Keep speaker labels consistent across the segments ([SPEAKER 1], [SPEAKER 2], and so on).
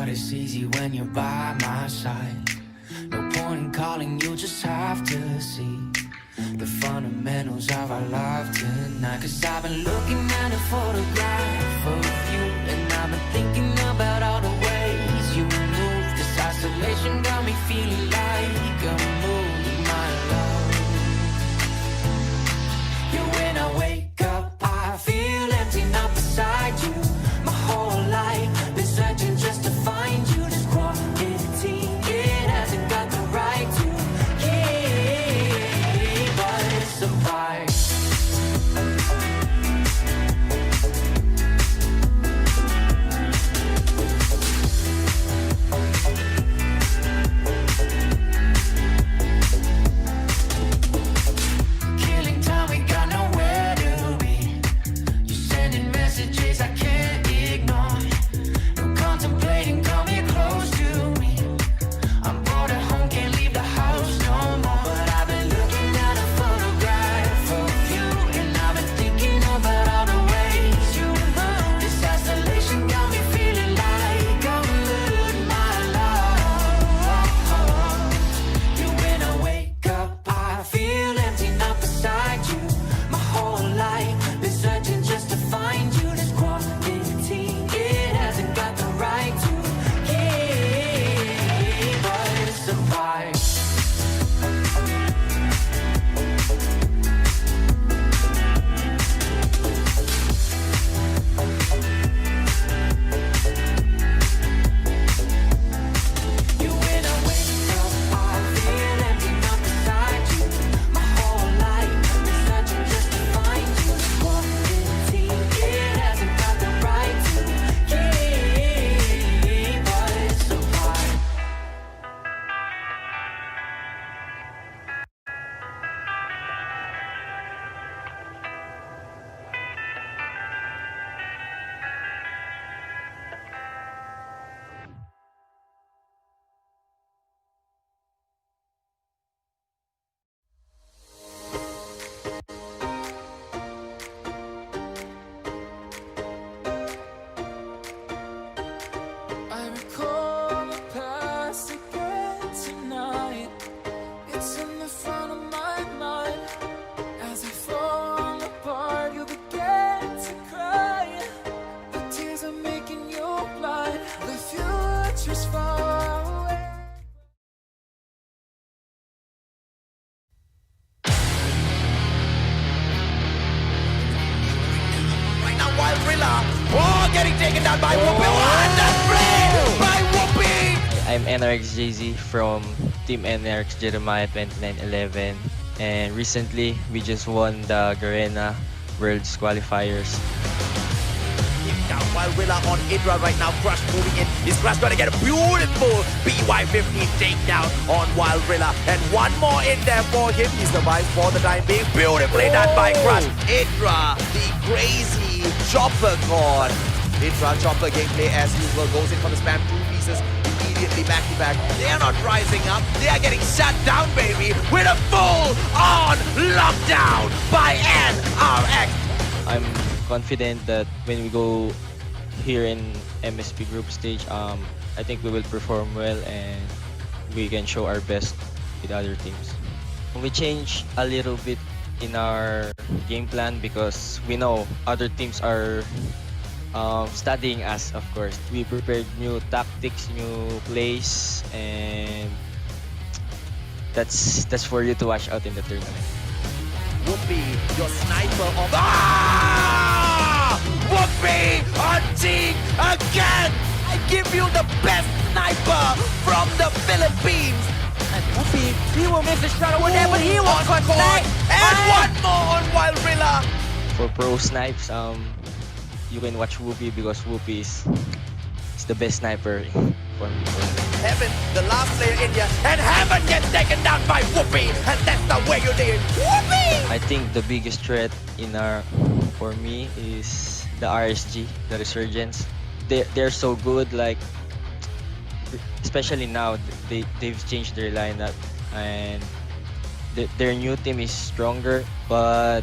[SPEAKER 1] but it's easy when you're by my side. No point in calling, you just have to see the fundamentals of our life tonight. Cause I've been looking at a photograph of you, and I've been thinking about all the ways you move. This isolation got me feeling like a mood, my love. Yeah, when I wake up, I feel empty, not beside you. My whole life been searching just to find you. This quality, it hasn't got the right to keep us apart. Killing time, we got nowhere to be. You sending messages I can't ignore. No contemplating, come here close to me. I'm bored at home, can't leave the house no more. But I've been looking at a photograph of you, and I've been thinking about all the ways you move. This isolation got me feeling like I'm losing my love. Yeah, when I wake up, I feel empty, not beside you. My whole life been searching just to find you. This quality, it hasn't got the right to keep us apart. You, when I wake up, I feel empty, not beside you. My whole life been searching just to find you. This quality, it hasn't got the right to keep us apart. I recall the past again tonight. It's in the front of my mind. As I fall apart, you begin to cry. The tears are making you blind. The future's far away.
[SPEAKER 2] Right now, Wild Rilla, getting taken down by Whoopi. What a play by Whoopi!
[SPEAKER 3] I'm NRXJZ from Team NRX Jeremiah 2911, and recently we just won the Garena Worlds qualifiers.
[SPEAKER 2] Keep down Wild Rilla on Idra right now. Crush moving in. Is Crush going to get a beautiful BY-15 takedown on Wild Rilla? And one more in there for him. He survives for the time being. Beautifully done by Crush. Idra, the crazy chopper god. Idra chopper gameplay as usual. Goes in for the spam. Two pieces immediately back to back. They are not rising up. They are getting shut down, baby, with a full-on lockdown by NRX.
[SPEAKER 3] I'm confident that when we go here in MSP group stage, I think we will perform well and we can show our best with other teams. We changed a little bit in our game plan because we know other teams are studying us, of course. We prepared new tactics, new plays, and that's for you to watch out in the tournament.
[SPEAKER 2] Whoopi, your sniper of... Ah! Whoopi hunting again! I give you the best sniper from the Philippines!
[SPEAKER 4] And Whoopi, he will miss the shot over there, but he will
[SPEAKER 2] On
[SPEAKER 4] connect!
[SPEAKER 2] court, and one more on Wild Rilla!
[SPEAKER 3] For pro snipes, you can watch Whoopi because Whoopi is the best sniper for me.
[SPEAKER 2] Heaven, the last player in here, and Heaven gets taken down by Whoopi, and that's the way you did. Whoopi!
[SPEAKER 3] I think the biggest threat for me is the RSG, the Resurgence. They're so good, like especially now they've changed their lineup and their new team is stronger. But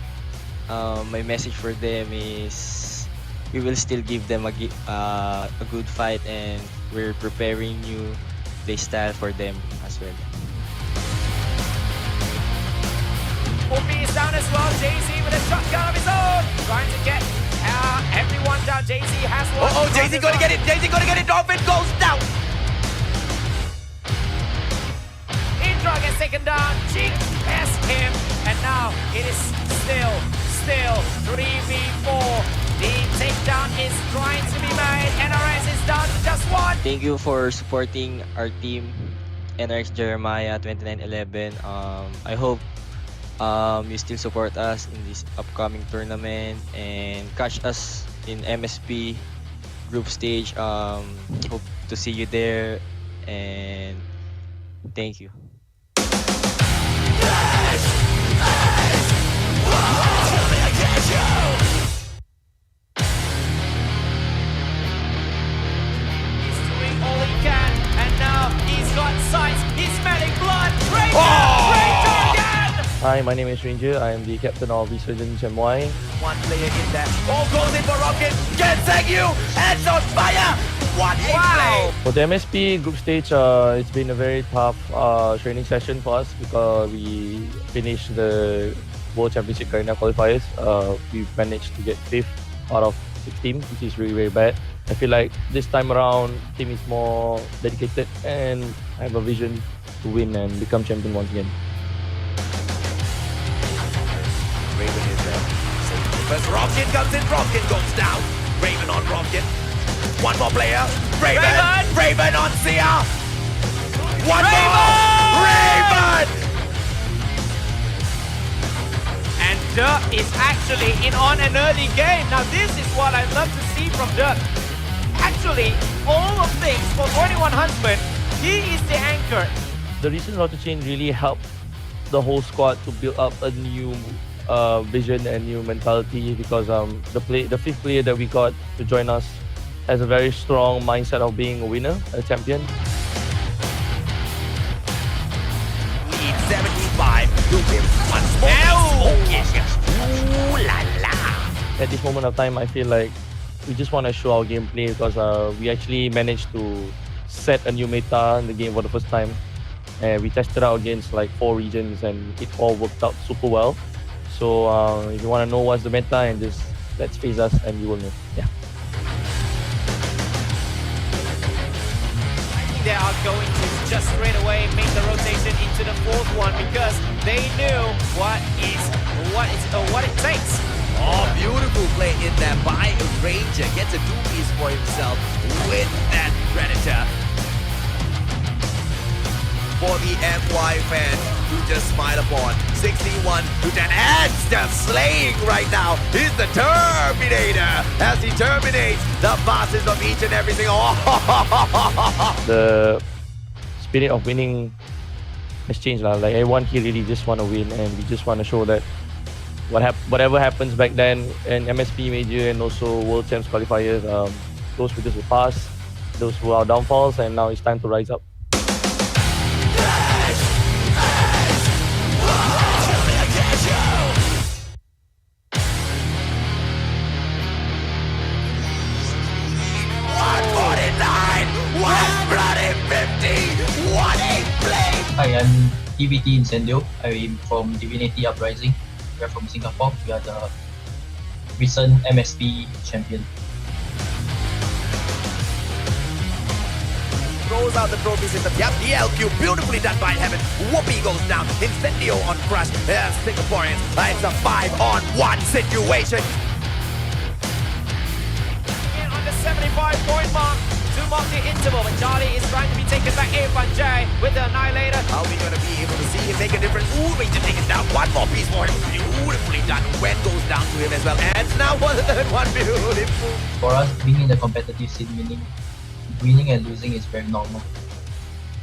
[SPEAKER 3] my message for them is we will still give them a good fight, and we're preparing new play style for them as well.
[SPEAKER 4] Upi is down as well. JZ with a shotgun of his own, trying to get everyone down. JZ has one.
[SPEAKER 2] Oh, JZ gonna get it. JZ gonna get it. Dolphin goes down.
[SPEAKER 4] Indra gets taken down. Jig has him, and now it is still 3v4. The takedown is trying to be made. NRS is down to just one.
[SPEAKER 3] Thank you for supporting our team, NRX Jeremiah 2911. I hope you still support us in this upcoming tournament and catch us in MSP group stage. Hope to see you there, and thank you.
[SPEAKER 4] He's doing all he can, and now he's got sights. He's smelling blood. Ranger!
[SPEAKER 2] Oh!
[SPEAKER 4] Ranger again!
[SPEAKER 5] Hi, my name is Ranger. I am the captain of Resurgence MY.
[SPEAKER 2] One player in there. All goes in for Rocket. Can thank you. Hands on fire. What a play.
[SPEAKER 5] For the MSP group stage, it's been a very tough training session for us because we finished the World Championship Garena qualifiers. We managed to get 5th out of 6 teams, which is really very bad. I feel like this time around, team is more dedicated and have a vision to win and become champion once again.
[SPEAKER 2] Raven is there. First Rocket comes in. Rocket goes down. Raven on Rocket. One more player. Raven on Sia. One more. Raven.
[SPEAKER 4] And Dirk is actually in on an early game. Now this is what I love to see from Dirk. Actually, all of things for 21 Huntsman, he is the anchor.
[SPEAKER 5] The recent roster change really helped the whole squad to build up a new vision and new mentality because the 5th player that we got to join us has a very strong mindset of being a winner, a champion.
[SPEAKER 2] Lead 75. To him once more. Oh, yes. Ooh la la.
[SPEAKER 5] At this moment of time, I feel like we just want to show our gameplay because we actually managed to set a new meta in the game for the first time. And we tested out against like 4 regions and it all worked out super well. So if you want to know what's the meta, and just let's face us and you will know. Yeah.
[SPEAKER 4] They are going to just straight away make the rotation into the 4th one because they knew what it takes.
[SPEAKER 2] Oh, beautiful play in there by Ranger. Gets a 2-piece for himself with that Predator. For the MY fan to just smile upon. 61 to 10. And just slaying right now is the Terminator as he terminates the bosses of each and every single.
[SPEAKER 5] The spirit of winning has changed. Like everyone here really just want to win, and we just want to show that whatever happens back then in MSP Major and also World Champs qualifiers, those were just the past, those were our downfalls, and now it's time to rise up.
[SPEAKER 6] Hi, I'm DVT Incendio. I'm from Divinity Uprising. We are from Singapore. We are the recent MSP champion.
[SPEAKER 2] Throws out the trophies in the DLQ, beautifully done by Heaven. Whoopi goes down. Incendio on Crush. There's Singaporeans. It's a 5-on-1 situation.
[SPEAKER 4] In on the 75-point mark to mark the interval, but Charlie is trying to be taken back in by Jay with the Annihilator.
[SPEAKER 2] Are we going to be able to see him make a difference? Ooh, Ranger taking down. One more piece for him. Beautifully done. Wen goes down to him as well. And now for the 3rd one. Beautiful.
[SPEAKER 6] For us, being in the competitive scene, winning and losing is very normal.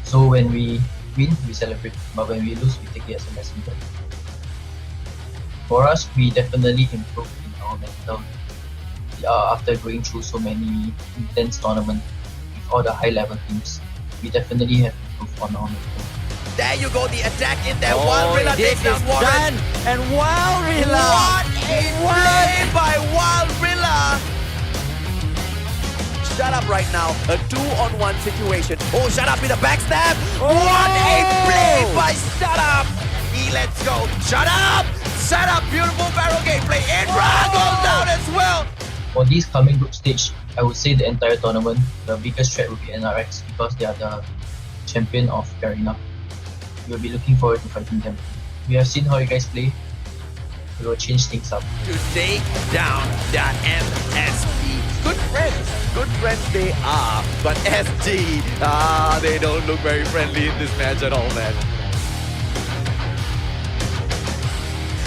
[SPEAKER 6] So when we win, we celebrate. But when we lose, we take it as a lesson. For us, we definitely improved in our mental. After going through so many intense tournaments with all the high-level teams, we definitely have improved on our mental.
[SPEAKER 2] There you go, the attack in there. Wildrilla takes down Warren.
[SPEAKER 4] done, and Wildrilla!
[SPEAKER 2] What a play by Wildrilla! shut up right now. A 2-on-1 situation. Oh, shut up with a backstab. What a play by Shut Up. He lets go. Shut up. Shut up. Beautiful barrel gameplay. Indra goes down as well.
[SPEAKER 6] For this coming group stage, I would say the entire tournament, the biggest threat will be NRX because they are the champion of Garena. We'll be looking forward to fighting them. We have seen how you guys play. We will change things up.
[SPEAKER 2] To take down that MSP. Good friends they are, but SD, they don't look very friendly in this match at all, man.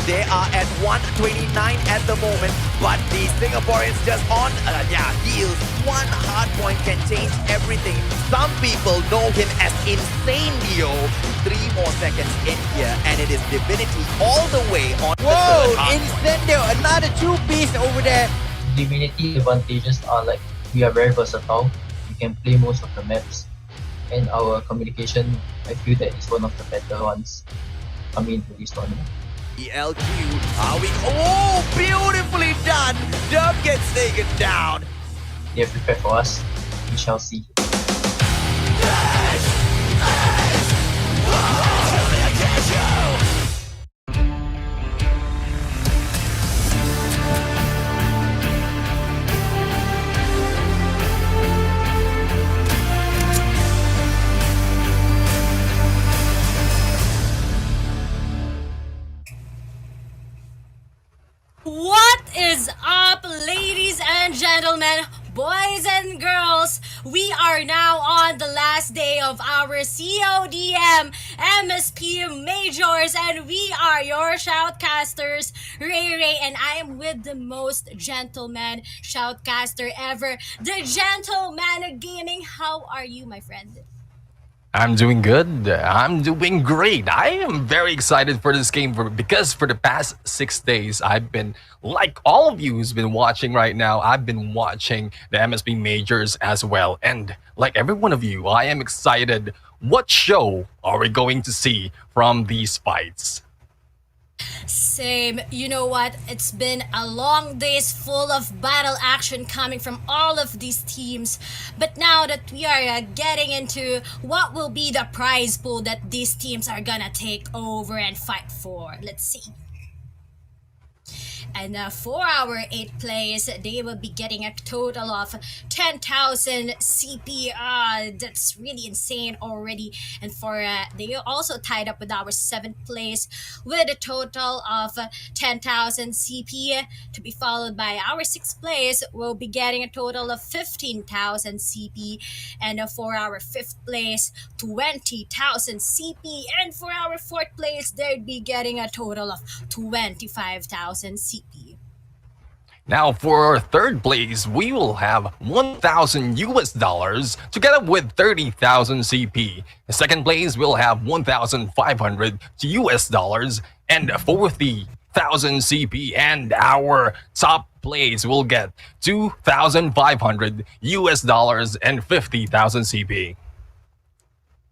[SPEAKER 2] They are at 129 at the moment, but the Singaporeans just on heels. One hard point can change everything. Some people know him as Insane Leo. 3 more seconds in here, and it is Divinity all the way on the third hard point.
[SPEAKER 7] Incendio, another 2-piece over there.
[SPEAKER 6] Divinity advantages are like we are very versatile. We can play most of the maps, and our communication, I feel that is one of the better ones coming into this tournament.
[SPEAKER 2] LQ, are we? Oh, beautifully done! Dub gets taken down.
[SPEAKER 6] They have prepared for us. We shall see.
[SPEAKER 8] What is up, ladies and gentlemen, boys and girls? We are now on the last day of our CODM MSP Majors, and we are your shoutcasters, Ray, and I am with the most gentleman shoutcaster ever, the Gentleman of Gaming. How are you, my friend?
[SPEAKER 9] I'm doing good. I'm doing great. I am very excited for this game because for the past 6 days, I've been, like all of you who's been watching right now, I've been watching the MSP Majors as well. And like every one of you, I am excited. What show are we going to see from these fights?
[SPEAKER 8] Same. You know what? It's been a long days full of battle action coming from all of these teams. But now that we are getting into what will be the prize pool that these teams are gonna take over and fight for. Let's see. And for our 8th place, they will be getting a total of 10,000 CP. That's really insane already. And for they also tied up with our 7th place with a total of 10,000 CP, to be followed by our 6th place. We'll be getting a total of 15,000 CP. And for our 5th place, 20,000 CP. And for our 4th place, they'd be getting a total of 25,000 CP.
[SPEAKER 9] Now for 3rd place, we will have 1,000 US dollars together with 30,000 CP. In 2nd place, we'll have 1,500 US dollars and 40,000 CP. And our top place will get 2,500 US dollars and 50,000 CP.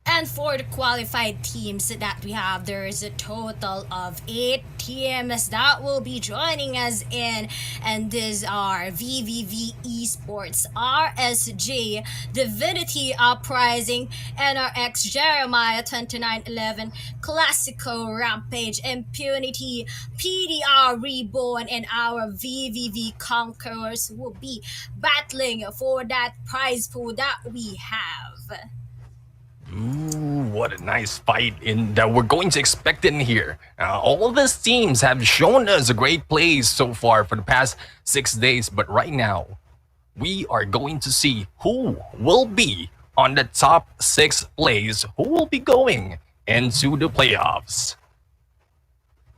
[SPEAKER 8] And for the qualified teams that we have, there is a total of 8 teams that will be joining us in. And these are VVV Esports, RSG, Divinity Uprising, NRX Jeremiah 2911, KLASIKO, Rampage, Impunity, PDR Reborn, and our VVV Conquerors will be battling for that prize pool that we have.
[SPEAKER 9] Ooh, what a nice fight that we're going to expect in here. All these teams have shown us a great plays so far for the past 6 days, but right now, we are going to see who will be on the top 6 plays, who will be going into the playoffs.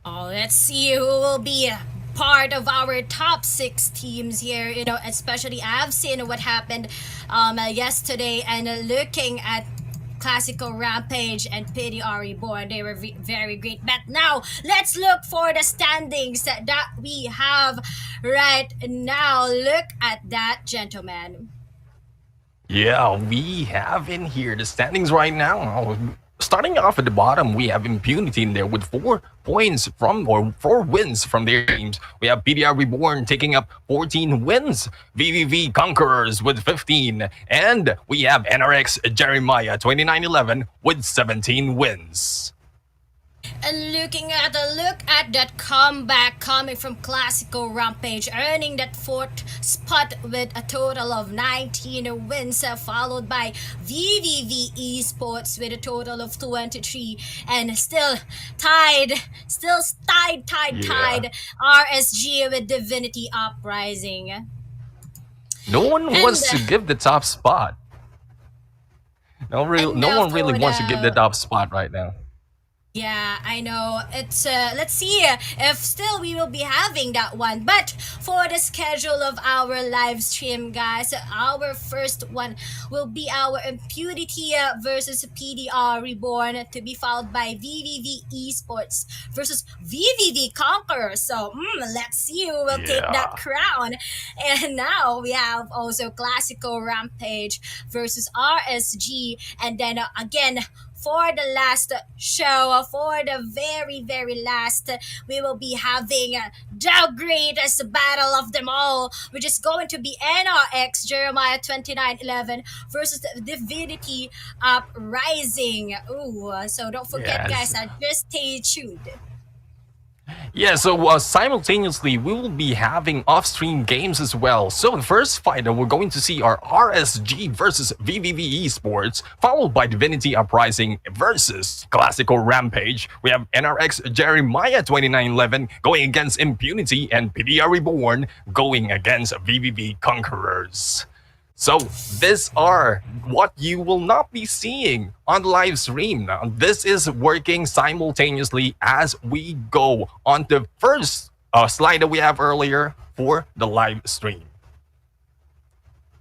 [SPEAKER 8] Oh, let's see who will be part of our top 6 teams here. You know, especially I've seen what happened yesterday, and looking at KLASIKO, Rampage, and PDR Reborn, they were very great. But now, let's look for the standings that we have right now. Look at that, gentlemen.
[SPEAKER 9] Yeah, we have in here the standings right now. starting off at the bottom, we have Impunity in there with 4 wins from their teams. We have PDR Reborn taking up 14 wins, VVV Conquerors with 15, and we have NRX Jeremiah 2911 with 17 wins.
[SPEAKER 8] And look at that comeback coming from KLASIKO Rampage, earning that fourth spot with a total of 19 wins, followed by VVV Esports with a total of 23, and still tied, RSG with Divinity Uprising.
[SPEAKER 9] No one wants to give the top spot. No one really wants to give the top spot right now.
[SPEAKER 8] Yeah, I know. It's let's see if still we will be having that one. But for the schedule of our live stream, guys, our first one will be our Impunity versus PDR Reborn, to be followed by VVV Esports versus VVV Conquerors. So let's see who will take that crown. And now we have also KLASIKO Rampage versus RSG, and then again, for the last show, for the very, very last, we will be having the greatest battle of them all, which is going to be NRX Jeremiah 2911 versus Divinity Uprising. Ooh, so don't forget, guys, just stay tuned.
[SPEAKER 9] Yeah, so simultaneously, we will be having off-stream games as well. So the first fight that we're going to see are RSG versus VVV Esports, followed by Divinity Uprising versus KLASIKO Rampage. We have NRX Jeremiah 2911 going against Impunity, and PDR Reborn going against VVV Conquerors. So these are what you will not be seeing on the live stream. Now, this is working simultaneously as we go on the first slide that we have earlier for the live stream.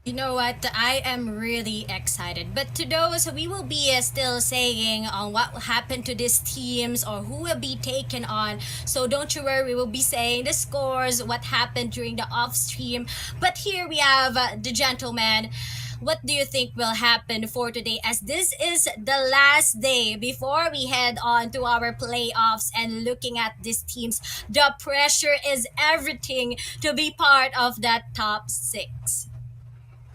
[SPEAKER 8] You know what? I am really excited. But to those, we will be still saying on what happened to these teams or who will be taken on. So don't you worry, we will be saying the scores, what happened during the off stream. But here we have the gentleman. What do you think will happen for today, as this is the last day before we head on to our playoffs? And looking at these teams, the pressure is everything to be part of that top 6.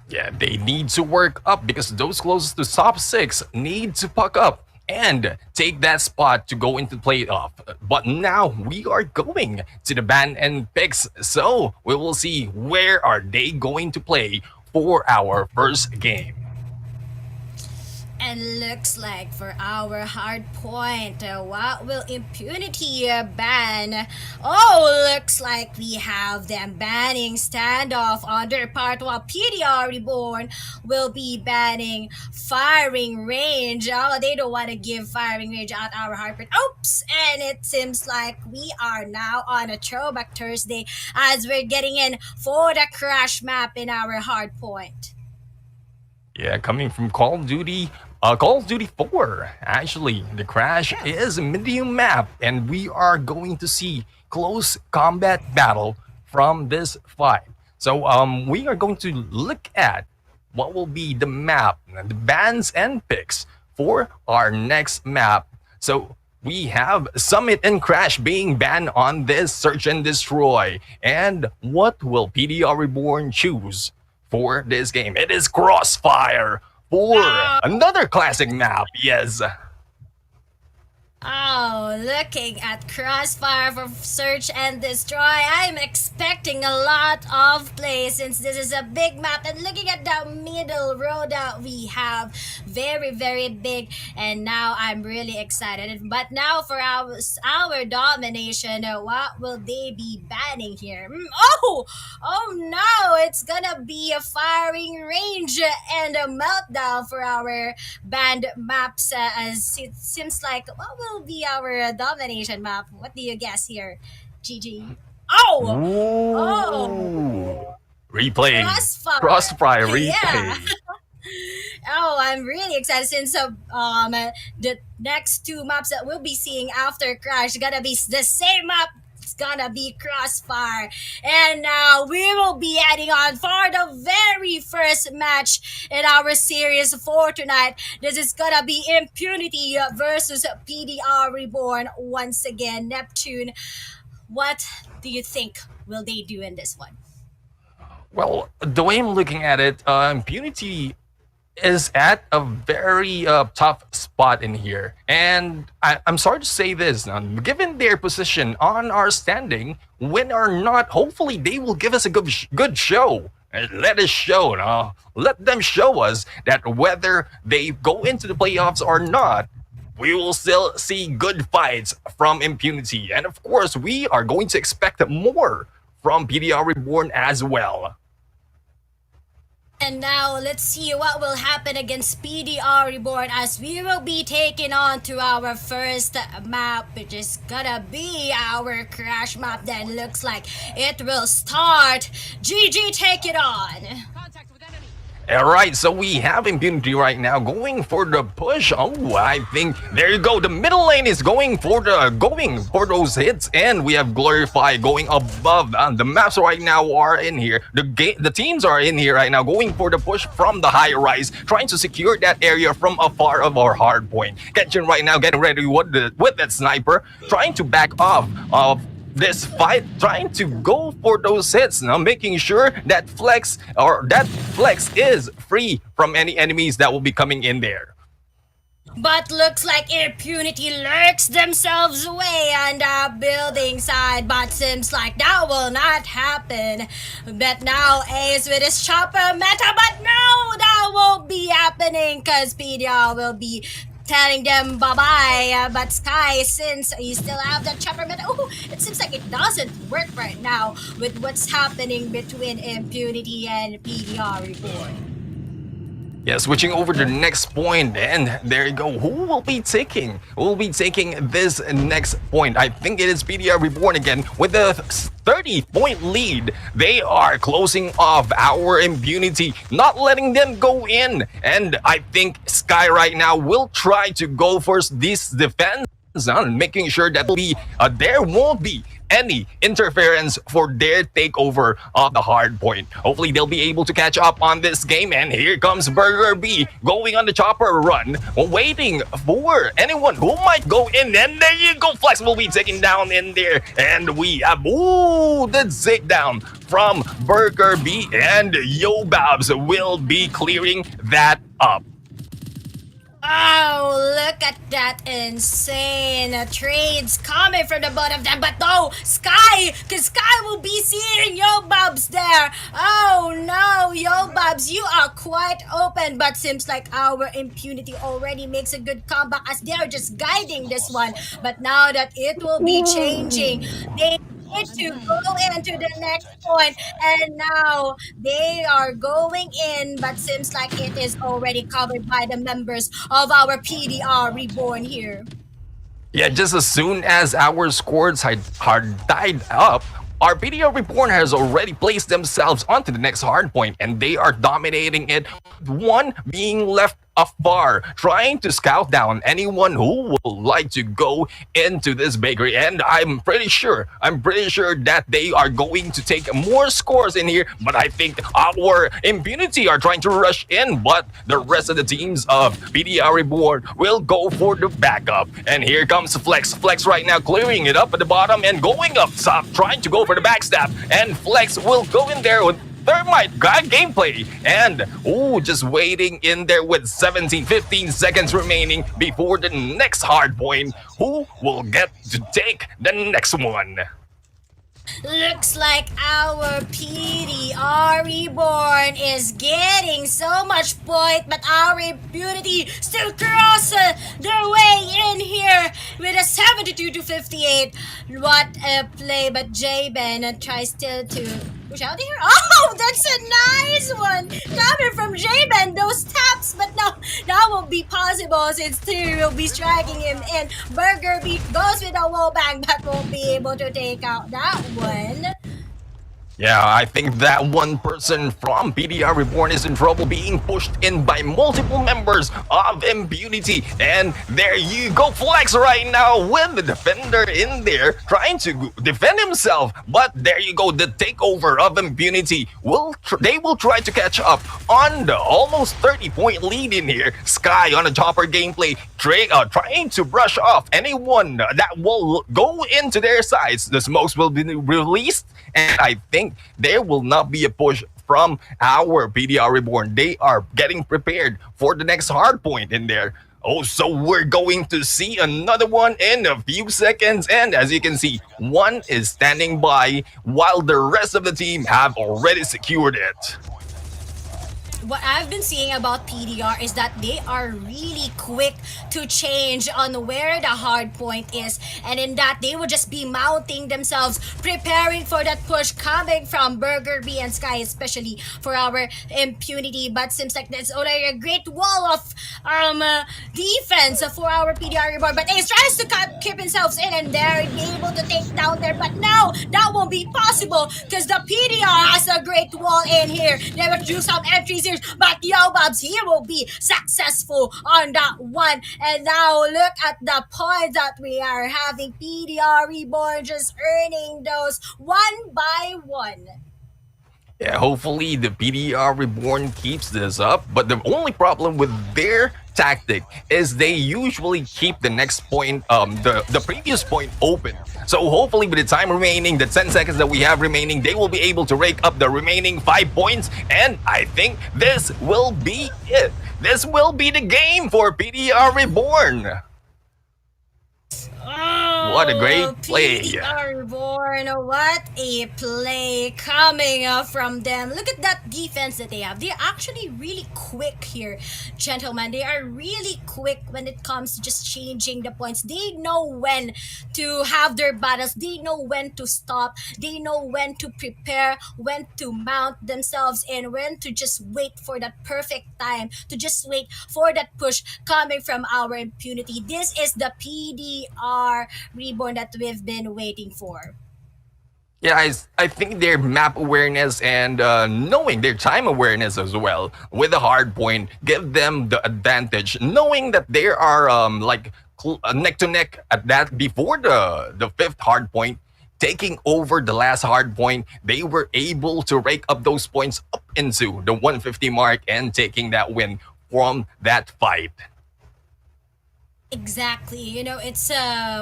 [SPEAKER 9] Yeah, they need to work up because those closest to top 6 need to puck up and take that spot to go into playoff. But now we are going to the ban and picks, so we will see where are they going to play for our first game.
[SPEAKER 8] And looks like for our hard point, what will Impunity ban? Oh, looks like we have them banning standoff on their part, while PDR Reborn will be banning firing range. Oh, they don't want to give firing range at our hard point. Oops! And it seems like we are now on a Throwback Thursday as we're getting in for the crash map in our hard point.
[SPEAKER 9] Yeah, coming from Call of Duty 4. Actually, the crash is a medium map, and we are going to see close combat battle from this fight. So we are going to look at what will be the map, the bans and picks for our next map. So we have Summit and Crash being banned on this Search and Destroy. And what will PDR Reborn choose for this game? It is Crossfire for another classic map. Yes.
[SPEAKER 8] Oh, looking at Crossfire for Search and Destroy, I'm expecting a lot of play since this is a big map. And looking at the middle row that we have, very, very big. And now I'm really excited. But now for our domination, what will they be banning here? Oh no, it's gonna be a firing range and a meltdown for our banned maps, as it seems like what will be our domination map. What do you guess here, GG? Oh!
[SPEAKER 9] Replay. Crossfire replay.
[SPEAKER 8] Oh, I'm really excited since the next two maps that we'll be seeing after Crash gonna be the same map, it's gonna be Crossfire. And now we will be heading on for the very first match in our series for tonight. This is gonna be Impunity versus PDR Reborn once again. Neptune, what do you think will they do in this one?
[SPEAKER 9] Well, the way I'm looking at it, Impunity is at a very tough spot in here. And I'm sorry to say this, given their position on our standing, win or not, hopefully they will give us a good show. And let us show, let them show us that whether they go into the playoffs or not, we will still see good fights from Impunity. And of course, we are going to expect more from PDR Reborn as well.
[SPEAKER 8] And now let's see what will happen against PDR Reborn as we will be taking on to our first map, which is gonna be our crash map. Then looks like it will start. GG, take it on.
[SPEAKER 9] All right, so we have Impunity right now going for the push. Oh, I think there you go. The middle lane is going for those hits, and we have Glorify going above. The maps right now are in here. The teams are in here right now, going for the push from the high rise, trying to secure that area from afar of our hard point. Kenshin right now getting ready with that sniper, trying to back off of this fight, trying to go for those hits now, making sure that flex is free from any enemies that will be coming in there.
[SPEAKER 8] But looks like Impunity lurks themselves away on the building side, but seems like that will not happen. But now Ace with his chopper meta, but no, that won't be happening because PDR will be telling them bye-bye, but Sky, since you still have that chopper meta, it seems like it doesn't work right now with what's happening between Impunity and PDR Reborn.
[SPEAKER 9] Yeah, switching over to the next point, and there you go. Who will be taking this next point? I think it is PDR Reborn again with a 30-point lead. They are closing off our Impunity, not letting them go in. And I think Sky right now will try to go for this defense, making sure that there won't be any interference for their takeover of the hard point. Hopefully they'll be able to catch up on this game, and here comes Burger B going on the chopper run, waiting for anyone who might go in, and there you go, Flex will be taken down in there, and we have the takedown from Burger B, and Yo Babs will be clearing that up.
[SPEAKER 8] Oh, look at that insane trades coming from the both of them. But no, Sky, because Sky will be seeing Yo Babs there. Oh no, Yo Babs, you are quite open. But seems like our Impunity already makes a good comeback as they are just guiding this one. But now that it will be changing, they need to go into the next point, and now they are going in, but seems like it is already covered by the members of our PDR Reborn here.
[SPEAKER 9] Yeah, just as soon as our scores are tied up, our PDR Reborn has already placed themselves onto the next hard point, and they are dominating it, one being left afar, trying to scout down anyone who would like to go into this bakery. And I'm pretty sure that they are going to take more scores in here, but I think our Impunity are trying to rush in, but the rest of the teams of PDR Reborn will go for the backup. And here comes Flex right now clearing it up at the bottom and going up top, trying to go for the backstab, and Flex will go in there with Thermite got gameplay, and just waiting in there with 15 seconds remaining before the next hard point. Who will get to take the next one?
[SPEAKER 8] Looks like our PDR Reborn is getting so much point, but our Impunity still cross their way in here with a 72-58. What a play, but J-Ben tries still to push out here. Oh, that's a nice one coming from J-Ben, those taps, but no, that won't be possible since Tyr will be striking him in. Burger Beat goes with a wall bang, but won't be able to take out that one.
[SPEAKER 9] Yeah, I think that one person from PDR Reborn is in trouble being pushed in by multiple members of Impunity. And there you go, Flex right now with the defender in there trying to defend himself. But there you go, the takeover of Impunity. They will try to catch up on the almost 30-point lead in here. Sky on a chopper gameplay, trying to brush off anyone that will go into their sides. The smokes will be released, and I think there will not be a push from our PDR Reborn. They are getting prepared for the next hard point in there. Oh, so we're going to see another one in a few seconds. And as you can see, one is standing by while the rest of the team have already secured it.
[SPEAKER 8] What I've been seeing about PDR is that they are really quick to change on where the hard point is, and in that they will just be mounting themselves, preparing for that push coming from Burger B and Sky, especially for our Impunity. But seems like there's already a great wall of defense for our PDR Reborn, but Ace tries to keep himself in and there be able to take down there, but now that won't be possible because the PDR has a great wall in here. They will do some entries here, but Yobabs, he will be successful on that one. And now look at the points that we are having. PDR Reborn just earning those one by one.
[SPEAKER 9] Yeah, hopefully the PDR Reborn keeps this up, but the only problem with their tactic is they usually keep the next point, the previous point open. So hopefully with the time remaining, the 10 seconds that we have remaining, they will be able to rake up the remaining 5 points, and I think this will be it. This will be the game for PDR Reborn. What a great play.
[SPEAKER 8] PDR Reborn, what a play coming from them. Look at that defense that they have. They're actually really quick here, gentlemen. They are really quick when it comes to just changing the points. They know when to have their battles. They know when to stop. They know when to prepare, when to mount themselves, and when to just wait for that perfect time, to just wait for that push coming from our Impunity. This is the PDR Reborn that we've been waiting for.
[SPEAKER 9] Yeah, I think their map awareness and knowing their time awareness as well with the hard point give them the advantage, knowing that they are neck to neck at that before the 5th hard point. Taking over the last hard point, they were able to rake up those points up into the 150 mark and taking that win from that fight.
[SPEAKER 8] Exactly. You know, it's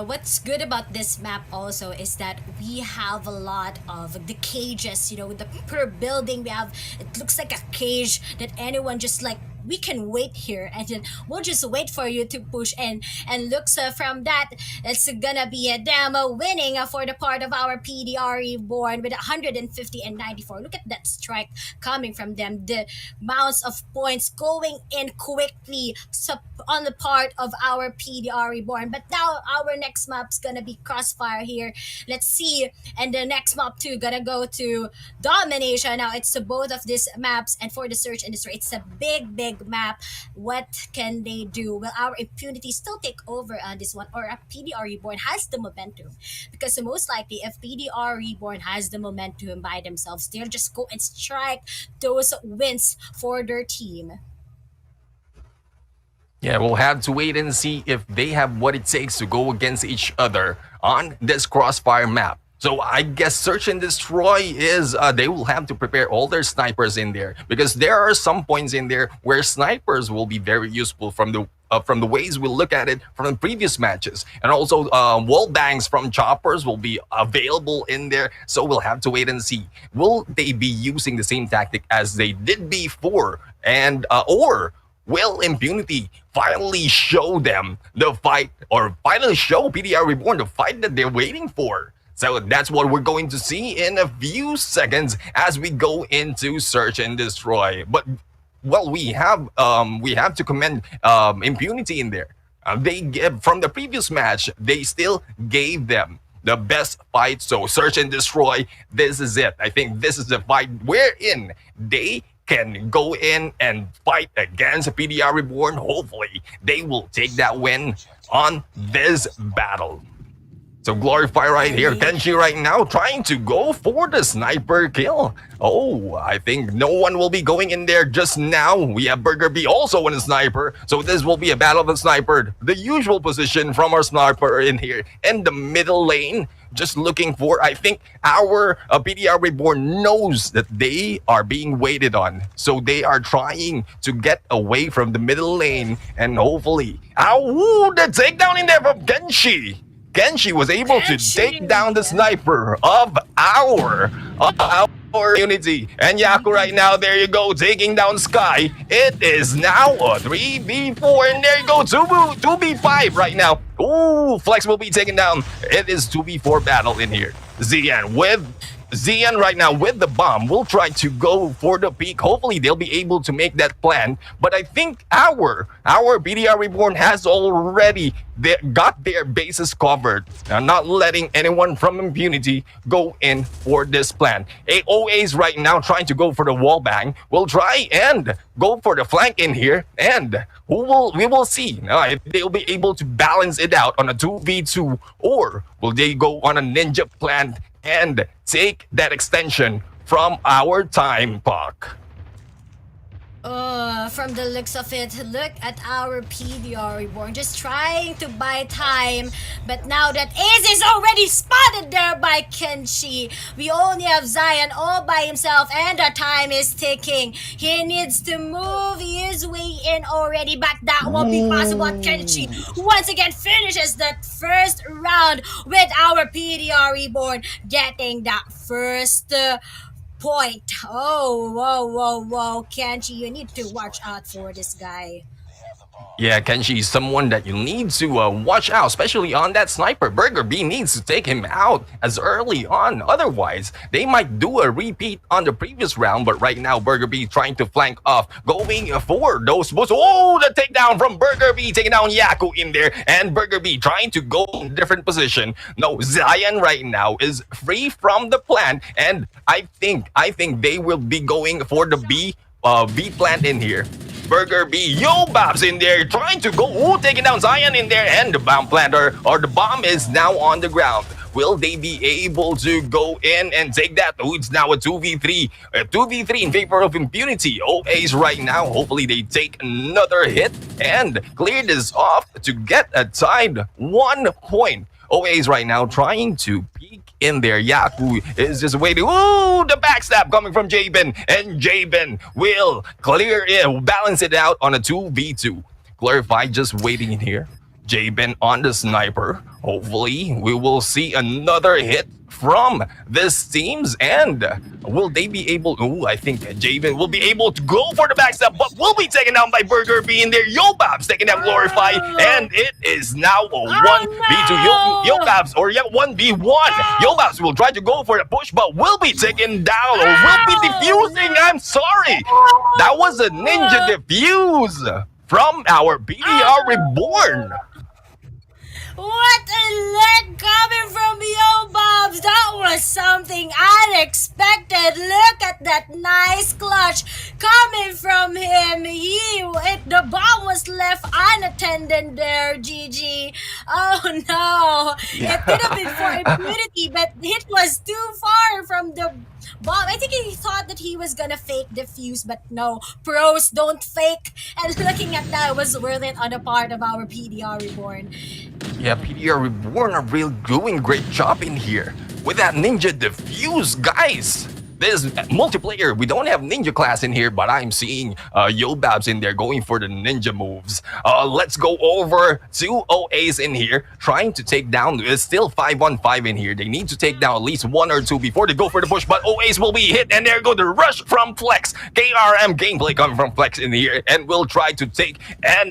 [SPEAKER 8] what's good about this map also is that we have a lot of the cages, you know, the per building we have, it looks like a cage that anyone just like, we can wait here and then we'll just wait for you to push in. And looks from that, it's gonna be a demo winning for the part of our PDR Reborn with 150 and 94. Look at that strike coming from them. The amounts of points going in quickly on the part of our PDR Reborn. But now our next map's gonna be Crossfire here. Let's see. And the next map too gonna go to Domination. Now it's both of these maps, and for the Search and Destroy, it's a big map. What can they do? Will our Impunity still take over on this one, or a PDR Reborn has the momentum? Because most likely if PDR Reborn has the momentum by themselves, they'll just go and strike those wins for their team.
[SPEAKER 9] Yeah, we'll have to wait and see if they have what it takes to go against each other on this Crossfire map. So I guess Search and Destroy is, they will have to prepare all their snipers in there, because there are some points in there where snipers will be very useful from the ways we look at it from the previous matches. And also wall bangs from choppers will be available in there. So we'll have to wait and see. Will they be using the same tactic as they did before? And, or will Impunity finally show them the fight, or finally show PDR Reborn the fight that they're waiting for? So that's what we're going to see in a few seconds as we go into Search and Destroy. But well, we have to commend Impunity in there. They give, from the previous match, they still gave them the best fight. So Search and Destroy, this is it. I think this is the fight wherein they can go in and fight against PDR Reborn. Hopefully, they will take that win on this battle. So Glorify right here, Kenshi right now trying to go for the sniper kill. Oh, I think no one will be going in there just now. We have Burger B also in a sniper. So this will be a battle of the sniper. The usual position from our sniper in here in the middle lane. Just looking for, I think our PDR Reborn knows that they are being waited on. So they are trying to get away from the middle lane and hopefully, ooh, the takedown in there from Kenshi. Kenshi was able to take down the sniper of our Unity. And Yaku right now, there you go, taking down Sky. It is now a 3v4, and there you go, 2v5 right now. Ooh, Flex will be taken down. It is 2v4 battle in here. Zian right now with the bomb will try to go for the peak. Hopefully they'll be able to make that plan. But I think our BDR Reborn has already got their bases covered. Now not letting anyone from Impunity go in for this plan. AOAs right now trying to go for the wall bang. Will try and go for the flank in here. And we will see if they'll be able to balance it out on a 2v2 or will they go on a ninja plan and take that extension from our time puck.
[SPEAKER 8] From the looks of it, look at our PDR Reborn just trying to buy time. But now that Ace is already spotted there by Kenshi, we only have Zion all by himself and the time is ticking. He needs to move his way in already, but that won't be possible. Kenshi once again finishes that first round with our PDR Reborn getting that first point. Oh, whoa, Kenshi, you need to watch out for this guy.
[SPEAKER 9] Yeah, Kenshi is someone that you need to watch out, especially on that sniper. Burger B needs to take him out as early on. Otherwise, they might do a repeat on the previous round. But right now, Burger B trying to flank off, going for those boosts. Oh, the takedown from Burger B, taking down Yaku in there. And Burger B trying to go in different position. No, Zion right now is free from the plant. And I think they will be going for the B plant in here. Burger B, Babs in there, trying to go, taking down Zion in there, and the bomb planter, or the bomb is now on the ground. Will they be able to go in and take that? Oh, it's now a 2v3. A 2v3 in favor of Impunity. OAs right now, hopefully they take another hit and clear this off to get a tied 1 point. OAs right now trying to peek in there. Yaku is just waiting. Ooh, the backstab coming from Jabin. And Jabin will clear it, balance it out on a 2v2. Glorify just waiting in here. Jabin on the sniper. Hopefully, we will see another hit from this teams. And will they be able... Oh, I think Jabin will be able to go for the backstab, but will be taken down by Burger B in there. Babs taking down Glorify. And it is now a 1v2. Babs, or 1v1. Babs will try to go for the push, but will be taken down or will be defusing. I'm sorry. That was a ninja defuse from our BDR Reborn.
[SPEAKER 8] What a leg coming from Bobs! That was something unexpected. Look at that nice clutch coming from him. The bomb was left unattended there, GG. Oh no! It could have been for Impunity, but it was too far from the bomb. I think he thought that he was gonna fake defuse, but no. Pros don't fake. And looking at that was worth it on the part of our PDR Reborn.
[SPEAKER 9] Yeah, PDR Reborn are really doing great job in here with that ninja defuse, guys. This multiplayer, we don't have ninja class in here, but I'm seeing Babs in there going for the ninja moves. Let's go over to OAs in here, trying to take down. It's still 5-on-5 in here. They need to take down at least 1 or 2 before they go for the push, but OAs will be hit, and there go the rush from Flex. KRM gameplay coming from Flex in here, and we'll try to take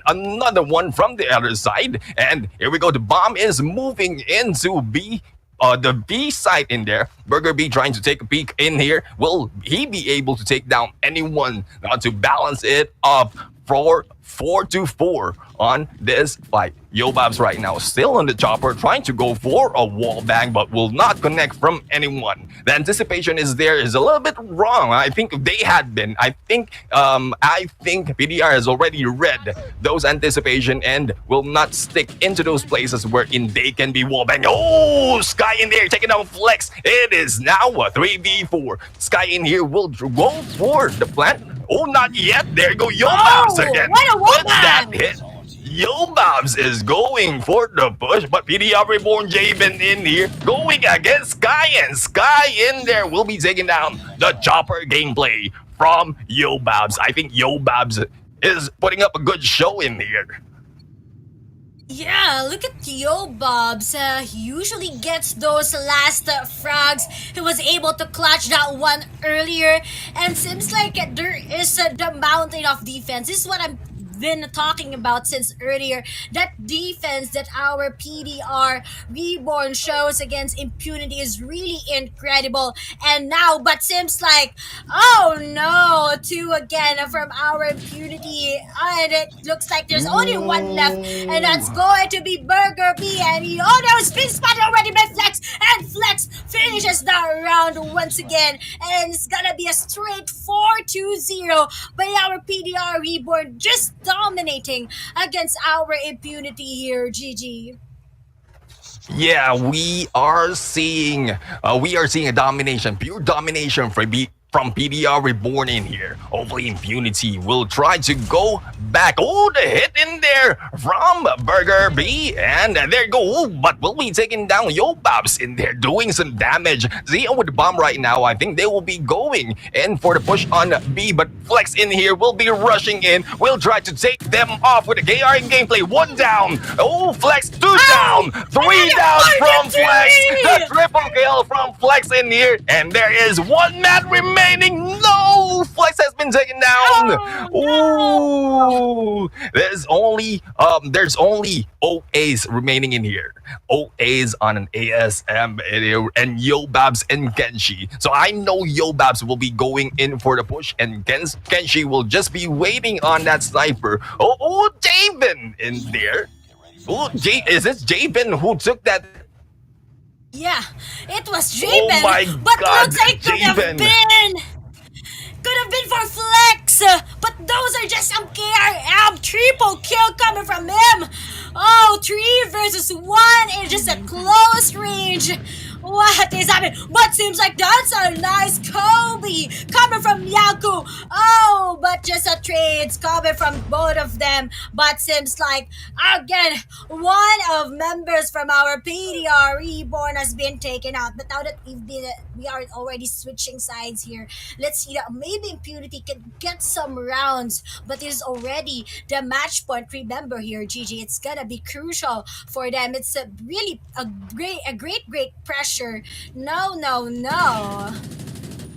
[SPEAKER 9] another one from the other side. And here we go. The bomb is moving into B. The B side in there. Burger B trying to take a peek in here. Will he be able to take down anyone to balance it up for 4-4 on this fight. Yobabs right now still on the chopper, trying to go for a wall bang, but will not connect from anyone. The anticipation is there is a little bit wrong. I think if they had been, I think PDR has already read those anticipation and will not stick into those places wherein they can be wall bang. Oh, Sky in there taking down Flex. It is now a 3v4. Sky in here will go for the plant. Oh, not yet. There go Yobabs again.
[SPEAKER 8] What a wall
[SPEAKER 9] What's that
[SPEAKER 8] bang!
[SPEAKER 9] hit? Yobabs is going for the push, but PDR Reborn Javen in here going against Sky, and Sky in there will be taking down the chopper gameplay from Yobabs. I think Yobabs is putting up a good show in here.
[SPEAKER 8] Yeah, look at Yobabs. He usually gets those last frags. He was able to clutch that one earlier, and seems like there is the mountain of defense. This is what I'm been talking about since earlier. That defense that our PDR Reborn shows against Impunity is really incredible. And now, but seems like, oh no, two again from our Impunity. And it looks like there's only one left, and that's going to be Burger B. And oh no, spin spot already by Flex, and Flex finishes that round once again. And it's gonna be a straight 4-2-0 by our PDR Reborn, just dominating against our Impunity here, GG.
[SPEAKER 9] Yeah, we are seeing a domination, pure domination from PDR Reborn in here. Hopefully Impunity will try to go back. Oh, the hit in there from Burger B. And there you go. Ooh, but will be taking down Yobabs in there, doing some damage. Zio with the bomb right now. I think they will be going in for the push on B. But Flex in here will be rushing in. Will try to take them off with the KR in gameplay. One down. Oh, Flex, two down. Three down from Flex. The triple kill from Flex in here. And there is one man remaining. No, Flex has been taken down. Ooh, there's only OAs remaining in here. OAs on an ASM and Yobabs and Kenshi. So I know Yobabs will be going in for the push, and Kenshi will just be waiting on that sniper. Oh, Javen in there. Oh, is this Javen who took that?
[SPEAKER 8] Yeah, it was Javen.
[SPEAKER 9] Oh my
[SPEAKER 8] but
[SPEAKER 9] God,
[SPEAKER 8] looks like could have been for Flex. But those are just some KRM triple kill coming from him. Oh, 3 versus 1 in just a close range. What is happening? But seems like that's a nice Kobe coming from Yaku. Oh, but just a trades coming from both of them. But seems like, again, one of members from our PDR Reborn has been taken out. But now that we are already switching sides here, let's see that maybe Impunity can get some rounds. But it is already the match point. Remember here, GG, it's gonna be crucial for them. It's really a great pressure. No.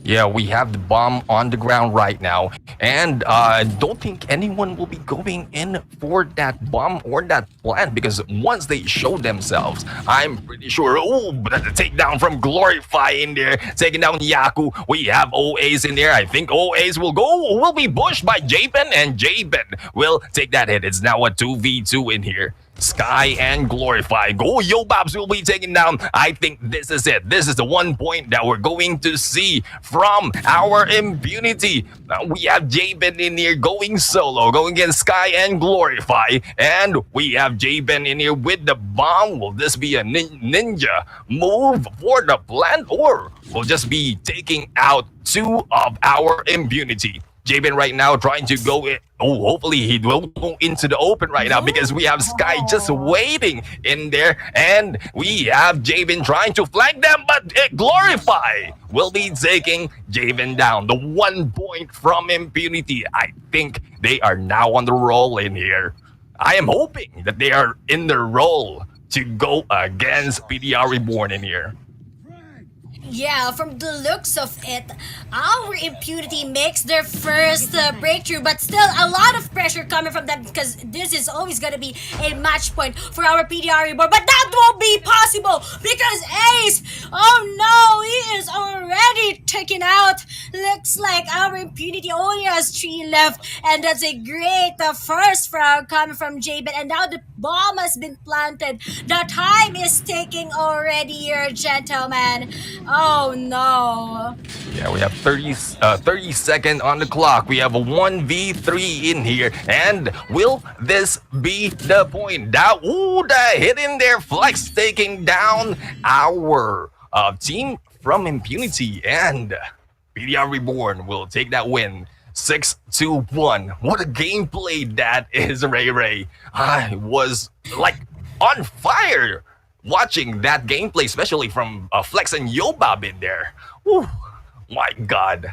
[SPEAKER 9] Yeah, we have the bomb on the ground right now, and I don't think anyone will be going in for that bomb or that plant, because once they show themselves, I'm pretty sure. Oh, but that's a takedown from Glorify in there, taking down Yaku. We have OAs in there. I think OAs will be pushed by Jaben, and Jaben will take that hit. It's now a 2v2 in here. Sky and Glorify. Go, Yobabs will be taken down. I think this is it. This is the 1 point that we're going to see from our Impunity. Now we have Jaben in here going solo, going against Sky and Glorify. And we have Jaben in here with the bomb. Will this be a ninja move for the plant, or will just be taking out 2 of our Impunity? Jaben right now trying to go in. Oh, hopefully he will go into the open right now, because we have Sky just waiting in there. And we have Javen trying to flank them, but Glorify will be taking Javen down. The 1 point from Impunity. I think they are now on the roll in here. I am hoping that they are in the roll to go against PDR Reborn in here.
[SPEAKER 8] Yeah, from the looks of it, our impunity makes their first breakthrough, but still a lot of pressure coming from them because this is always gonna be a match point for our PDR Reborn. But that won't be possible because Ace, oh no, he is already taken out. Looks like our impunity only has 3 left, and that's a great first frag coming from Jabin. And now the bomb has been planted. The time is ticking already here, gentlemen. Oh no.
[SPEAKER 9] Yeah, we have 30 seconds on the clock. We have a 1v3 in here. And will this be the point? That, ooh, the hit in there. Flex taking down our team from Impunity. And PDR Reborn will take that win. 6-1. What a gameplay that is, Ray Ray. I was like on fire watching that gameplay, especially from Flex and Yobab in there. Whew, my God.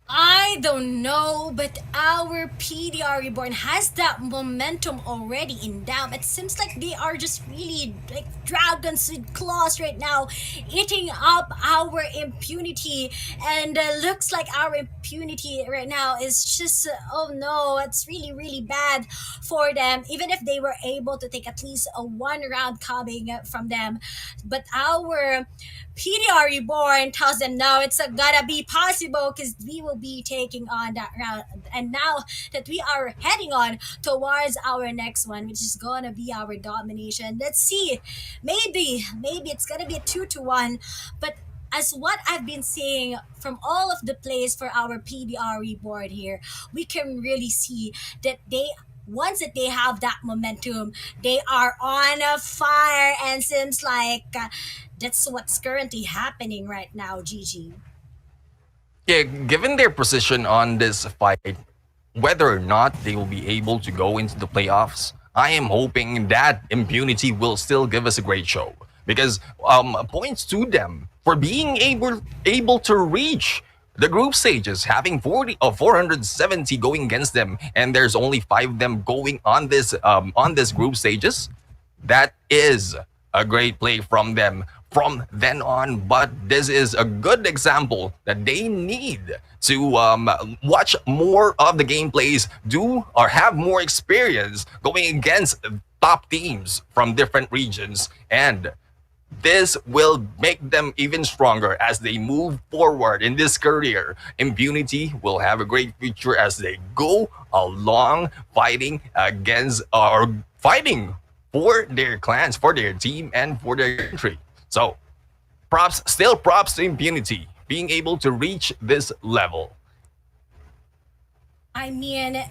[SPEAKER 8] I don't know, but our PDR Reborn has that momentum already in them. It seems like they are just really like dragons with claws right now, eating up our impunity. And looks like our impunity right now is just, oh no, it's really, really bad for them. Even if they were able to take at least a 1 round coming from them. But our PDR Reborn tells them no, it's gonna be possible because we will be taking on that round. And now that we are heading on towards our next one, which is gonna be our domination. Let's see, maybe it's gonna be a 2-1, but as what I've been saying from all of the plays for our PDR Reborn here, we can really see that once that they have that momentum, they are on a fire, and seems like that's what's currently happening right now, GG.
[SPEAKER 9] Yeah, given their position on this fight, whether or not they will be able to go into the playoffs, I am hoping that Impunity will still give us a great show. Because points to them for being able to reach the group stages, having 470 going against them, and there's only 5 of them going on this group stages. That is a great play from them from then on. But this is a good example that they need to watch more of the gameplays, do or have more experience going against top teams from different regions, and this will make them even stronger as they move forward in this career. Impunity will have a great future as they go along fighting against or fighting for their clans, for their team, and for their country. So, props to Impunity being able to reach this level.
[SPEAKER 8] I mean,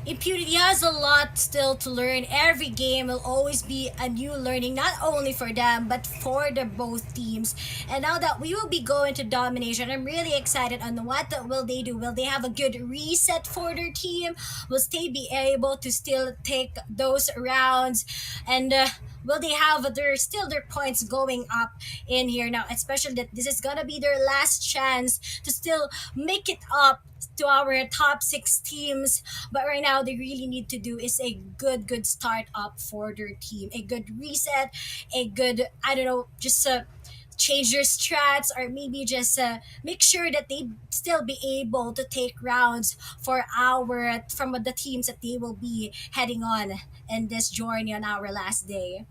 [SPEAKER 8] Impunity has a lot still to learn. Every game will always be a new learning, not only for them, but for the both teams. And now that we will be going to domination, I'm really excited on what will they do. Will they have a good reset for their team? Will they be able to still take those rounds? And will they have their points going up in here now, especially that this is gonna be their last chance to still make it up to our top 6 teams. But right now they really need to do is a good start up for their team, a good reset, a good, I don't know, just change their strats, or maybe just make sure that they still be able to take rounds from the teams that they will be heading on in this journey on our last day.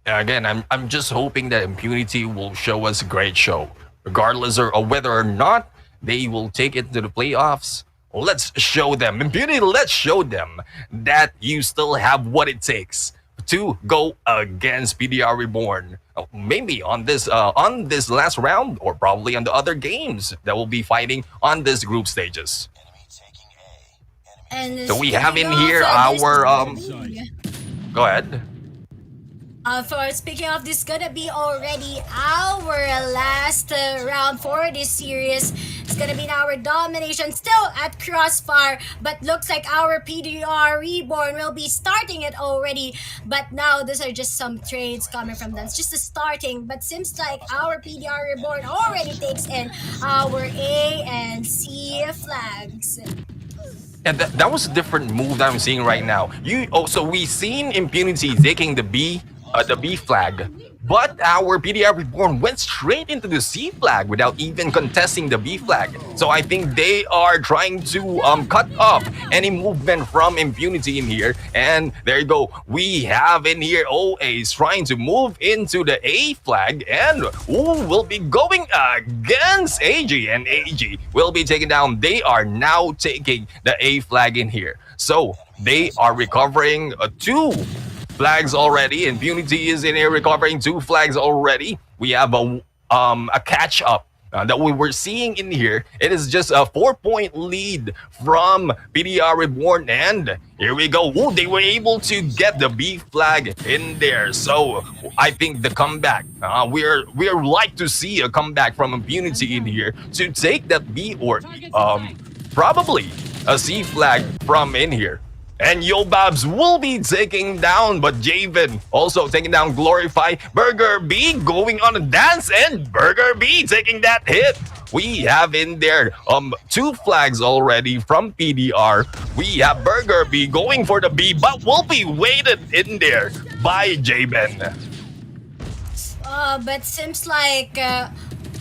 [SPEAKER 9] Again, I'm just hoping that Impunity will show us a great show, regardless of whether or not they will take it to the playoffs. Let's show them, Impunity, let's show them that you still have what it takes to go against PDR Reborn. Maybe on this last round, or probably on the other games that will be fighting on this group stages.
[SPEAKER 8] And
[SPEAKER 9] so we have in here our go ahead.
[SPEAKER 8] For speaking of, this gonna be already our last round for this series. It's gonna be our domination still at Crossfire, but looks like our PDR Reborn will be starting it already. But now these are just some trades coming from them. It's just a starting, but seems like our PDR Reborn already takes in our A and C flags.
[SPEAKER 9] And that was a different move that I'm seeing right now. So we seen Impunity taking the B flag, but our PDR Reborn went straight into the C flag without even contesting the B flag. So I think they are trying to cut off any movement from Impunity in here. And there you go. We have in here OAs trying to move into the A flag, and who will be going against AG, and AG will be taken down. They are now taking the A flag in here. So they are recovering 2 flags already. Impunity is in here recovering 2 flags already. We have a catch up that we were seeing in here. It is just a 4-point lead from PDR Reborn, and here we go. Ooh, they were able to get the B flag in there. So I think the comeback, we're like to see a comeback from Impunity in here to take that B or probably a C flag from in here. And Yobabs will be taking down, but Javen also taking down Glorify. Burger B going on a dance, and Burger B taking that hit. We have in there 2 flags already from PDR. We have Burger B going for the B, but will be weighted in there by Javen.
[SPEAKER 8] But seems like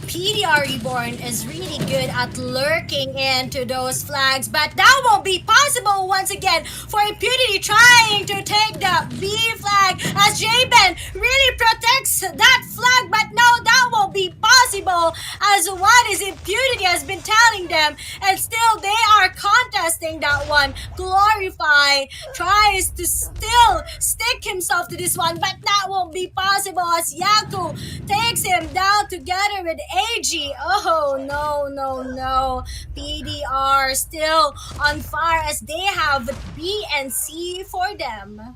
[SPEAKER 8] PDR Reborn is really good at lurking into those flags, but that won't be possible once again for Impunity trying to take the B flag as Jaben really protects that flag, but no, that won't be possible as what is Impunity has been telling them, and still they are contesting that one. Glorify tries to still stick himself to this one, but that won't be possible as Yaku takes him down together with AG. Oh, no. PDR still on fire as they have B and C for them.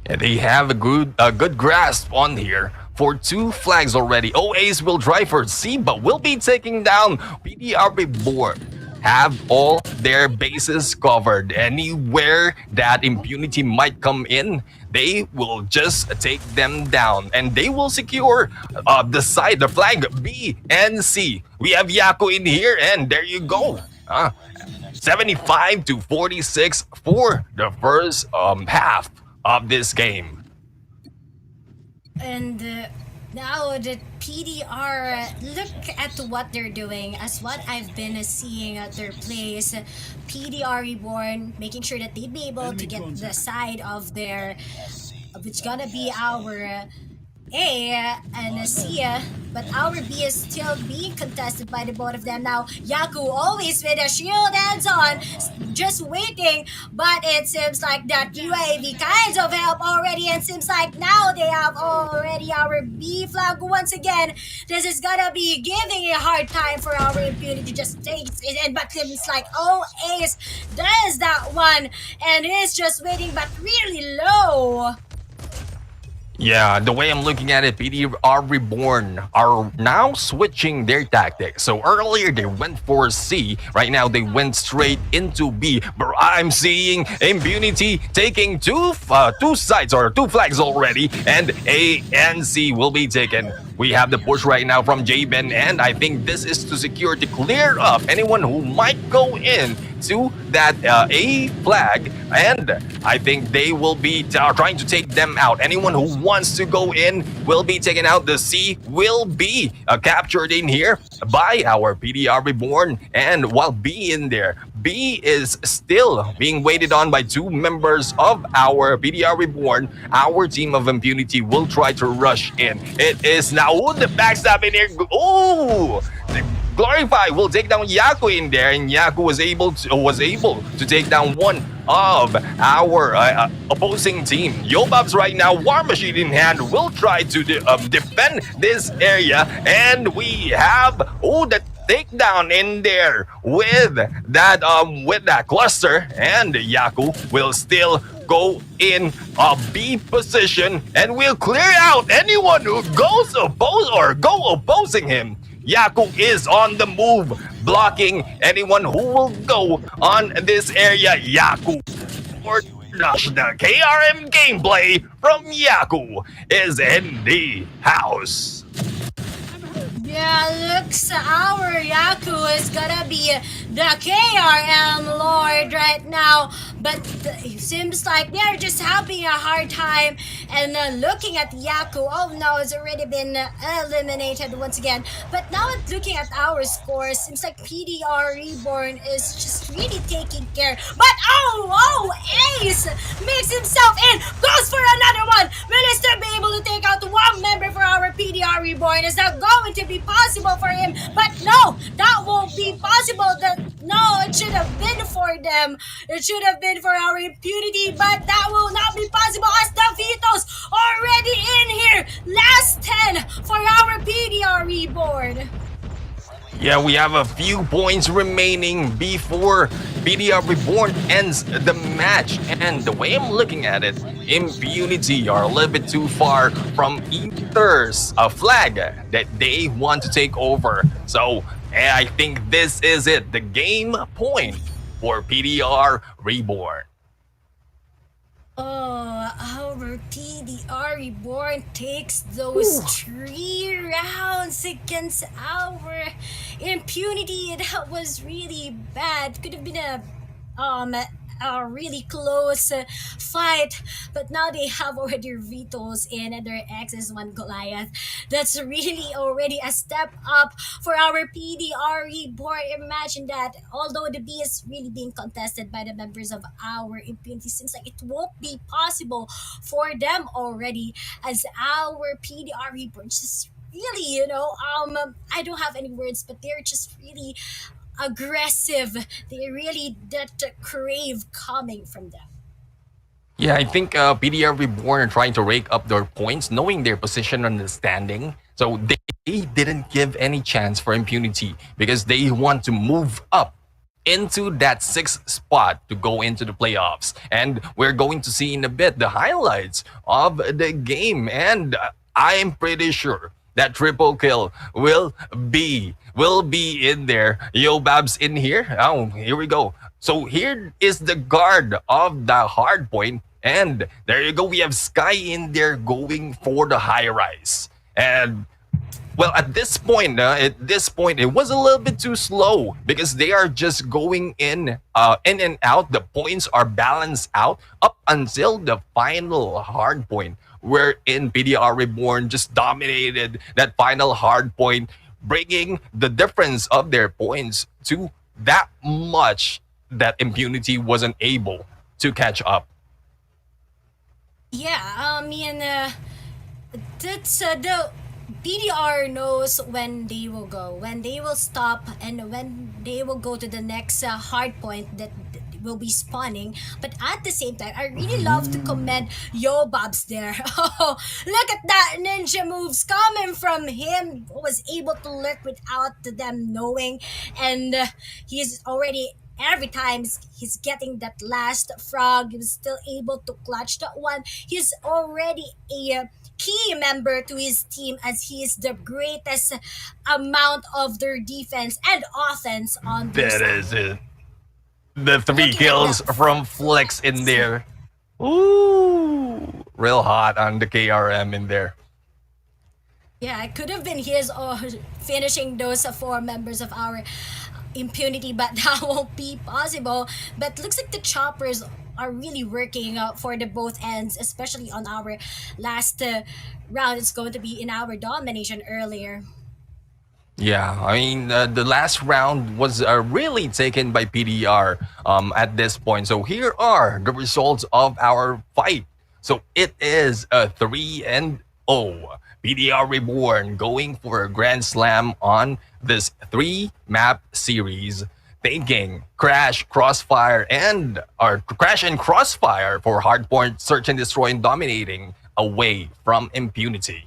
[SPEAKER 9] Yeah, they have a good grasp on here for 2 flags already. OAs will drive for C, but will be taking down PDR Reborn. Have all their bases covered. Anywhere that Impunity might come in, they will just take them down, and they will secure the flag B and C. We have Yaku in here, and there you go. 75 to 46 for the first half of this game.
[SPEAKER 8] And now the PDR, look at what they're doing. As what I've been seeing at their plays, PDR Reborn making sure that they'd be able to get the side of their, which gonna be our A and C, but our B is still being contested by the both of them. Now Yaku always with a shield hands on, just waiting, but it seems like that UAV kinds of help already, and seems like now they have already our B flag once again. This is gonna be giving a hard time for our Impunity to just take it in, but seems like Ace does that one, and is just waiting, but really low.
[SPEAKER 9] Yeah, the way I'm looking at it, PDR Reborn are now switching their tactics. So earlier they went for C, right now they went straight into B. But I'm seeing Impunity taking two sides or 2 flags already, and A and C will be taken. We have the push right now from Jaben, and I think this is to secure, to clear up anyone who might go in to that A flag, and I think they will be trying to take them out. Anyone who wants to go in will be taken out. The C will be captured in here by our PDR Reborn, and while B in there, B is still being waited on by 2 members of our PDR Reborn. Our team of Impunity will try to rush in. It is now the backstab in here. Oh, Glorify will take down Yaku in there, and Yaku was able to take down one of our opposing team. Yobabs right now, War Machine in hand, will try to defend this area, and we have the takedown in there with that cluster, and Yaku will still go in a B position and will clear out anyone who goes opposing him. Yaku is on the move, blocking anyone who will go on this area. Yaku for the KRM gameplay from Yaku is in the house.
[SPEAKER 8] Yeah, looks our Yaku is gonna be the KRM Lord right now. but it seems like they're just having a hard time. And looking at Yaku, oh no, it's already been eliminated once again. But now looking at our scores, seems like PDR Reborn is just really taking care. But Ace makes himself in, goes for another one. Will he still be able to take out one member for our PDR Reborn? Is that going to be possible for him? But no, that won't be possible. It should have been for them. It should have been for our Impunity, but that will not be possible as Davitos already in here. Last 10 for our PDR Reborn.
[SPEAKER 9] Yeah, we have a few points remaining before PDR Reborn ends the match. And the way I'm looking at it, Impunity are a little bit too far from Ether's flag that they want to take over. So I think this is it, the game point for PDR Reborn.
[SPEAKER 8] Our PDR Reborn takes those 3 rounds against our Impunity. That was really bad. Could have been a really close fight, but now they have already vetoes in and their XS1 Goliath. That's really already a step up for our PDR Reborn. Imagine that. Although the B is really being contested by the members of our Impunity, seems like it won't be possible for them already, as our PDR Reborn just really, I don't have any words, but they're just really aggressive. They really that crave coming from them.
[SPEAKER 9] Yeah, I think PDR Reborn are trying to rake up their points, knowing their position on the standing. So they didn't give any chance for Impunity because they want to move up into that 6th spot to go into the playoffs. And we're going to see in a bit the highlights of the game. And I'm pretty sure that triple kill will be in there. Yo, Babs in here. Oh, here we go. So here is the guard of the hard point. And there you go. We have Sky in there going for the high rise. And well, at this point, it was a little bit too slow because they are just going in and out. The points are balanced out up until the final hard point, wherein PDR Reborn just dominated that final hard point, bringing the difference of their points to that much that Impunity wasn't able to catch up.
[SPEAKER 8] Yeah, I mean, that's the PDR knows when they will go, when they will stop, and when they will go to the next hard point that will be spawning. But at the same time, I really love to commend Yo Bobs there. Oh, look at that ninja moves coming from him. Was able to lurk without them knowing, and he's already. Every time he's getting that last frog, he was still able to clutch that one. He's already a key member to his team, as he is the greatest amount of their defense and offense on this.
[SPEAKER 9] That is it. The 3 kills from Flex in there. Ooh, real hot on the KRM in there.
[SPEAKER 8] Yeah, it could have been his finishing those 4 members of our Impunity, but that won't be possible. But looks like the choppers are really working for the both ends, especially on our last round. It's going to be in our domination earlier.
[SPEAKER 9] Yeah, I mean, the last round was really taken by PDR at this point. So here are the results of our fight. So it is a 3-0. PDR Reborn going for a Grand Slam on this 3-map series, taking Crash, Crossfire, and Crash and Crossfire for Hardpoint, Search and Destroy, and dominating away from Impunity.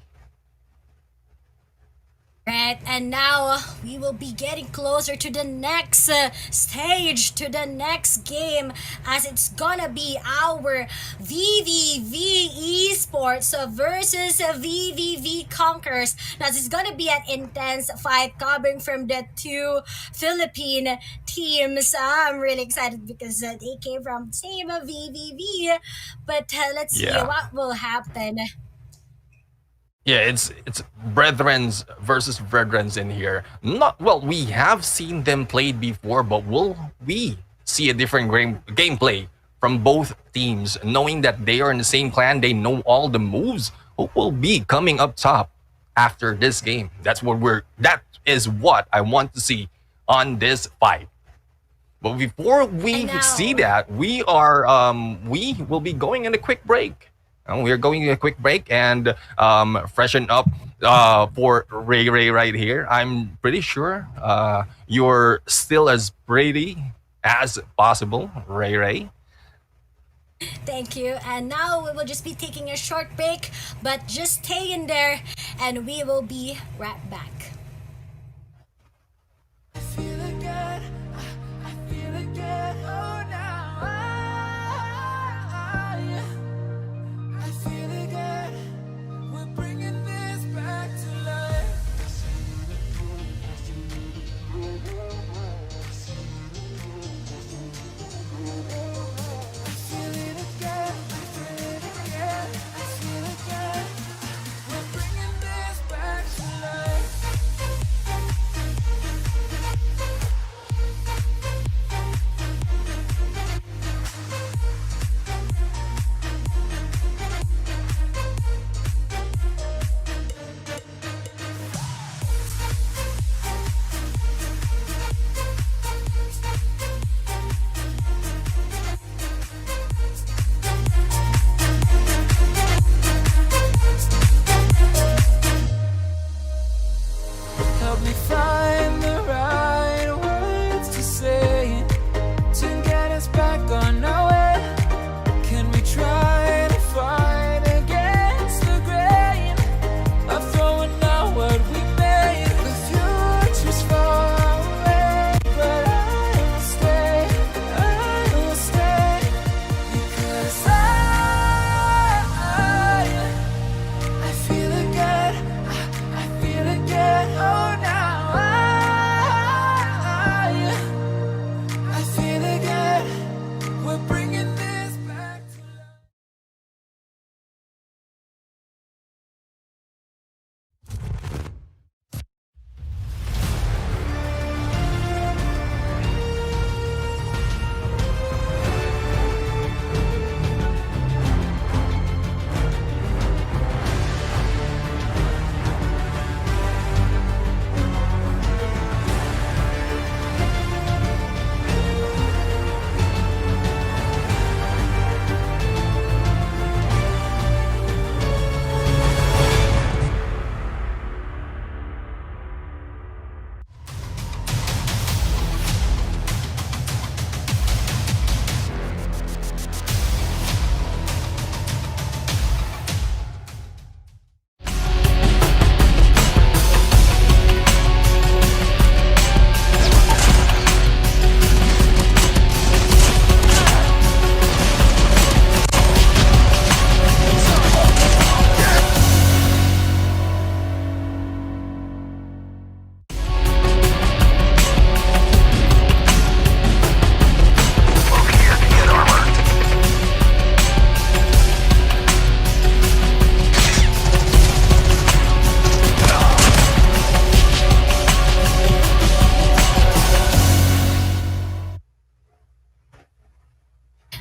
[SPEAKER 8] Right, and now we will be getting closer to the next stage, to the next game, as it's gonna be our VVV Esports versus VVV Conquerors. Now, this is gonna be an intense fight coming from the 2 Philippine teams. I'm really excited because they came from the same VVV, but let's see what will happen.
[SPEAKER 9] Yeah, it's Brethrens versus Brethrens in here. We have seen them played before, but will we see a different gameplay from both teams, knowing that they are in the same clan, they know all the moves. Who will be coming up top after this game? That is what I want to see on this fight. But before we see that, we will be going in a quick break. We're going in a quick break and freshen up for Ray right here. I'm pretty sure you're still as pretty as possible, Ray.
[SPEAKER 8] Thank you. And now we will just be taking a short break, but just stay in there and we will be right back.
[SPEAKER 1] I feel again, I feel again, oh now I feel again, we're bringing this back to life. I feel it again, I feel it again, I feel again, we're bringing this back to life. Help me find the right words to say to get us back on our way. Can we try to fight against the grain of throwing out what we made? The future's far away, but I will stay because I feel again, I feel again, oh now I feel again, we're bringing this back to life.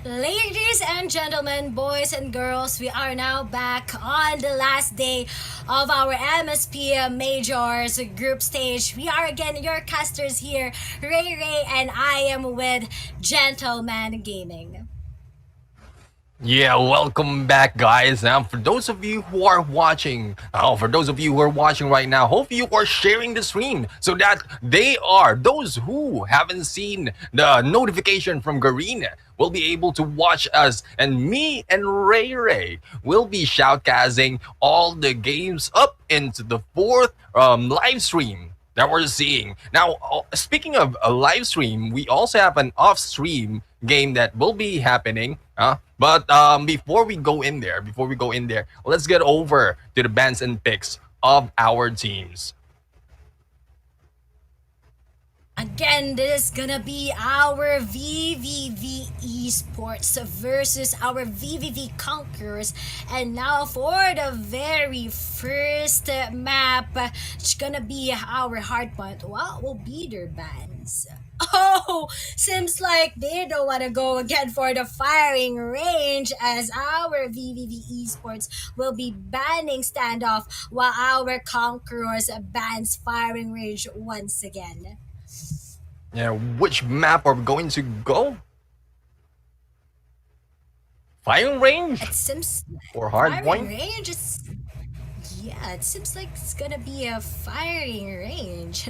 [SPEAKER 8] Ladies and gentlemen, boys and girls, we are now back on the last day of our MSP Majors group stage. We are again your casters here, Ray, and I am with Gentleman Gaming.
[SPEAKER 9] Yeah, welcome back, guys. Now, for those of you who are watching, right now, hope you are sharing the stream so that those who haven't seen the notification from Garena will be able to watch us, and me and Ray will be shoutcasting all the games up into the fourth live stream that we're seeing. Now, speaking of a live stream, we also have an off-stream game that will be happening. But before we go in there, let's get over to the bans and picks of our teams.
[SPEAKER 8] Again, this is gonna be our VVV Esports versus our VVV Conquerors. And now for the very first map, it's gonna be our hardpoint. What will be their bans? Oh, seems like they don't want to go again for the firing range as our VVV Esports will be banning standoff while our Conquerors bans firing range once again.
[SPEAKER 9] Yeah, which map are we going to go? Firing range
[SPEAKER 8] It seems
[SPEAKER 9] or hard
[SPEAKER 8] firing
[SPEAKER 9] point?
[SPEAKER 8] range is. Yeah, it seems like it's gonna be a firing range.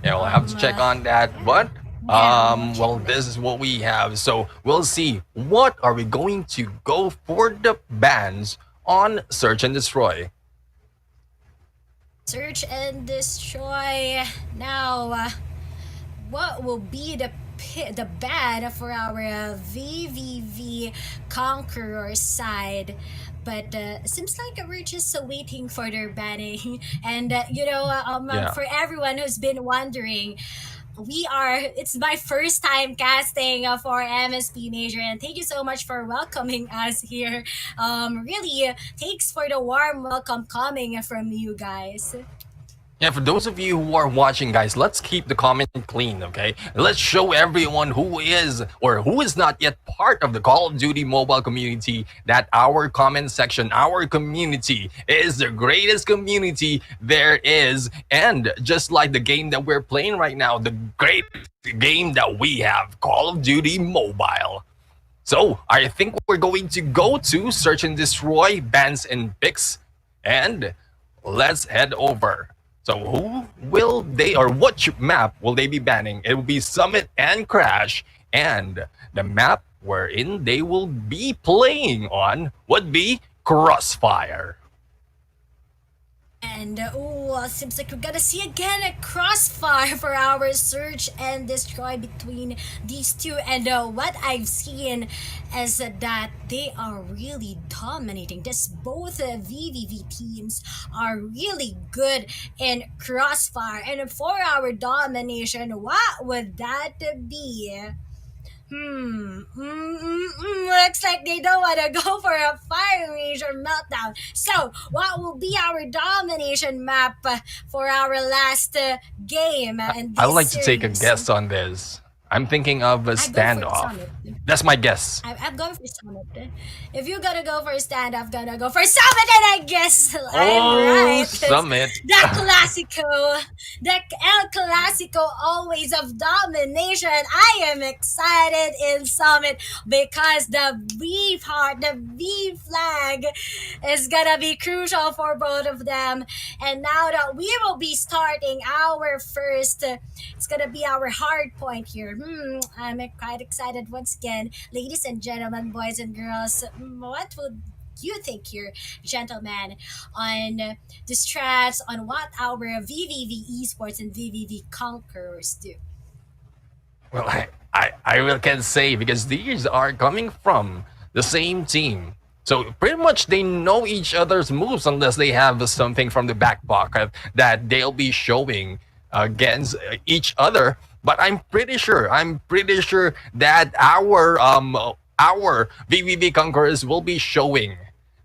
[SPEAKER 9] Yeah, we'll have to check on that. But
[SPEAKER 8] Yeah,
[SPEAKER 9] well, this is what we have. So we'll see. What are we going to go for the bans on Search and Destroy?
[SPEAKER 8] Search and destroy. Now, what will be the ban for our VVV Conqueror side? But seems like we're just waiting for their banning. And
[SPEAKER 9] Yeah.
[SPEAKER 8] for everyone who's been wondering, it's my first time casting for MSP Major, and thank you so much for welcoming us here. Really, thanks for the warm welcome coming from you guys.
[SPEAKER 9] Yeah, for those of you who are watching, guys, let's keep the comment clean, okay? Let's show everyone who is or who is not yet part of the Call of Duty mobile community that our comment section, our community is the greatest community there is. And just like the game that we're playing right now, the great game that we have, Call of Duty Mobile. So I think we're going to go to Search and Destroy, bans and picks, and let's head over. So who will they, or what map will they be banning? It will be Summit and Crash, and the map wherein they will be playing on would be Crossfire.
[SPEAKER 8] And seems like we're gonna see again a crossfire for our search and destroy between these two. And what I've seen is that they are really dominating. This both VVV teams are really good in crossfire. And for our domination, what would that be? Looks like they don't want to go for a fire range or meltdown. So, what will be our domination map for our last game? In
[SPEAKER 9] I would
[SPEAKER 8] this
[SPEAKER 9] like to take a
[SPEAKER 8] series?
[SPEAKER 9] guess on this. I'm thinking of a
[SPEAKER 8] I go for
[SPEAKER 9] standoff.
[SPEAKER 8] Summit.
[SPEAKER 9] That's my guess.
[SPEAKER 8] I'm going for Summit. If you're gonna go for stand, I'm gonna go for Summit, and I guess I'm right.
[SPEAKER 9] Summit.
[SPEAKER 8] The Clasico, the El Clasico, always of domination. I am excited in Summit because the V part, the V flag, is gonna be crucial for both of them. And now that we will be starting our first, it's gonna be our hard point here. I'm quite excited once again, ladies and gentlemen, boys and girls. What would you think here, gentlemen, on the strats on what our VVV Esports and VVV Conquerors do?
[SPEAKER 9] Well, I can say because these are coming from the same team. So pretty much they know each other's moves unless they have something from the back pocket that they'll be showing against each other. But I'm pretty sure that our VVV Conquerors will be showing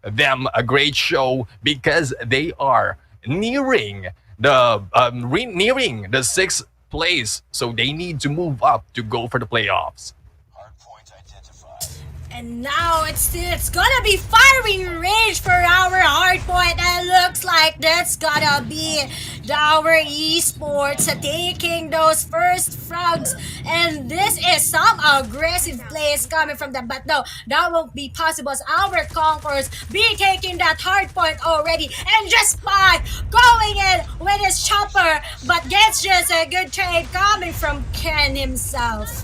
[SPEAKER 9] them a great show because they are nearing the sixth place, so they need to move up to go for the playoffs.
[SPEAKER 8] And now it's gonna be firing range for our hard point, and looks like that's gonna be our esports taking those first frogs. And this is some aggressive plays coming from them, but no, that won't be possible as our Conquerors be taking that hard point already. And just by going in with his chopper, but gets just a good trade coming from Ken himself.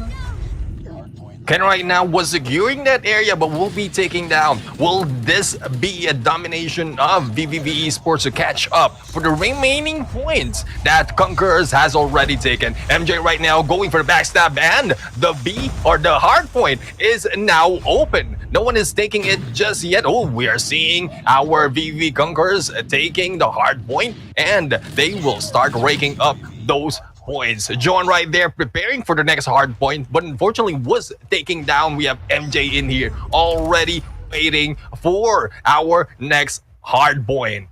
[SPEAKER 9] Ken right now was securing that area, but will be taking down. Will this be a domination of VVV Esports to catch up for the remaining points that Conquerors has already taken? MJ right now going for the backstab, and the B or the hard point is now open. No one is taking it just yet. Oh, we are seeing our VVV Conquerors taking the hard point, and they will start raking up those points. John right there preparing for the next hard point, but unfortunately was taken down. We have MJ in here already waiting for our next hard point.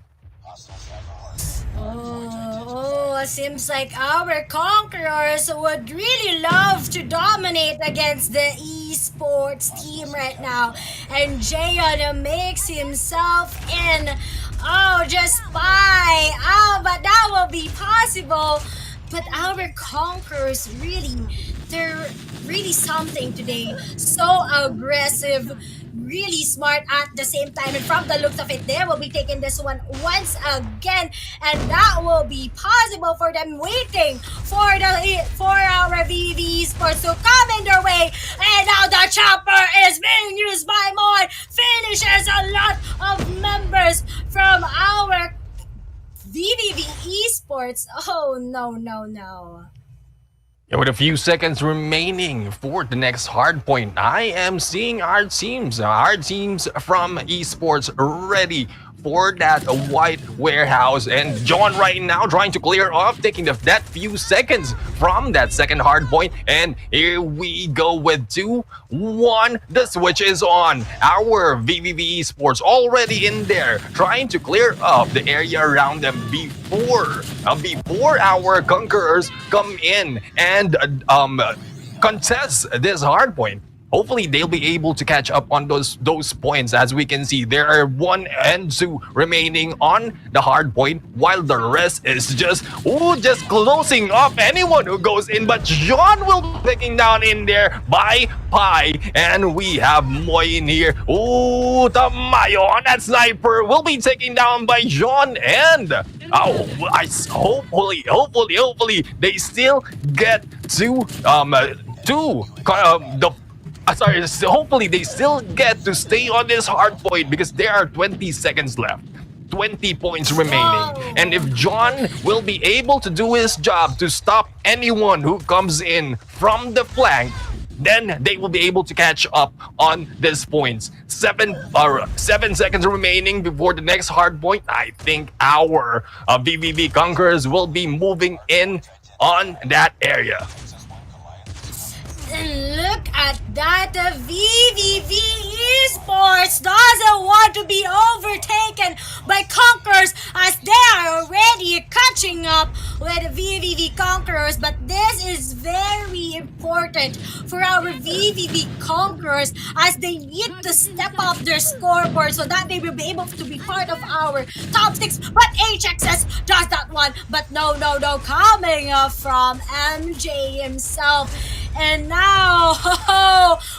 [SPEAKER 8] seems like our Conquerors would really love to dominate against the esports team right now. And Jayon makes himself in. Oh, just by. Oh, but that will be possible. But our Conquerors they're really something today. So aggressive, really smart at the same time. And from the looks of it, they will be taking this one once again. And that will be possible for them, waiting for our VV Sports to come in their way. And now the chopper is being used by Mon. Finishes a lot of members from our VVV Esports. Oh, no, no, no.
[SPEAKER 9] Yeah, with a few seconds remaining for the next hard point, I am seeing our teams from esports ready for that white warehouse, and John right now trying to clear off, taking that few seconds from that second hard point. And here we go with 2-1. The switch is on. Our VVV Esports already in there, trying to clear up the area around them before our Conquerors come in and contest this hard point. Hopefully they'll be able to catch up on those points. As we can see, there are 1 and 2 remaining on the hard point, while the rest is just closing off anyone who goes in. But John will be picking down in there by Pi, and we have Moy in here. Ooh, Tamayo on that sniper will be taken down by John, and hopefully they still get hopefully they still get to stay on this hard point, because there are 20 seconds left. 20 points remaining. And if John will be able to do his job to stop anyone who comes in from the flank, then they will be able to catch up on these points. 7 seconds remaining before the next hard point. I think our VVV Conquerors will be moving in on that area.
[SPEAKER 8] Look at that, the VVV Esports doesn't want to be overtaken by Conquerors, as they are already catching up with VVV Conquerors. But this is very important for our VVV Conquerors, as they need to step up their scoreboard so that they will be able to be part of our top 6. But HXS does that one, but no, coming up from MJ himself. And now,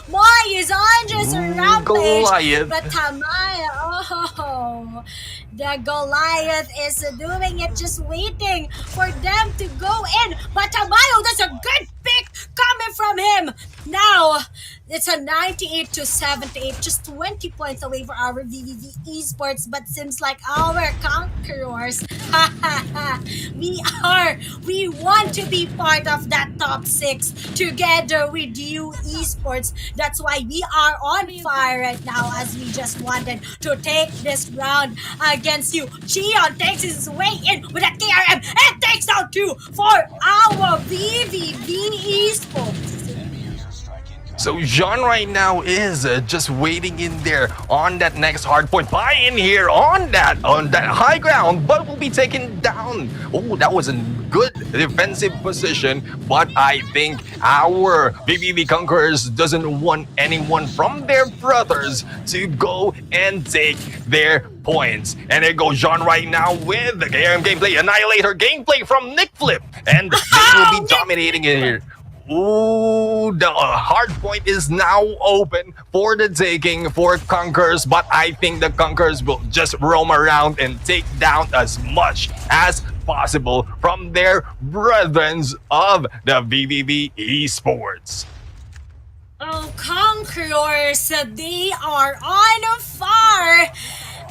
[SPEAKER 8] Moy is on just a rampage.
[SPEAKER 9] Goliath.
[SPEAKER 8] But Tamaya, the Goliath is doing it, just waiting for them to go in. But Tamayo, that's a good pick coming from him. Now, it's a 98-78, just 20 points away for our VVV Esports. But seems like our Conquerors, we want to be part of that top 6 together with you Esports. That's why we are on fire right now, as we just wanted to take this round against you. Cheon takes his way in with a KRM and takes out 2 for our VVV Esports.
[SPEAKER 9] So John right now is just waiting in there on that next hard point. Pi in here on that high ground, but will be taken down. Oh, that was a good defensive position, but I think our VVV Conquerors doesn't want anyone from their brothers to go and take their points. And there goes John right now with the KRM gameplay, Annihilator gameplay from Nick Flip, and they will be dominating in here. Ooh, the hard point is now open for the taking for Conquerors, but I think the Conquerors will just roam around and take down as much as possible from their brethren of the VVV Esports.
[SPEAKER 8] Oh, Conquerors, they are on fire.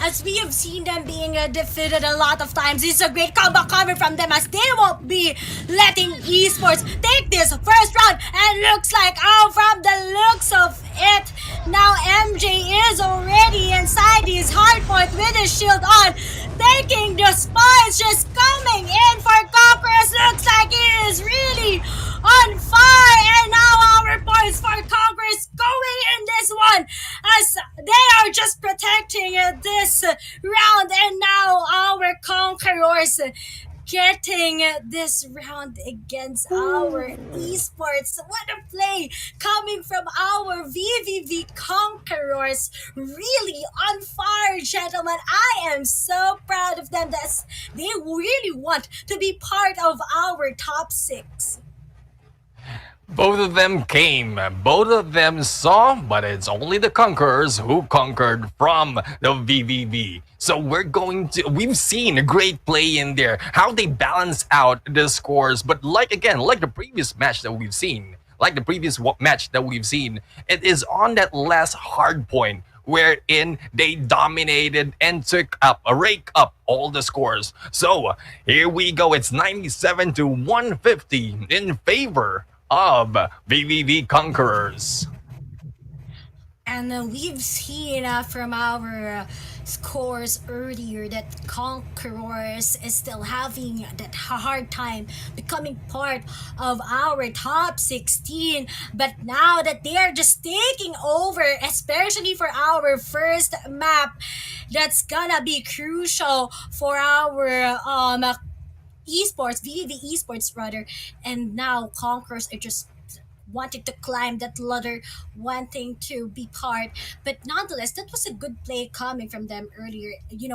[SPEAKER 8] As we have seen them being defeated a lot of times, it's a great comeback coming from them, as they won't be letting Esports take this first round. And looks like, from the looks of it, now MJ is already inside his hard point with his shield on, taking the spies, just coming in for Conquerors. Looks like he is really on fire. And now our points for Conquerors going in this one, as they are just protecting this round. And now our Conquerors getting this round against our esports. What a play coming from our VVV Conquerors. Really on fire, gentlemen. I am so proud of them. They really want to be part of our top 6.
[SPEAKER 9] Both of them came, both of them saw, but it's only the Conquerors who conquered from the VVV. So we've seen a great play in there, how they balance out the scores. But like the previous match that we've seen, it is on that last hard point wherein they dominated and rake up all the scores. So here we go. It's 97 to 150 in favor of VVV Conquerors.
[SPEAKER 8] And we've seen from our scores earlier that Conquerors is still having that hard time becoming part of our top 16. But now that they are just taking over, especially for our first map, that's gonna be crucial for our esports, VVV esports rather. And now Conquerors are just wanting to climb that ladder, wanting to be part. But nonetheless, that was a good play coming from them earlier.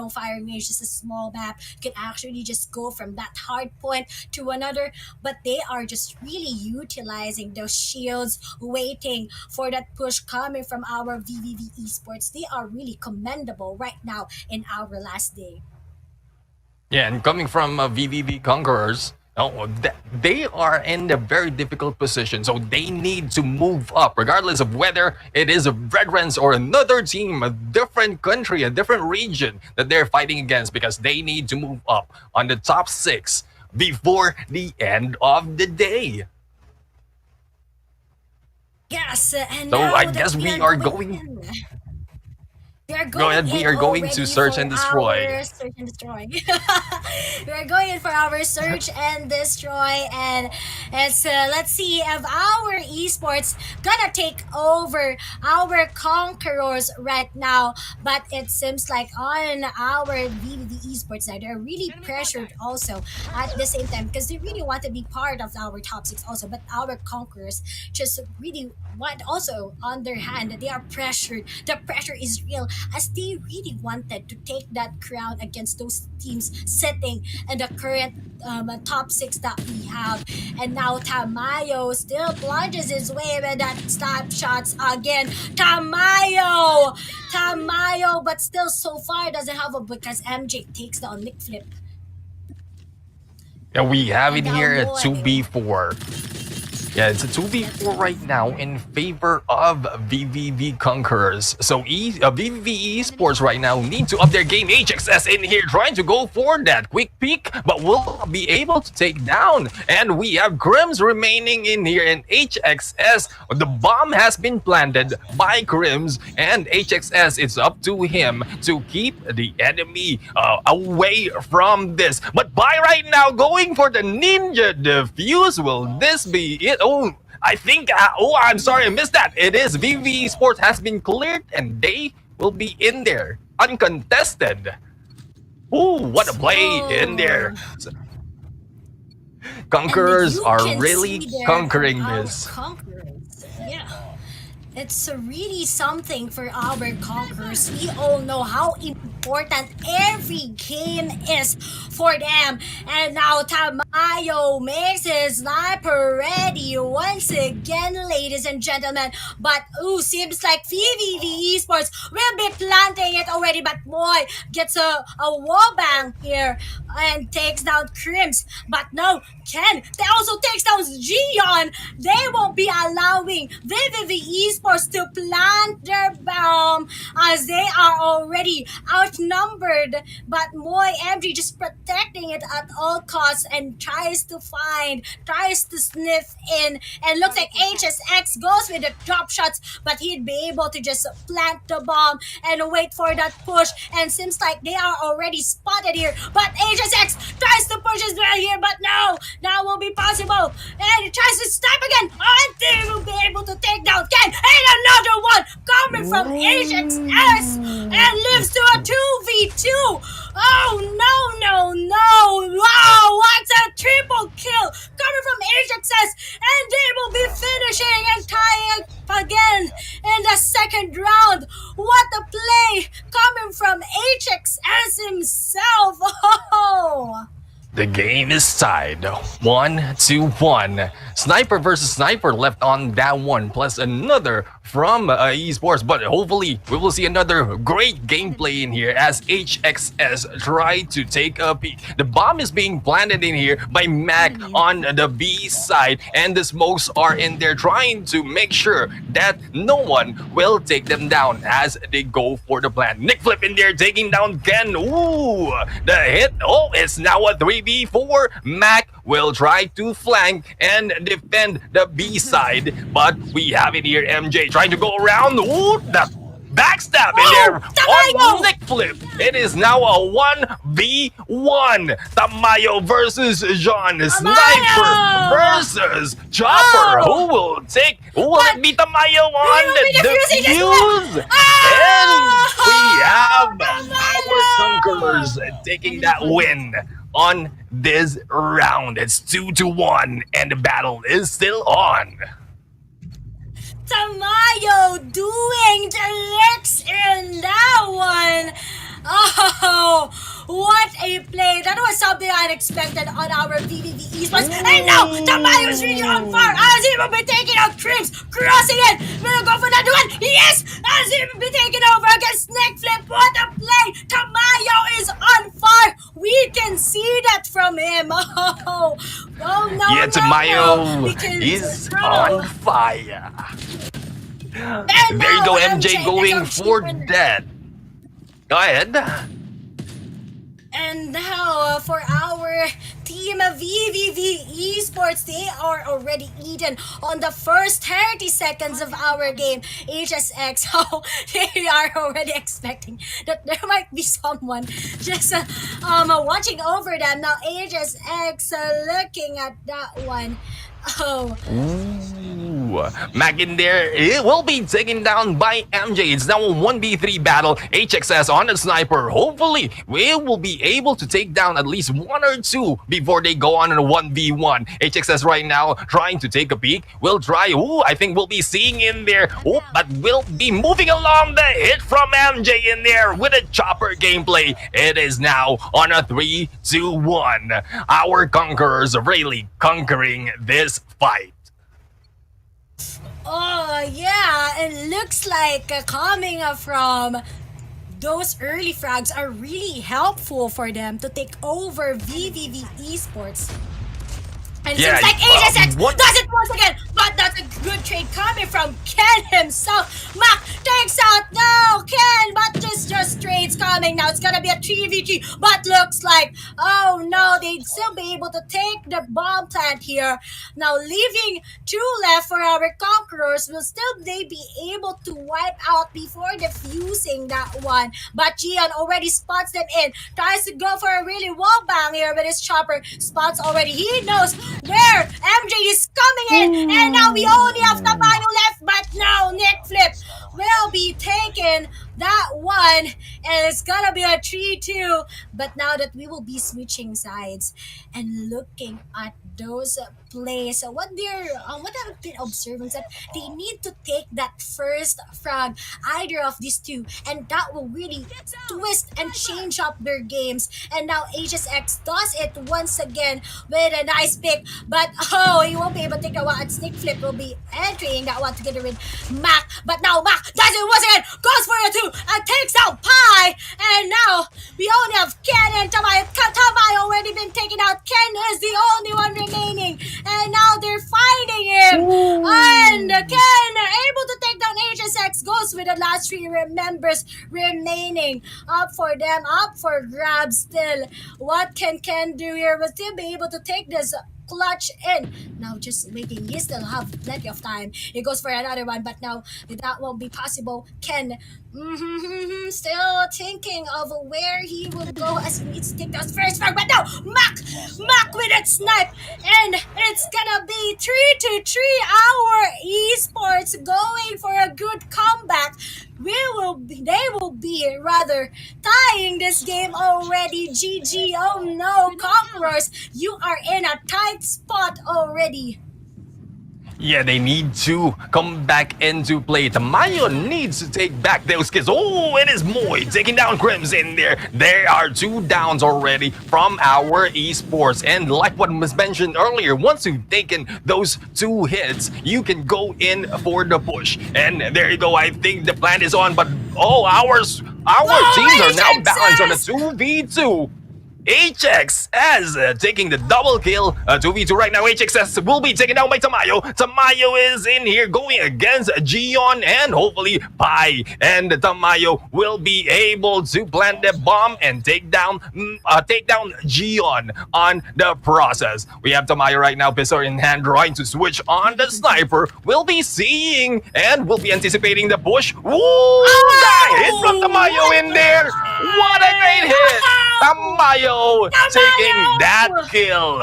[SPEAKER 8] Fire Mage is a small map, can actually just go from that hard point to another. But they are just really utilizing those shields, waiting for that push coming from our VVV esports. They are really commendable right now in our last day.
[SPEAKER 9] Yeah, and coming from VVV Conquerors, they are in a very difficult position, so they need to move up, regardless of whether it is a Veterans or another team, a different country, a different region that they're fighting against, because they need to move up on the top 6 before the end of the day.
[SPEAKER 8] Yes, and
[SPEAKER 9] So
[SPEAKER 8] now
[SPEAKER 9] I
[SPEAKER 8] that
[SPEAKER 9] guess we are going.
[SPEAKER 8] We are
[SPEAKER 9] Go ahead, we
[SPEAKER 8] in
[SPEAKER 9] are going
[SPEAKER 8] already
[SPEAKER 9] to search
[SPEAKER 8] for
[SPEAKER 9] and destroy.
[SPEAKER 8] our search and destroy. We are going in for our search and destroy, and let's see if our esports gonna take over our Conquerors right now. But it seems like on our VVV esports side, they're really pressured also at the same time, because they really want to be part of our top 6 also. But our Conquerors just really want also on their hand that they are pressured. The pressure is real, as they really wanted to take that crown against those teams sitting in the current top 6 that we have. And now Tamayo still plunges his way with that snapshots again. Tamayo, but still so far doesn't have a, because MJ takes down Nick Flip.
[SPEAKER 9] Yeah, we have it
[SPEAKER 8] And
[SPEAKER 9] here
[SPEAKER 8] now
[SPEAKER 9] at 2v4. Yeah, it's a 2v4 right now in favor of VVV Conquerors. So VVV Esports right now need to up their game. HXS in here trying to go for that quick peek, but will be able to take down. And we have Crims remaining in here, and HXS, the bomb has been planted by Crims, and HXS, it's up to him to keep the enemy away from this. But by right now, going for the Ninja Defuse, will this be it? Oh, I think, I'm sorry, I missed that. It is VVV Sports has been cleared, and they will be in there, uncontested. Ooh, what a play in there. Conquerors are really conquering this.
[SPEAKER 8] Yeah. It's really something for our Conquerors. We all know how important every game is for them. And now Tamayo makes his sniper ready once again, ladies and gentlemen. But seems like VVV Esports will be planting it already. But boy, gets a wall bang here and takes down Crims. But no, Ken, they also takes down Gion. They won't be allowing VVV Esports to plant their bomb, as they are already outnumbered. But Moy MG just protecting it at all costs and tries to sniff in, and looks like HSX goes with the drop shots, but he'd be able to just plant the bomb and wait for that push. And seems like they are already spotted here, but HSX tries to push his way here, but no, that won't be possible. And he tries to snipe again, and they will be able to take down Ken. And another one coming from HXS, and lives to a 2v2. Oh, no. Wow, HXS, and they will be finishing and tying up again in the second round. What a play coming from HXS himself. Oh.
[SPEAKER 9] The game is tied 1-1. Sniper versus Sniper left on that one, plus another from esports. But hopefully, we will see another great gameplay in here as HXS try to take a peek. The bomb is being planted in here by Mac on the B side, and the smokes are in there trying to make sure that no one will take them down as they go for the plant. Nick Flip in there taking down Ken. Ooh, the hit. Oh, it's now a 3v4. Mac will try to flank and defend the B side, but we have it here. MJ trying to go around. Ooh, the backstab in there on Nick Flip. It is now a 1v1. Tamayo versus John. Sniper versus Chopper. Who will it be Tamayo on the fuse? And we have our Conquerors taking that win on this round. It's 2-1 and the battle is still on.
[SPEAKER 8] Tamayo doing the licks in that one. Oh, what a play. That was something unexpected on our VVV esports. And now, Tamayo's really on fire as he will be taking out Crims, crossing it. Will go for another one. Yes, as he will be taking over against Nick Flip. What a play. Tamayo is on fire. We can see that from him. Oh no,
[SPEAKER 9] yeah, Tamayo is on fire.
[SPEAKER 8] And
[SPEAKER 9] there you go, MJ
[SPEAKER 8] is
[SPEAKER 9] going
[SPEAKER 8] our
[SPEAKER 9] for
[SPEAKER 8] cheaper.
[SPEAKER 9] that. Go ahead.
[SPEAKER 8] And now for our team of VVV Esports, they are already eaten on the first 30 seconds of our game. HSX, so they are already expecting that there might be someone just watching over them. Now HSX looking at that one. Oh.
[SPEAKER 9] Ooh, Mac in there, it will be taken down by MJ. It's now a 1v3 battle. HXS on the Sniper. Hopefully, we will be able to take down at least one or two before they go on a 1v1. HXS right now trying to take a peek. We'll try. Ooh, I think we'll be seeing in there. Ooh, but we'll be moving along. The hit from MJ in there with a Chopper gameplay. It is now on a 3-1. Our Conquerors really conquering this fight.
[SPEAKER 8] Oh yeah, it looks like coming from those early frags are really helpful for them to take over VVV Esports. And
[SPEAKER 9] Yeah,
[SPEAKER 8] seems like HSX
[SPEAKER 9] what-
[SPEAKER 8] does it once again, but that's a good trade coming from Ken himself. Mac takes out, no, Ken, but just trades coming. Now it's gonna be a 3v3, but looks like, oh no, they'd still be able to take the bomb plant here. Now leaving two left for our Conquerors, will still they be able to wipe out before defusing that one. But Gian already spots them in, tries to go for a really wall bang here with his Chopper, spots already, he knows where MJ is coming in, and now we only have Tamayo left, but now Nick Flip will be taking that one, and it's gonna be a 3-2. But now that we will be switching sides and looking at those plays, what I've been observing is that they need to take that first frag, either of these two, and that will really twist and change up their games. And now HSX does it once again with a nice pick, but oh, he won't be able to take a one, and Snake Flip will be entering that one together with Mac. But now Mac does it once again, goes for a 2 and takes out Pi, and now we only have Ken and Tamayo. Tamayo already been taken out. Ken is the only one remaining, and now they're finding him. And Ken able to take down HSX, goes with the last 3 members remaining up for them, up for grabs still. What can Ken do here? Will still be able to take this clutch in. Now just waiting. He still have plenty of time. He goes for another one, but now that won't be possible. Ken Still thinking of where he will go as he needs to take those first frag. But no, Mac with that snipe, and it's gonna be 3-3. Our esports going for a good comeback. They will be rather tying this game already. GG. Oh no, Conquerors, you are in a tight spot already.
[SPEAKER 9] Yeah, they need to come back into play. Tamayo needs to take back those kills. Oh, it is Moy taking down Crimson there. There are 2 downs already from our esports. And like what was mentioned earlier, once you've taken those 2 hits, you can go in for the push. And there you go. I think the plan is on. But our teams are now balanced on a 2v2. HXS taking the double kill, 2v2 right now. HXS will be taken down by Tamayo. Tamayo is in here going against Gion and hopefully Pai. And Tamayo will be able to plant the bomb and take down Gion on the process. We have Tamayo right now, pistol in hand, trying to switch on the sniper. We'll be seeing and we'll be anticipating the push. Ooh, that hit from Tamayo in there. What a great hit! Tamayo taking that kill.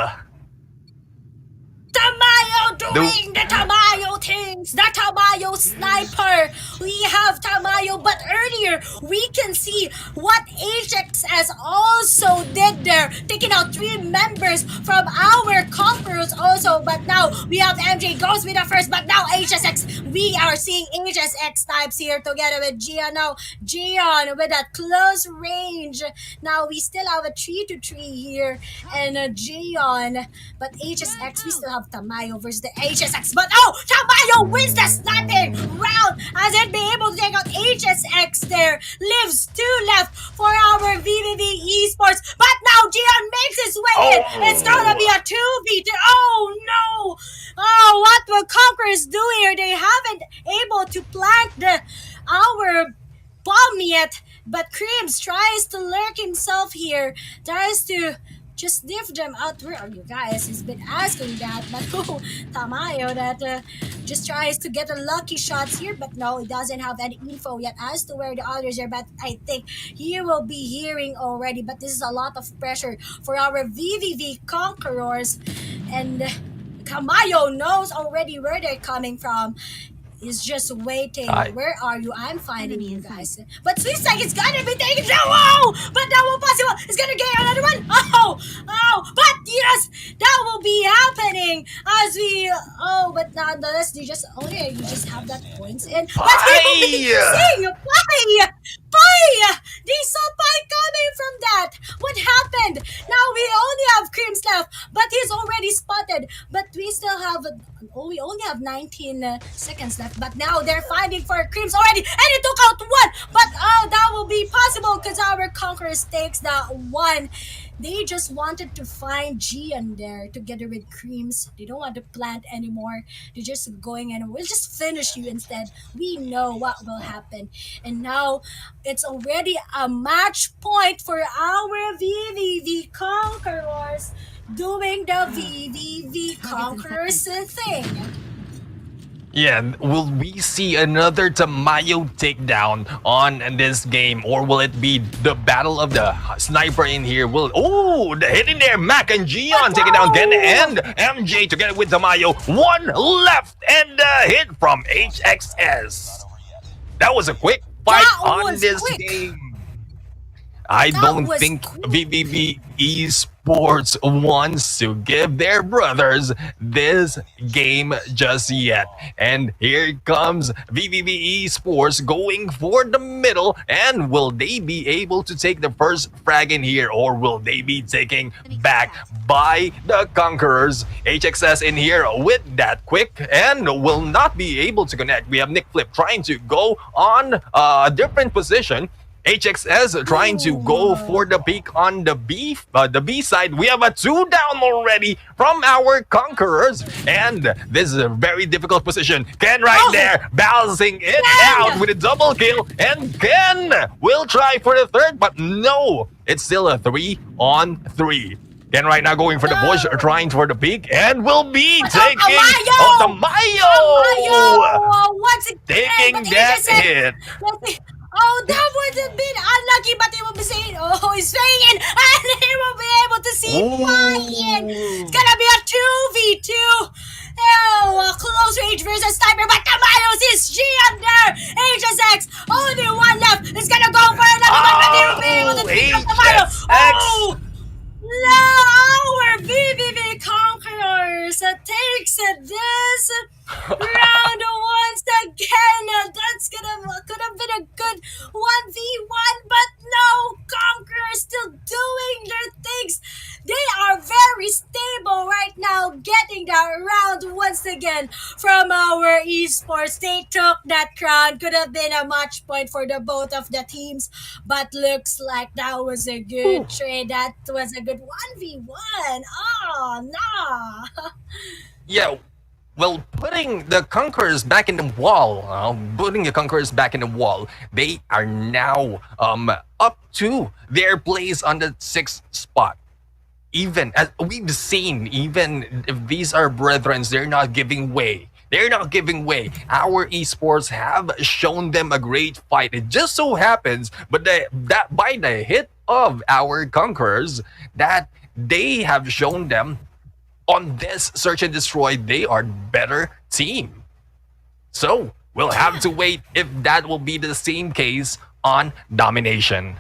[SPEAKER 8] Tamayo doing the Tamayo things, the Tamayo sniper. We have Tamayo, but earlier we can see what HXS also did there, taking out 3 members from our Conquerors also. But now we have MJ goes with the first, but now HSX, we are seeing HSX snipes here together with Gian. Now Gian with that close range. Now we still have a 3-3 here, and Gian, but HSX, we still have Tamayo versus the HSX. But Tamayo wins the sniping round as it be able to take out HSX there. Lives 2 left for our VVV esports. But now Gian makes his way in. It's gonna be a 2v2. Oh no! Oh, what will Conquerors do here? They haven't able to plant our bomb yet. But Creams tries to lurk himself here. Tries to just diff them out. Where are you guys? He's been asking that, but Tamayo that just tries to get a lucky shots here, but no, he doesn't have any info yet as to where the others are. But I think he will be hearing already. But this is a lot of pressure for our VVV Conquerors, and Tamayo knows already where they're coming from. He's just waiting. Where are you? I'm finding you guys. But Swisag is gonna be taken down. Oh, but that won't possible. It's gonna get another one. But yes, that will be happening as we. But nonetheless, you just have that points in. But he will be seeing Pai. They saw Pai coming from that. What happened? Now we only have Creams left, but he's already spotted. But we still have. We only have 19 seconds left. But now they're finding for Creams already, and he took out 1. But that will be possible because our Conquerors takes that 1. They just wanted to find Gian there together with Creams. They don't want to plant anymore. They're just going and we'll just finish you instead. We know what will happen. And now it's already a match point for our VVV Conquerors doing the VVV Conquerors thing.
[SPEAKER 9] Yeah, will we see another Tamayo takedown on this game, or will it be the battle of the sniper in here? The hit in there, Mac and Gian taking down Gen and MJ together with Tamayo. 1 left and a hit from HXS. That was a quick fight on this game. I don't think VVV Esports wants to give their brothers this game just yet. And here comes VVV Esports going for the middle. And will they be able to take the first frag in here, or will they be taken back by the Conquerors? HXS in here with that quick and will not be able to connect. We have Nick Flip trying to go on a different position. HXS trying to go for the peak on the B side. We have a 2 down already from our Conquerors, and this is a very difficult position. Ken there balancing it out with a double kill, and Ken will try for the 3rd, but no, it's still a 3-on-3. Ken right now going for the bush, trying for the peak, and will be taking Tamayo!
[SPEAKER 8] Once again,
[SPEAKER 9] taking that hit.
[SPEAKER 8] Oh, that would have been unlucky, but he will be saying, oh, he's saying it, and he will be able to see quiet. It's gonna be a 2v2. Oh, a close range versus sniper, but Tamayo sees G under. HSX, only one left. It's gonna go for another one, but he will be able to take out Tamayo. Oh! No, our VVV Conquerors takes this round once again. That's could have been a good 1v1, but no, Conquerors still doing their things. They are very stable right now, getting that round once again from our esports. They took that crown. Could have been a match point for the both of the teams, but looks like that was a good trade. That was a good 1v1. Oh, no.
[SPEAKER 9] Yeah, well, putting the Conquerors back in the wall, they are now up to their place on the 6th spot. Even as we've seen, even if these are brethren, they're not giving way. They're not giving way. Our esports have shown them a great fight. It just so happens, but that by the hit of our Conquerors, that they have shown them on this search and destroy, they are better team. So we'll have to wait if that will be the same case on domination.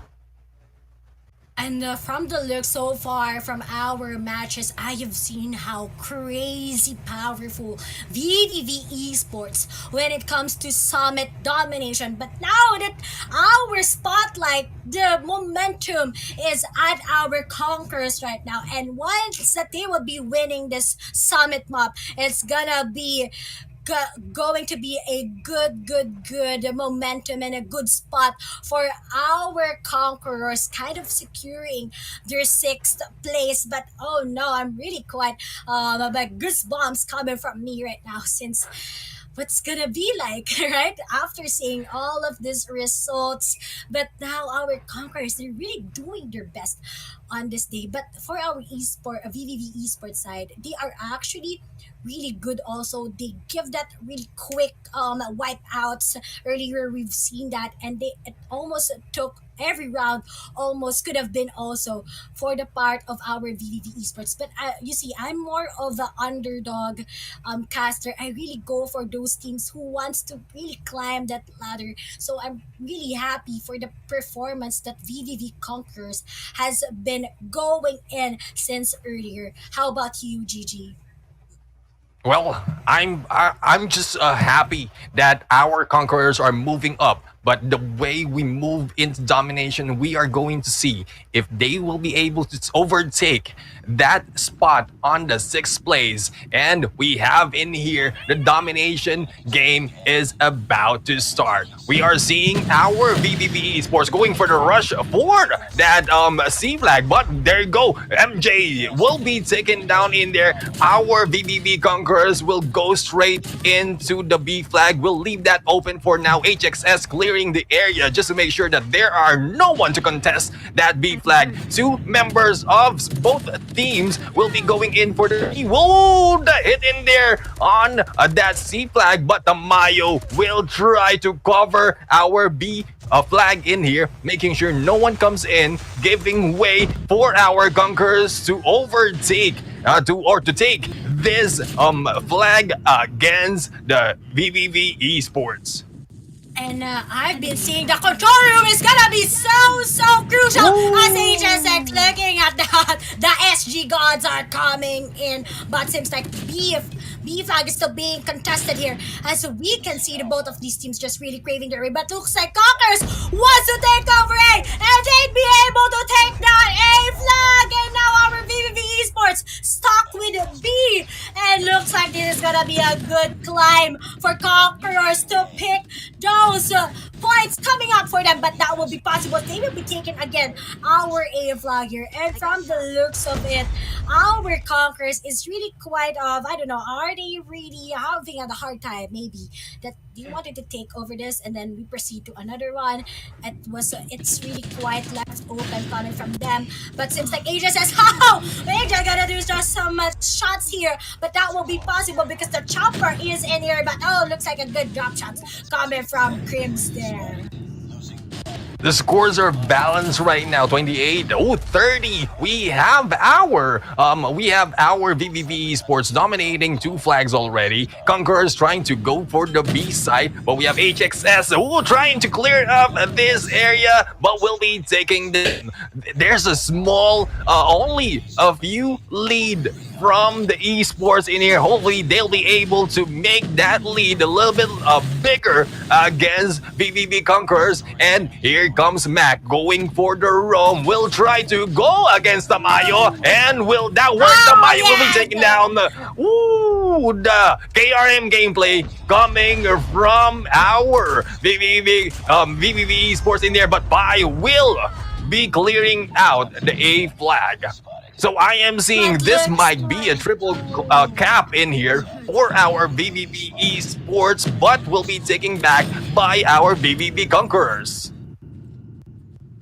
[SPEAKER 8] And from the look so far from our matches, I have seen how crazy powerful VVV Esports when it comes to summit domination. But now that our spotlight, the momentum is at our Conquerors right now. And once that they will be winning this summit map, it's gonna be going to be a good momentum and a good spot for our Conquerors, kind of securing their 6th place. But oh no, I'm really quite like goosebumps coming from me right now, since what's gonna be like, right? After seeing all of these results. But now our Conquerors, they're really doing their best on this day. But for our VVV esports side, they are actually really good also. They give that really quick wipeouts. Earlier we've seen that, and it almost took every round, almost could have been also for the part of our VVV esports. But you see, I'm more of the underdog caster. I really go for those teams who wants to really climb that ladder. So I'm really happy for the performance that VVV Conquerors has been going in since earlier. How about you, Gigi?
[SPEAKER 9] Well, I'm just happy that our Conquerors are moving up. But the way we move into domination, we are going to see if they will be able to overtake that spot on the 6th place. And we have in here, the domination game is about to start. We are seeing our VVV Esports going for the rush for that C flag. But there you go, MJ will be taken down in there. Our VVV Conquerors will go straight into the B flag. We'll leave that open for now. HXS clearing the area just to make sure that there are no one to contest that B flag. 2 members of both teams will be going in for the whoa, the hit in there on that C flag, but the Mayo will try to cover our B flag in here, making sure no one comes in, giving way for our Conquerors to overtake to take this flag against the VVV Esports.
[SPEAKER 8] And I've been seeing the control room is gonna be so crucial. As HSX looking at the SG gods are coming in, but seems like B flag is still being contested here. As we can see, the both of these teams just really craving the ring. But looks like Conquerors wants to take over A, and they'd be able to take down A flag. And now our VVV Esports stuck with B, and looks like this is gonna be a good climb for Conquerors to pick those points coming up for them. But that will be possible. They will be taking again our A flag here, and from the looks of it, our Conquerors is really quite I don't know, are they really having a hard time maybe that they wanted to take over this, and then we proceed to another one. It's really quite left open coming from them. But seems like Asia says, how Asia gonna do just some shots here, but that will be possible because the chopper is in here. But looks like a good drop shots coming from Crims there.
[SPEAKER 9] The scores are balanced right now. 28. Oh, 30. We have our VVV Esports dominating 2 flags already. Conquerors trying to go for the B side, but we have HXS trying to clear up this area, but will be taking the. There's a small, only a few lead from the esports in here. Hopefully they'll be able to make that lead a little bit bigger against VVV Conquerors. And here comes Mac going for the roam. Will try to go against Tamayo, and will that work? Tamayo will be taken down. The KRM gameplay coming from our VVV Esports in there, but Pai will be clearing out the A flag. So I am seeing this might be a triple cap in here for our VVV Esports, but will be taken back by our VVV Conquerors.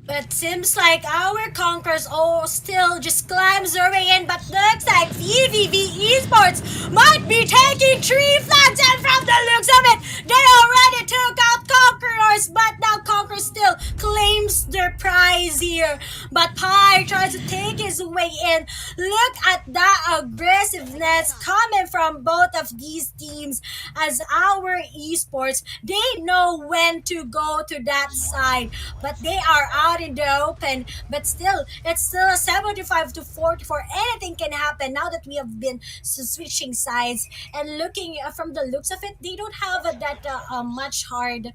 [SPEAKER 8] But seems like our Conquerors still just climbs their way in, but looks like VVV Esports might be taking 3 flags, and from the looks of it, they already took out Conquerors, but now Conquerors still claims their prize here. But Pai tries to take his way in. Look at that aggressiveness coming from both of these teams, as our Esports, they know when to go to that side, but they are out in the open. But still, it's still a 75 to 44. Anything can happen now that we have been switching sides. And looking from the looks of it, they don't have that much hard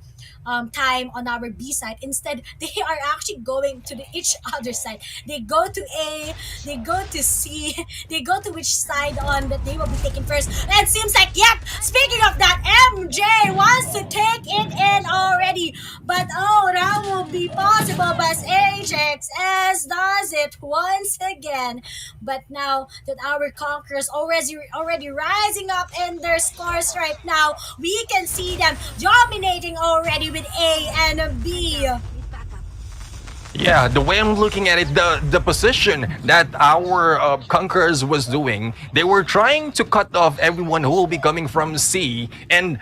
[SPEAKER 8] time on our B side. Instead, they are actually going to each other side. They go to A, they go to C, they go to which side on that they will be taking first. And it seems like, yep, speaking of that, MJ wants to take it in already. But oh, that will be possible, but HXS does it once again. But now that our Conquerors already rising up in their scores right now, we can see them dominating already with A and B.
[SPEAKER 9] Yeah, the way I'm looking at it, the position that our Conquerors was doing, they were trying to cut off everyone who will be coming from C, and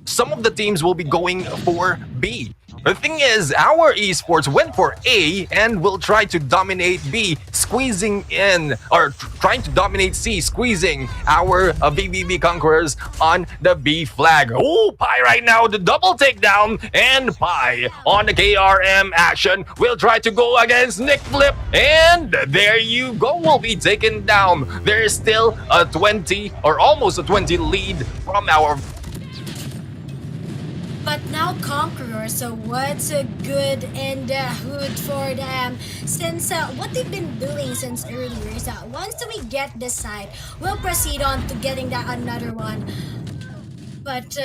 [SPEAKER 9] some of the teams will be going for B. The thing is, our esports went for A and will try to dominate B, squeezing in, or trying to dominate C, squeezing our VVV Conquerors on the B flag. Oh, Pai right now, the double takedown, and Pai on the KRM action will try to go against Nick Flip, and there you go, will be taken down. There is still a 20 or almost a 20 lead from our.
[SPEAKER 8] But now Conquerors, so what's a good in the hood for them? Since what they've been doing since earlier is that once we get this side, we'll proceed on to getting that another one. But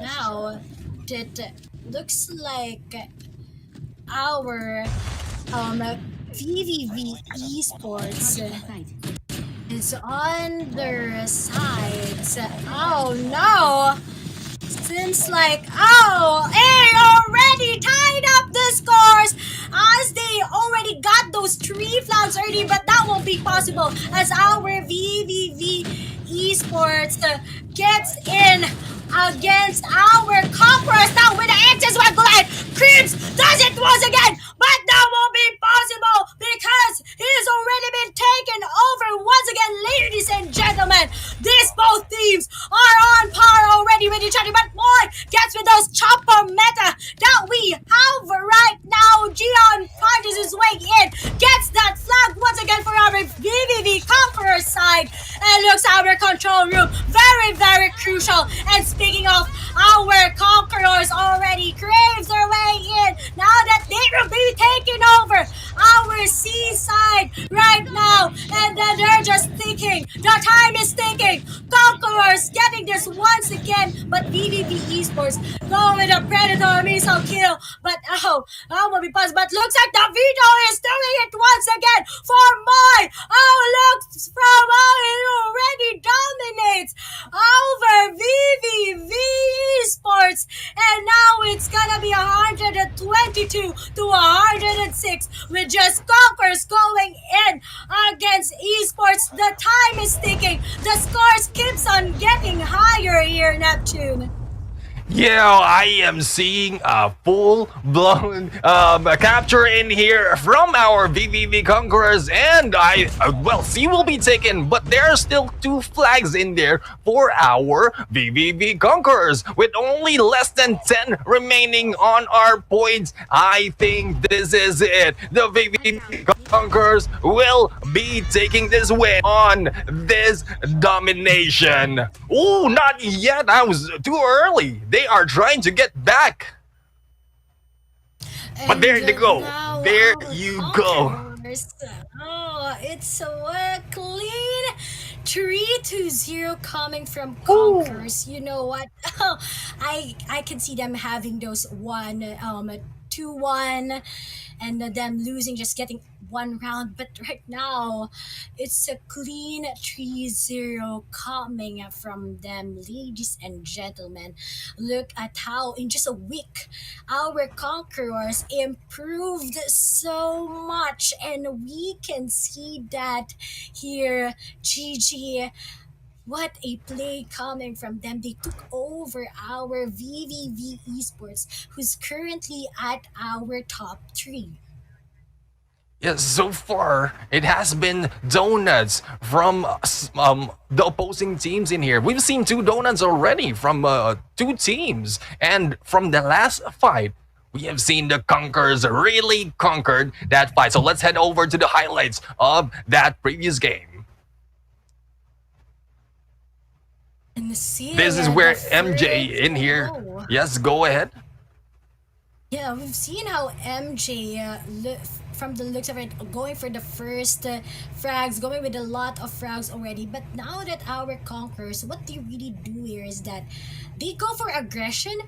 [SPEAKER 8] now it looks like our VVV Esports is on their sides. Oh no! Seems like, A already tied up the scores as they already got those 3 flags early, but that won't be possible as our VVV Esports gets in against our Conquerors now with the XS1 Glide. Creeps does it once again, but that won't be possible because he's already been taken over once again, ladies and gentlemen. These both teams are on par already with each other, but boy, gets with those chopper meta that we have right now. Gion punches his way in, gets that flag once again for our VVV Conqueror side, and looks at our control room. Very, very crucial. And speaking of, our Conquerors already craves their way in now that they will be taking over our C side right now, and then they're just thinking, the time is ticking. Conquerors getting this once again, but VVV Esports go with a Predator missile kill, but that will be possible. But looks like the Vito is doing it once again for Moy. Looks from it already dominates over VVV Esports, and now it's gonna be 122 to 106 with just Conquerors going in against Esports. The time is ticking. The scores keeps on getting higher here, Neptune.
[SPEAKER 9] Yeah, I am seeing a full-blown capture in here from our VVV Conquerors, and C will be taken, but there are still 2 flags in there for our VVV Conquerors, with only less than 10 remaining on our points. I think this is it. The VVV Conquerors will be taking this win on this domination. Ooh, not yet. I was too early. They are trying to get back. But there you go.
[SPEAKER 8] Now
[SPEAKER 9] There
[SPEAKER 8] our
[SPEAKER 9] you go.
[SPEAKER 8] Conquerors. Oh, it's a clean 3-0 coming from Conquerors. You know what? I can see them having those 2-1 and them losing, just getting 1 round. But right now, it's a clean 3-0 coming from them, ladies and gentlemen. Look at how in just a week our Conquerors improved so much, and we can see that here. GG, what a play coming from them. They took over our VVV Esports, who's currently at our top 3.
[SPEAKER 9] Yes, so far it has been donuts from the opposing teams in here. We've seen 2 donuts already from 2 teams, and from the last fight, we have seen the Conquerors really conquered that fight. So let's head over to the highlights of that previous game.
[SPEAKER 8] And see
[SPEAKER 9] This is
[SPEAKER 8] the
[SPEAKER 9] where MJ
[SPEAKER 8] first
[SPEAKER 9] in here.
[SPEAKER 8] goal.
[SPEAKER 9] Yes, go ahead.
[SPEAKER 8] Yeah, we've seen how MJ, from the looks of it, going for the first frags, going with a lot of frags already. But now that our Conquerors, what they really do here is that they go for aggression,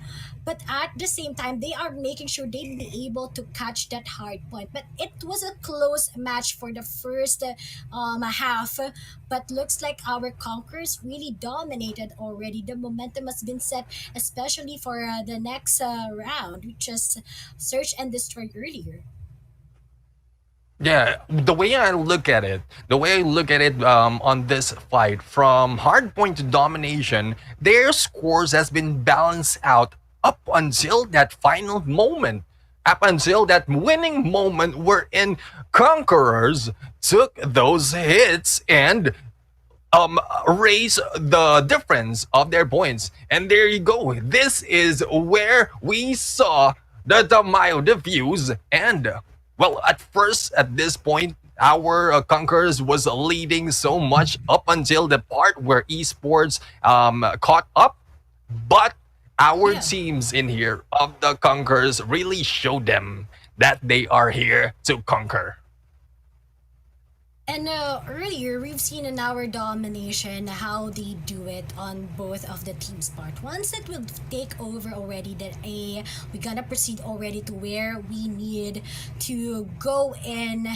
[SPEAKER 8] but at the same time, they are making sure they be able to catch that hard point. But it was a close match for the first half, but looks like our Conquerors really dominated already. The momentum has been set, especially for the next round, which is Search and Destroy earlier.
[SPEAKER 9] Yeah, the way I look at it, on this fight, from hardpoint to domination, their scores has been balanced out up until that final moment, up until that winning moment wherein Conquerors took those hits and raise the difference of their points. And there you go. This is where we saw the Tamayo diffuse, and well, at first, at this point, our Conquerors was leading so much up until the part where esports caught up. But our
[SPEAKER 8] Yeah.
[SPEAKER 9] teams in here of the Conquerors really showed them that they are here to conquer.
[SPEAKER 8] And earlier, we've seen in our domination how they do it on both of the teams' part. Once it will take over already, that we're gonna proceed already to where we need to go in.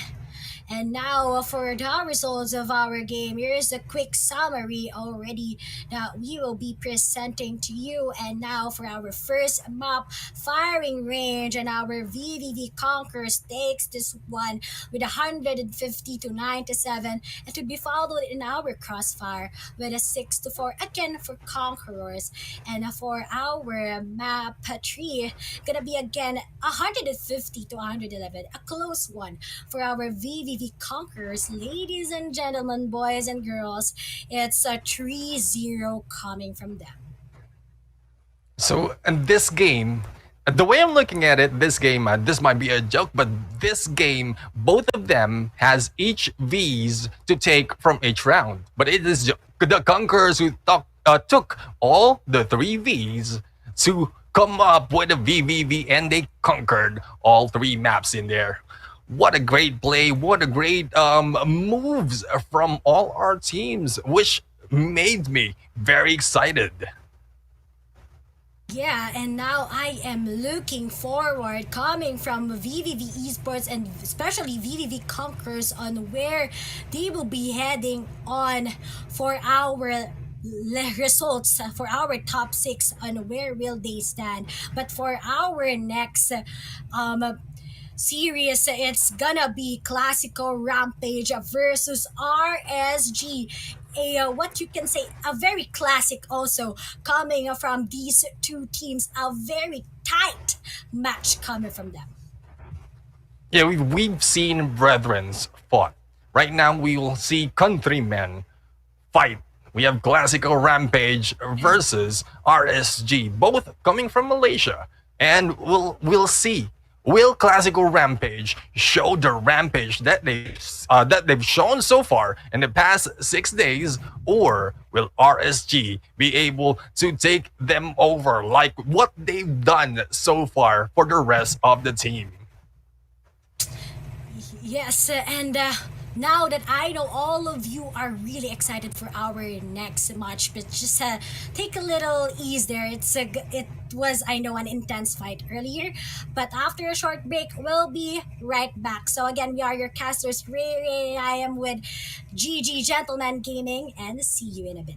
[SPEAKER 8] And now for the results of our game, here is a quick summary already that we will be presenting to you. And now for our first map, firing range, and our VVV Conquerors takes this one with 150 to 97, and to be followed in our crossfire with a 6 to 4 again for Conquerors. And for our map 3, gonna be again 150 to 111, a close one for our VVV Conquerors. Ladies and gentlemen, boys and girls, it's a 3-0 coming from them.
[SPEAKER 9] So, in this game, the way I'm looking at it, this game, this might be a joke, but this game, both of them has each Vs to take from each round. But it is the Conquerors who took all the 3 Vs to come up with a VVV, and they conquered all 3 maps in there. What a great play, what a great moves from all our teams, which made me very excited.
[SPEAKER 8] Yeah, and now I am looking forward, coming from VVV Esports and especially VVV Conquerors, on where they will be heading on for our results, for our top 6, on where will they stand. But for our next series, it's gonna be KLASIKO Rampage versus RSG. a what you can say a very classic also coming from these two teams, a very tight match coming from them.
[SPEAKER 9] Yeah, we've seen brethrens fought. Right now, we will see countrymen fight. We have KLASIKO Rampage versus RSG, both coming from Malaysia. And we'll see. Will KLASIKO Rampage show the rampage that they've shown so far in the past 6 days, or will RSG be able to take them over like what they've done so far for the rest of the team?
[SPEAKER 8] Yes, and now that I know all of you are really excited for our next match, but just take a little ease there. It was, I know, an intense fight earlier, but after a short break, we'll be right back. So again, we are your casters, Ray. I am with GG Gentleman Gaming, and see you in a bit.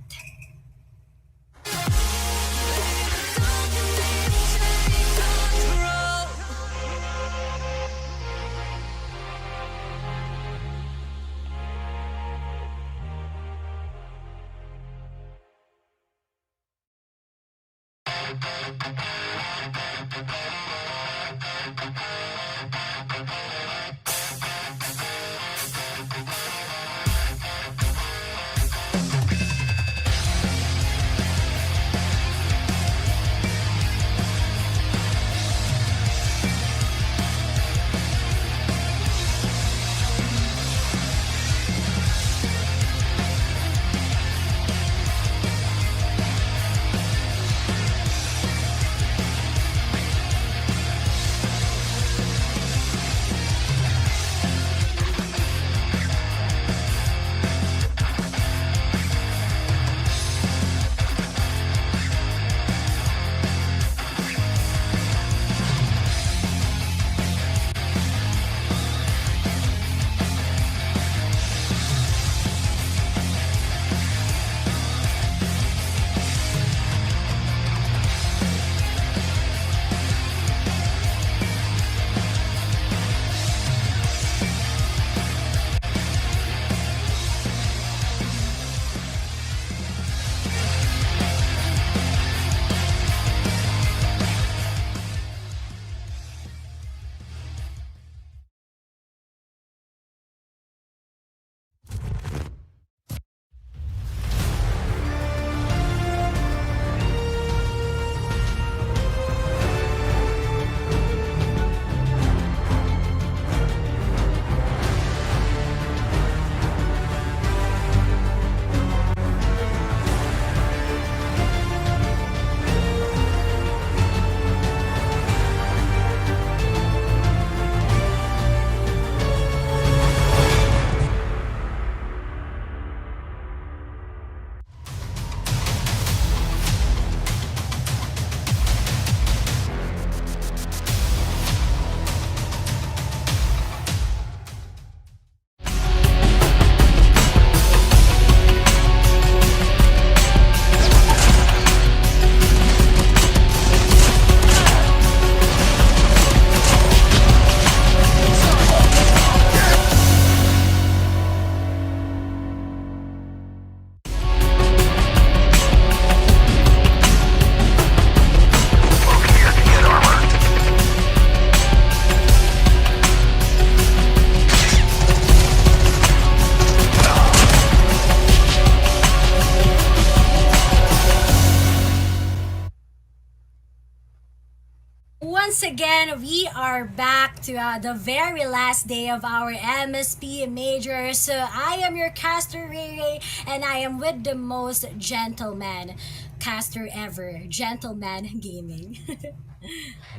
[SPEAKER 8] Once again, we are back to the very last day of our MSP major. So I am your caster Ray, and I am with the most gentleman caster ever, Gentleman Gaming.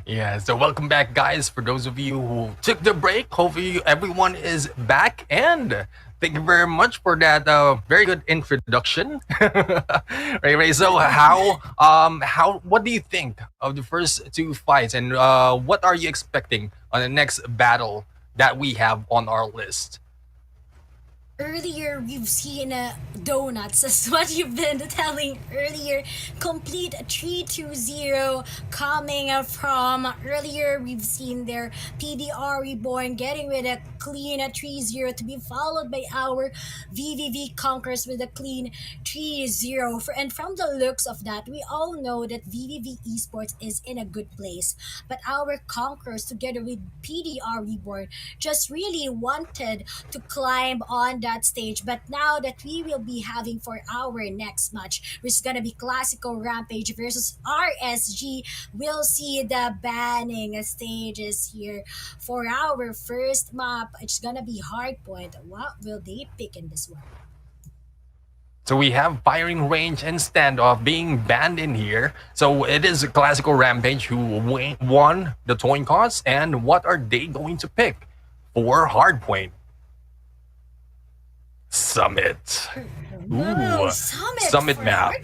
[SPEAKER 9] Yeah, so welcome back, guys. For those of you who took the break, hopefully everyone is back, and thank you very much for that very good introduction. Ray, so what do you think of the first two fights, and what are you expecting on the next battle that we have on our list?
[SPEAKER 8] Earlier, we've seen donuts, as what you've been telling earlier. Complete 3-2-0 coming from earlier. We've seen their PDR Reborn getting with a clean 3-0 to be followed by our VVV Conquerors with a clean 3-0. And from the looks of that, we all know that VVV Esports is in a good place. But our Conquerors, together with PDR Reborn, just really wanted to climb on that stage. But now that we will be having for our next match, which is gonna be Classical Rampage versus RSG, we'll see the banning stages here for our first map. It's gonna be Hardpoint. What will they pick in this one?
[SPEAKER 9] So we have firing range and standoff being banned in here. So it is a classical Rampage who won the coin toss, and what are they going to pick for Hardpoint? Summit.
[SPEAKER 8] Oh,
[SPEAKER 9] Ooh,
[SPEAKER 8] Summit for
[SPEAKER 9] map.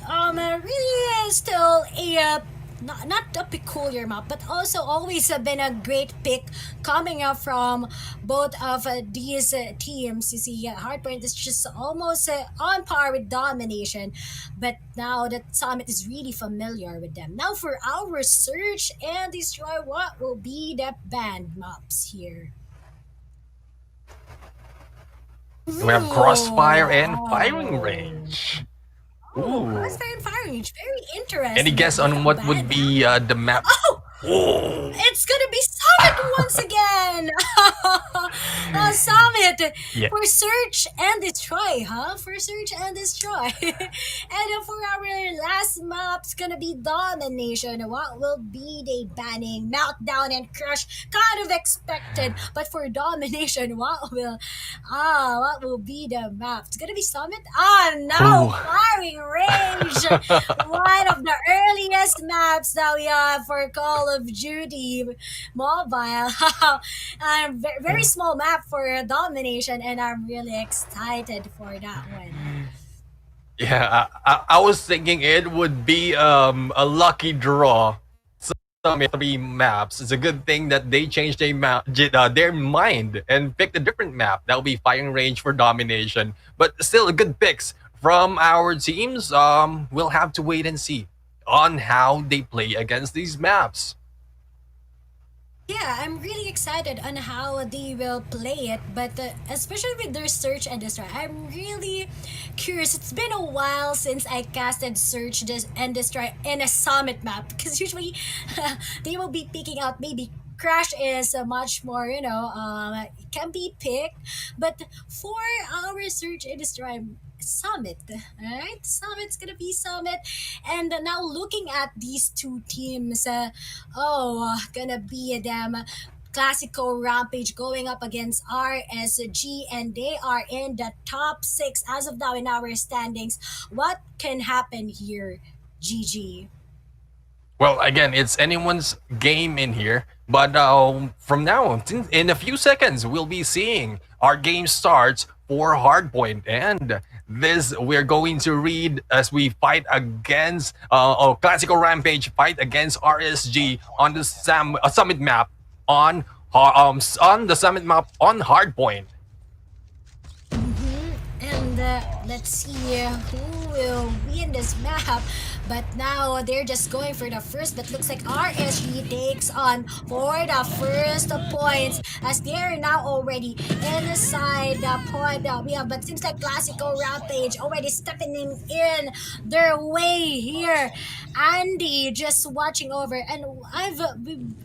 [SPEAKER 8] Hardpoint. Really still a not a peculiar map, but also always been a great pick coming up from both of these teams. You see, Hardpoint is just almost on par with Domination, but now that Summit is really familiar with them. Now for our Search and Destroy, what will be the banned maps here?
[SPEAKER 9] We have Crossfire and
[SPEAKER 8] Ooh.
[SPEAKER 9] Firing Range.
[SPEAKER 8] Oh,
[SPEAKER 9] Ooh.
[SPEAKER 8] Crossfire and Firing Range. Very interesting.
[SPEAKER 9] Any guess on what would be the map?
[SPEAKER 8] Oh!
[SPEAKER 9] Oh,
[SPEAKER 8] It's gonna be Summit once again! Summit!
[SPEAKER 9] Yeah.
[SPEAKER 8] For Search and Destroy, huh? For Search and Destroy. And for our last map, it's gonna be Domination. What will be the banning? Meltdown and Crush. Kind of expected. But for Domination, what will be the map? It's gonna be Summit? No!
[SPEAKER 9] Ooh.
[SPEAKER 8] Firing Range! One of the earliest maps that we have for Call of Duty Mobile. Very small map for Domination, and I'm really excited for that one.
[SPEAKER 9] yeah. I was thinking it would be a lucky draw. Summit 3 maps. It's a good thing that they changed their mind and picked a different map. That will be Firing Range for Domination. But still, a good picks from our teams. We'll have to wait and see on how they play against these maps.
[SPEAKER 8] Yeah, I'm really excited on how they will play it, but especially with their Search and Destroy, I'm really curious. It's been a while since I casted and Destroy in a Summit map, because usually they will be picking out maybe Crash is much more, can be picked, but for our Search and Destroy, Summit, alright? Summit's gonna be Summit. And now looking at these two teams, gonna be them. Classical Rampage going up against RSG, and they are in the top 6 as of now in our standings. What can happen here, GG?
[SPEAKER 9] Well, again, it's anyone's game in here. But from now on, in a few seconds, we'll be seeing our game starts for Hardpoint. And this we're going to read as we fight against Classical Rampage fight against RSG on the Summit map on the Summit map on Hardpoint.
[SPEAKER 8] And let's see who will win this map. But now they're just going for the first, but looks like RSG takes on for the first points, as they are now already inside the point that we have. But seems like Classical Rampage already stepping in their way here. Andy just watching over, and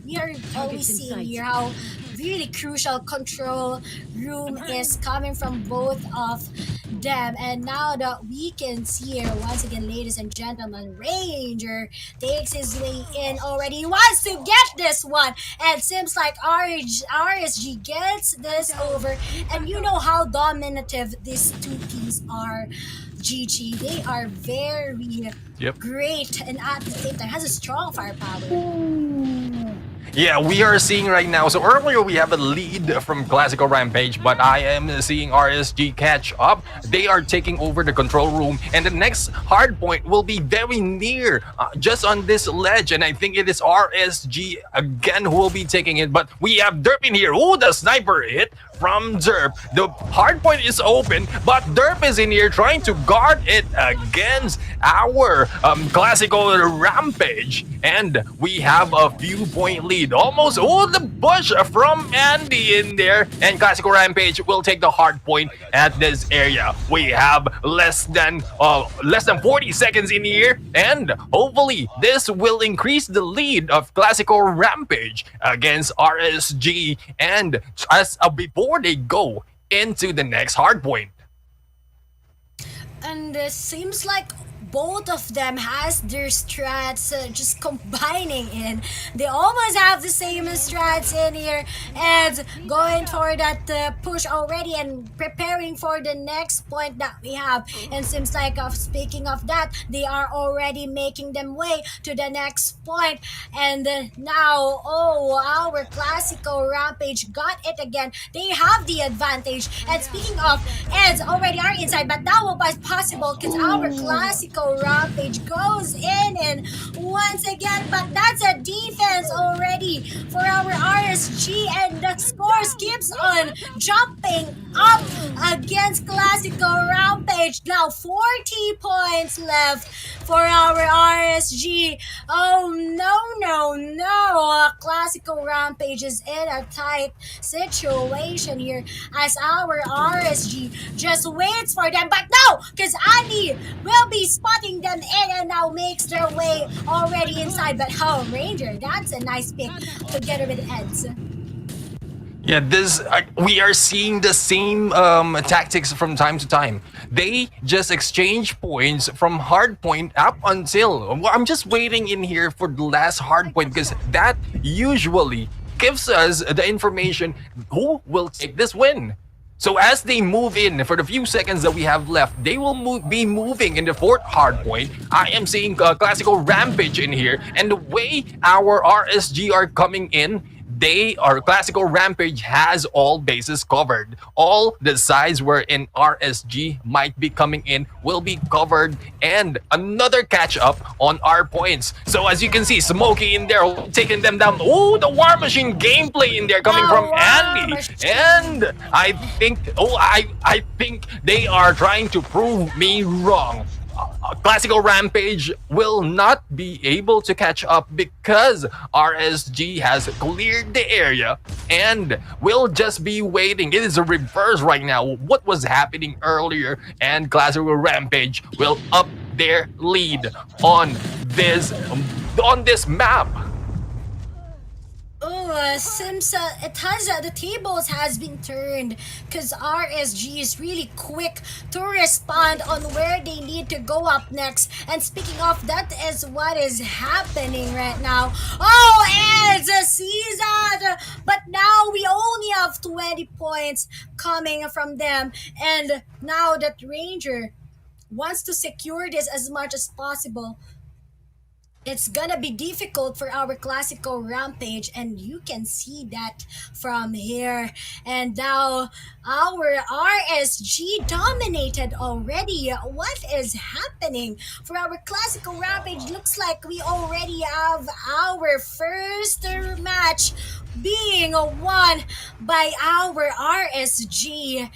[SPEAKER 8] we are always seeing here how really crucial control room is coming from both of them. And now that we can see here once again, ladies and gentlemen, Ranger takes his way in already. He wants to get this one, and seems like RSG gets this over. And you know how dominative these two teams are, GG. They are very great, and at the same time has a strong firepower.
[SPEAKER 9] Yeah, we are seeing right now. So earlier we have a lead from Classical Rampage, but I am seeing RSG catch up. They are taking over the control room, and the next hard point will be very near, just on this ledge. And I think it is RSG again who will be taking it. But we have Derpin here. Oh, the sniper hit from Derp. The hard point is open, but Derp is in here trying to guard it against our Classical Rampage. And we have a few point lead. Almost the push from Andy in there. And Classical Rampage will take the hard point at this area. We have less than 40 seconds in here. And hopefully this will increase the lead of Classical Rampage against RSG. And as before they go into the next hard point.
[SPEAKER 8] And seems like both of them has their strats just combining in. They almost have the same strats in here and going for that push already and preparing for the next point that we have. And seems like speaking of that, they are already making them way to the next point. And now, our Classical Rampage got it again. They have the advantage. And speaking of, Eds already are inside, but that will be possible because our Classical Rampage goes in and once again, but that's a defense already for our RSG, and the scores keeps on jumping up against Classical Rampage. Now 40 points left for our RSG. Oh no, Classical Rampage is in a tight situation here as our RSG just waits for them, but no, because Andy will be spotting them in and now makes their way already inside. But Ranger, that's a nice pick together with Eds.
[SPEAKER 9] Yeah, this we are seeing the same tactics from time to time. They just exchange points from hard point up until I'm just waiting in here for the last hard point because that usually gives us the information who will take this win. So as they move in for the few seconds that we have left, they will be moving in the fourth hard point. I am seeing Classical Rampage in here, and the way our RSG are coming in, our Classical Rampage has all bases covered. All the sides where in RSG might be coming in will be covered, and another catch up on our points. So as you can see, Smokey in there taking them down. Oh, the War Machine gameplay in there coming from Andy. And I think I think they are trying to prove me wrong. Classical Rampage will not be able to catch up because RSG has cleared the area and will just be waiting. It is a reverse right now. What was happening earlier, and Classical Rampage will up their lead on this map.
[SPEAKER 8] Seems the tables has been turned because RSG is really quick to respond on where they need to go up next. And speaking of, that is what is happening right now. It's a season, but now we only have 20 points coming from them. And now that Ranger wants to secure this as much as possible, it's gonna be difficult for our Classical Rampage, and you can see that from here. And now our RSG dominated already. What is happening for our Classical Rampage? Looks like we already have our first match being won by our RSG.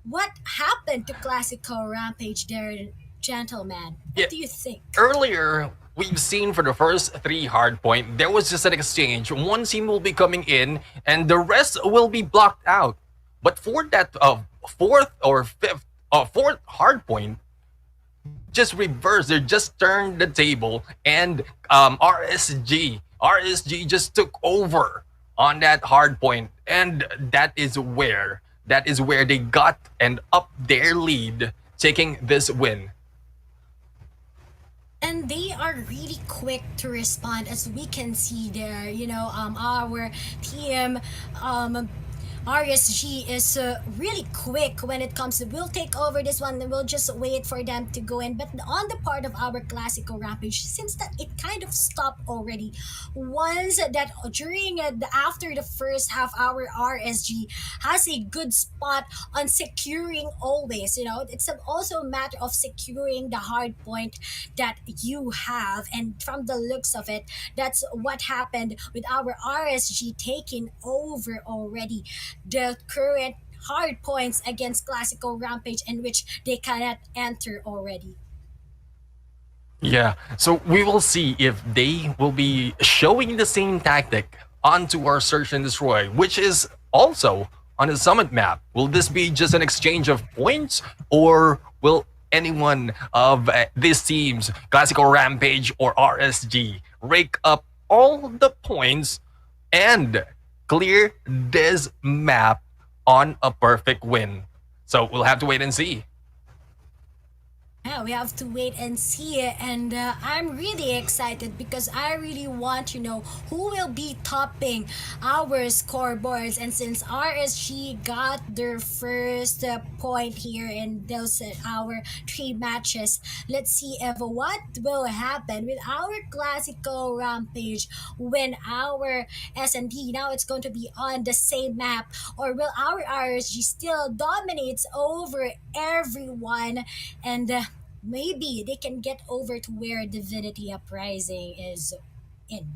[SPEAKER 8] What happened to Classical Rampage there, gentlemen? What do you think?
[SPEAKER 9] Earlier, we've seen for the first 3 hard point, there was just an exchange. One team will be coming in and the rest will be blocked out. But for that fourth hard point, just reverse. They just turned the table, and RSG just took over on that hard point, and that is where they got and up their lead, taking this win.
[SPEAKER 8] And they are really quick to respond, as we can see there. Our team, RSG is really quick when it comes to, we'll take over this one and we'll just wait for them to go in. But on the part of our Classical Rampage, seems that it kind of stopped already. Once that after the first half, our RSG has a good spot on securing always. It's also a matter of securing the hard point that you have. And from the looks of it, that's what happened with our RSG taking over already. the current hard points against Classical Rampage in which they cannot enter already.
[SPEAKER 9] Yeah, so we will see if they will be showing the same tactic onto our Search and Destroy, which is also on the Summit map. Will this be just an exchange of points, or will anyone of these teams, Classical Rampage or RSG, rake up all the points and clear this map on a perfect win? So we'll have to wait and see.
[SPEAKER 8] Yeah, we have to wait and see it, and I'm really excited because I really want to know who will be topping our scoreboards. And since RSG got their first point here in those our 3 matches, let's see if what will happen with our Classical Rampage when our S&D now it's going to be on the same map, or will our RSG still dominates over everyone, and maybe they can get over to where Divinity Uprising is in.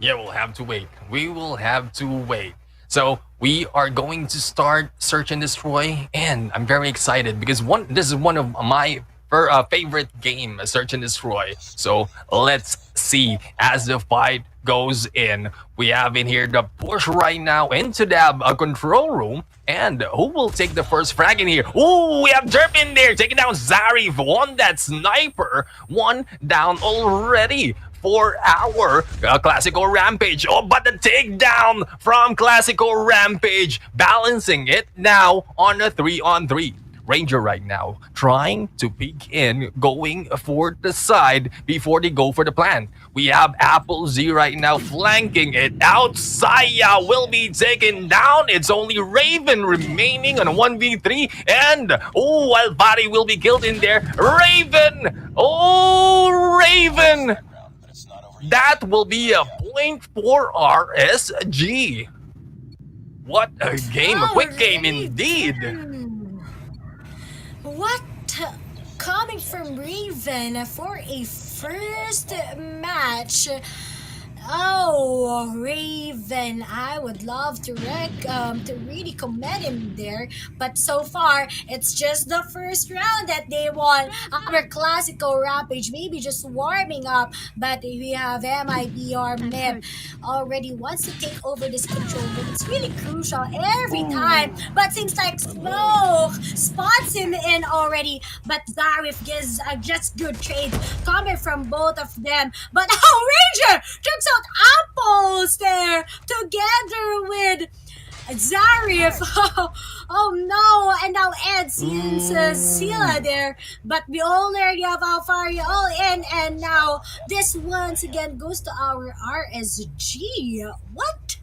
[SPEAKER 9] Yeah, we'll have to wait. We will have to wait. So we are going to start Search and Destroy, and I'm very excited because this is one of my favorite game, Search and Destroy. So let's see as the fight goes in. We have in here the push right now into the control room. And who will take the first frag in here? Ooh, we have Derp in there taking down Zarif. One that sniper. One down already for our Classical Rampage. Oh, but the takedown from Classical Rampage, balancing it now on a 3-on-3. Ranger right now trying to peek in, going for the side before they go for the plan. We have Apple Z right now flanking it out. Saya will be taken down. It's only Raven remaining on 1v3, and Alvari will be killed in there. Raven! Oh, Raven! That will be a point for RSG. What a game, a quick game indeed.
[SPEAKER 8] What? Coming from Raven for a first match. Oh, Raven, I would love to really commend him there, but so far it's just the first round that they won. Our Classical Rampage maybe just warming up, but we have MIB or MIB already wants to take over this control room. It's really crucial every time, but seems like Smoke spots him in already, but Zarif gives a just good trade coming from both of them. But Ranger took out Apples there together with Zarif. Oh no, and now Ed sees Sila there, but we already have Alfari all in, and now this once again goes to our RSG. What?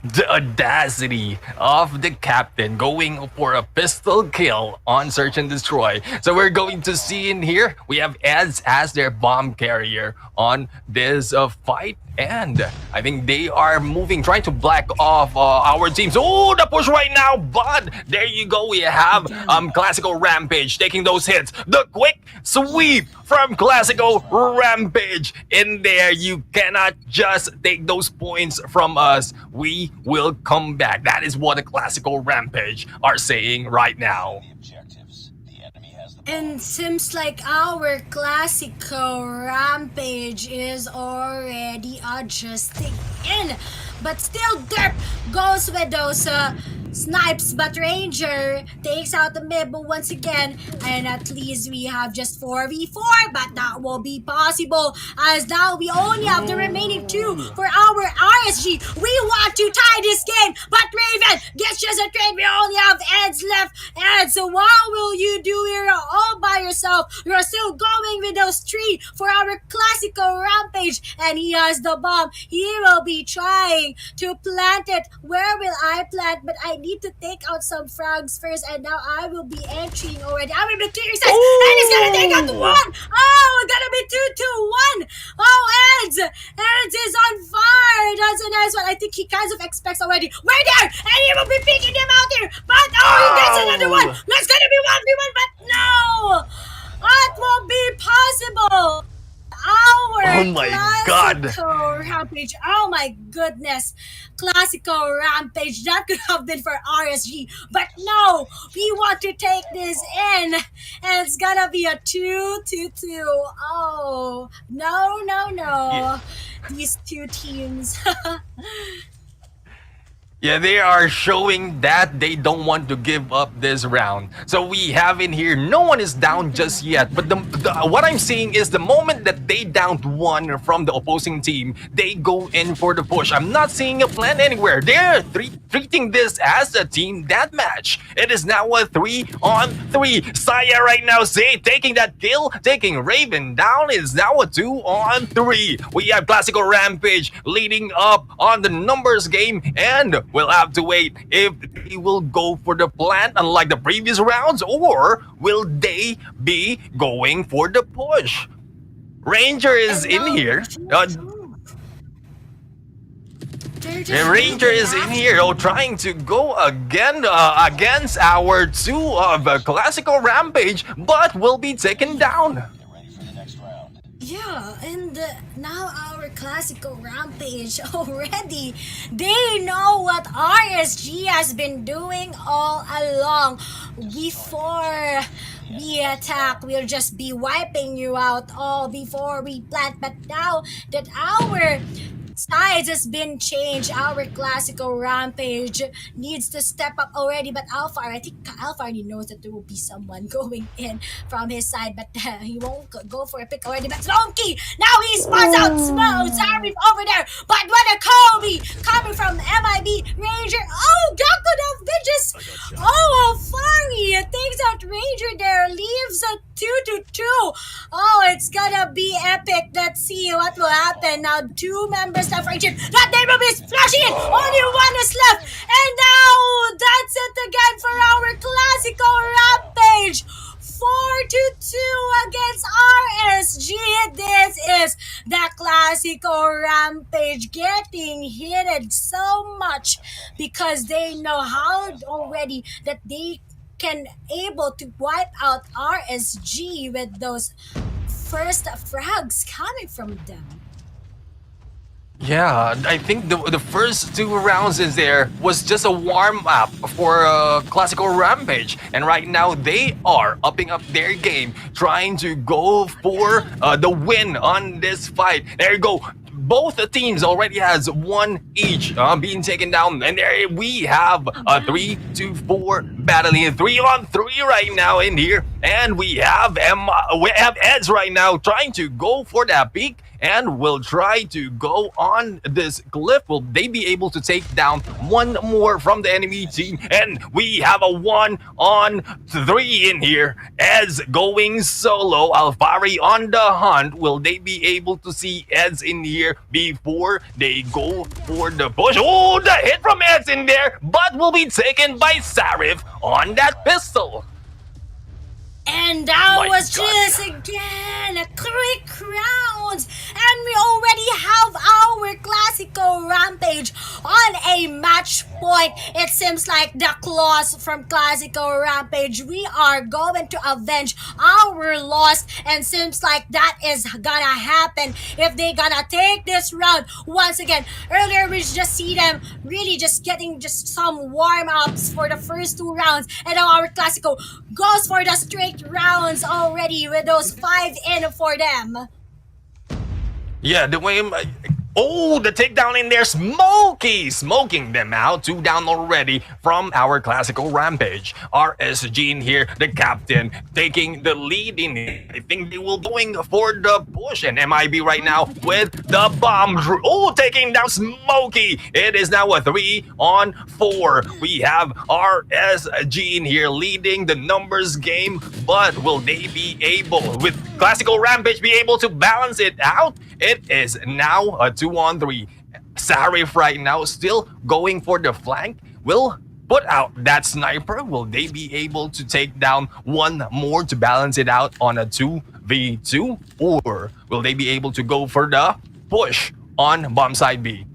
[SPEAKER 9] The audacity of the captain going for a pistol kill on Search and Destroy. So we're going to see in here, we have Eds as their bomb carrier on this fight. And I think they are moving, trying to black off our teams. Oh, the push right now, but there you go. We have Classical Rampage taking those hits. The quick sweep from Classical Rampage in there. You cannot just take those points from us. We will come back. That is what the Classical Rampage are saying right now.
[SPEAKER 8] And seems like our Classical Rampage is already adjusting in. But still Derp goes with those snipes, but Ranger takes out the mid, but once again, and at least we have just 4v4, but that will be possible as now we only have the remaining 2 for our RSG. We want to tie this game, but Raven gets just a trade. We only have Eds left. Eds, so what will you do here all by yourself? You're still going with those 3 for our Classical Rampage, and he has the bomb. He will be trying to plant it. Where will I plant? But I need to take out some frags first, and now I will be entering already. I will be clearing sides, and he's gonna take out 1. Oh, it's gonna be 2-1. Oh, Eds is on fire. That's a nice one. I think he kind of expects already. We're there, and he will be picking him out here. But he gets another one. That's gonna be 1v1, but no, that won't be possible. our
[SPEAKER 9] Oh my God.
[SPEAKER 8] Clasico Rampage. Oh my goodness. Clasico Rampage. That could have been for RSG. But no, we want to take this in. And it's gonna be a 2-2-2. Oh, no, no, no.
[SPEAKER 9] Yeah.
[SPEAKER 8] These two teams.
[SPEAKER 9] Yeah, they are showing that they don't want to give up this round. So we have in here, no one is down just yet. But what I'm seeing is the moment that they downed one from the opposing team, they go in for the push. I'm not seeing a plan anywhere. They're treating this as a team deathmatch. It is now a 3-on-3. Saya right now, say, taking that kill, taking Raven down. Is now a 2-on-3. We have Clasico Rampage leading up on the numbers game, and we'll have to wait if they will go for the plant unlike the previous rounds, or will they be going for the push? Ranger is in here. Ranger is in here, trying to go again against our two of Clasico Rampage, but will be taken down.
[SPEAKER 8] Yeah, and now our Clasico Rampage already, they know what RSG has been doing all along. Before we attack, we'll just be wiping you out all before we plant. But now that our sides has been changed, our Clasico Rampage needs to step up already. But Alpha, I think Alpha already knows that there will be someone going in from his side, but he won't go for a pick already. But Donkey, now he spots out Zarif over there. But what a Kobe coming from MIB Ranger. Oh, Gakuda bitches. Oh, Alfari takes out Ranger there, leaves a 2-2. Oh, it's gonna be epic. Let's see what will happen now. Two members left. Ranger, that neighbor is flashing in. Only one is left, and now that's it again for our Clasico Rampage. 4-2 against RSG. This is the Clasico Rampage getting hit so much because they know how already that they can able to wipe out RSG with those first frags coming from them.
[SPEAKER 9] Yeah, I think the first two rounds is there was just a warm-up for Clasico Rampage. And right now, they are upping up their game, trying to go for the win on this fight. There you go. Both teams already has one each being taken down. And there we have a 3-4 battling. 3-on-3 right now in here. And we have Eds right now trying to go for that peak, and will try to go on this cliff. Will they be able to take down one more from the enemy team? And we have a 1-on-3 in here. Eds going solo. Alfari on the hunt. Will they be able to see Eds in here before they go for the push? Oh, the hit from Eds in there, but will be taken by Sarif on that pistol.
[SPEAKER 8] And that
[SPEAKER 9] My
[SPEAKER 8] was
[SPEAKER 9] God.
[SPEAKER 8] just again a quick round, and we already have our Clasico Rampage on a match point. It seems like the claws from Clasico Rampage, we are going to avenge our loss, and seems like that is gonna happen if they gonna take this round once again. Earlier we just see them really just getting just some warm-ups for the first two rounds, and now our Clasico goes for the straight rounds already with those 5 in for them.
[SPEAKER 9] Yeah, the way oh, the takedown in there, smoking them out. 2 down already from our Clasico Rampage. RSG in here, the captain, taking the lead in here. I think they will be going for the push, and MIB right now with the bomb. Oh, taking down Smokey. It is now a 3-on-4. We have RSG in here leading the numbers game, but will they be able, with Clasico Rampage, be able to balance it out? It is now a 2-on-3. Sarif right now still going for the flank. Will put out that sniper. Will they be able to take down one more to balance it out on a 2v2? Or will they be able to go for the push on bomb side B?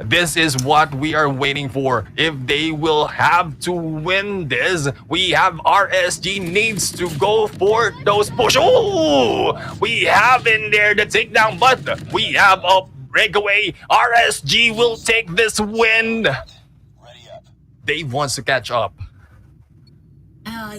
[SPEAKER 9] This is what we are waiting for. If they will have to win this, we have RSG needs to go for those push. Oh, we have in there the takedown, but we have a breakaway. RSG will take this win. Dave wants to catch up.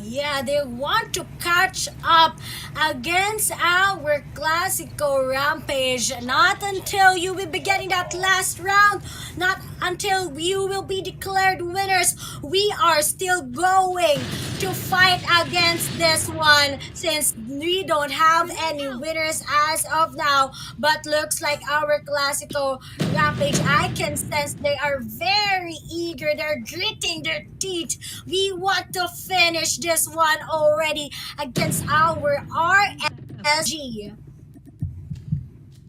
[SPEAKER 8] Yeah, they want to catch up against our Clasico Rampage. Not until you will be getting that last round, not until you will be declared winners. We are still going to fight against this one since we don't have any winners as of now. But looks like our Clasico Rampage, I can sense they are very eager. They're gritting their teeth. We want to finish this one already against our RSG.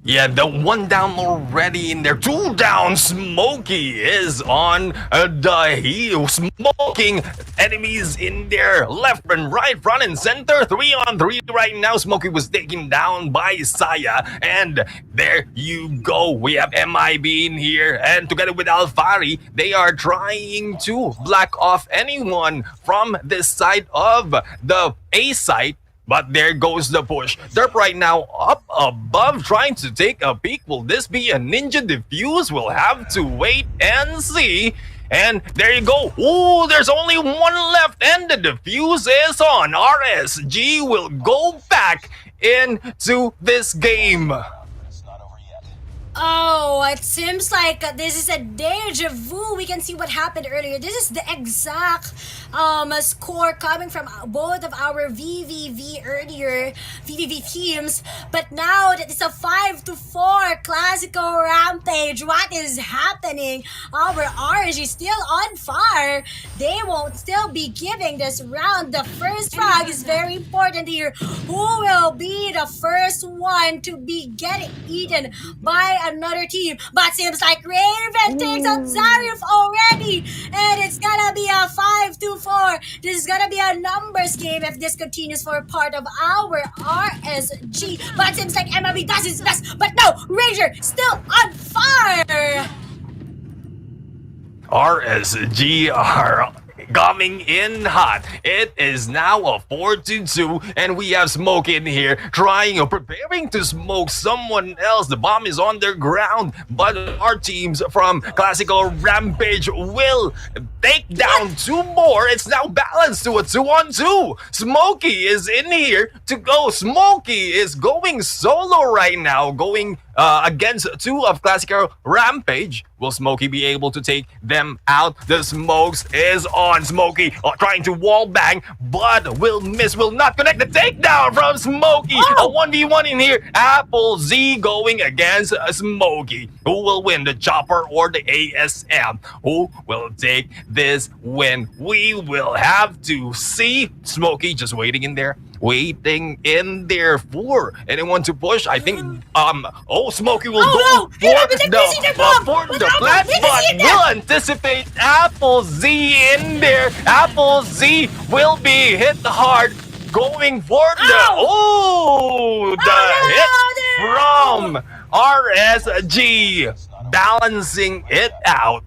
[SPEAKER 9] Yeah, the one down already in there. Two down. Smokey is on the heel. Smoking enemies in there. Left and right, front and center. 3-on-3 right now. Smokey was taken down by Saya. And there you go. We have MIB in here. And together with Alfari, they are trying to block off anyone from this side of the A site. But there goes the push. Derp right now up above trying to take a peek. Will this be a ninja defuse? We'll have to wait and see. And there you go. Ooh, there's only one left and the defuse is on. RSG will go back into this game.
[SPEAKER 8] Oh, it seems like this is a deja vu. We can see what happened earlier. This is the exact score coming from both of our VVV earlier, VVV teams. But now that it's a 5-4 Clasico Rampage. What is happening? Our RG still on fire. They won't still be giving this round. The first frag is very important here. Who will be the first one to be getting eaten by another team? But seems like Raven takes out Zarif already, and it's gonna be a 5-4. This is gonna be a numbers game if this continues for part of our RSG. But seems like MLB does his best, but no, Ranger still on fire.
[SPEAKER 9] RSG are coming in hot. It is now a 4-2, and we have Smoke in here trying or preparing to smoke someone else. The bomb is on their ground, but our teams from Clasico Rampage will take down two more. It's now balanced to a 2-on-2. Smokey is in here to go. Smokey is going solo right now, going against two of Clasico Rampage. Will Smokey be able to take them out? The smokes is on. Smokey trying to wall bang, but will miss, will not connect. The takedown from Smokey. A 1v1 in here. Apple Z going against Smokey. Who will win, the chopper or the ASM? Who will take this win? We will have to see. Smokey just waiting in there. Waiting in there for anyone to push. I think Smokey will go for the plant, but will anticipate Apple Z in there. Apple Z will be hit hard, going for the hit from RSG, balancing it out.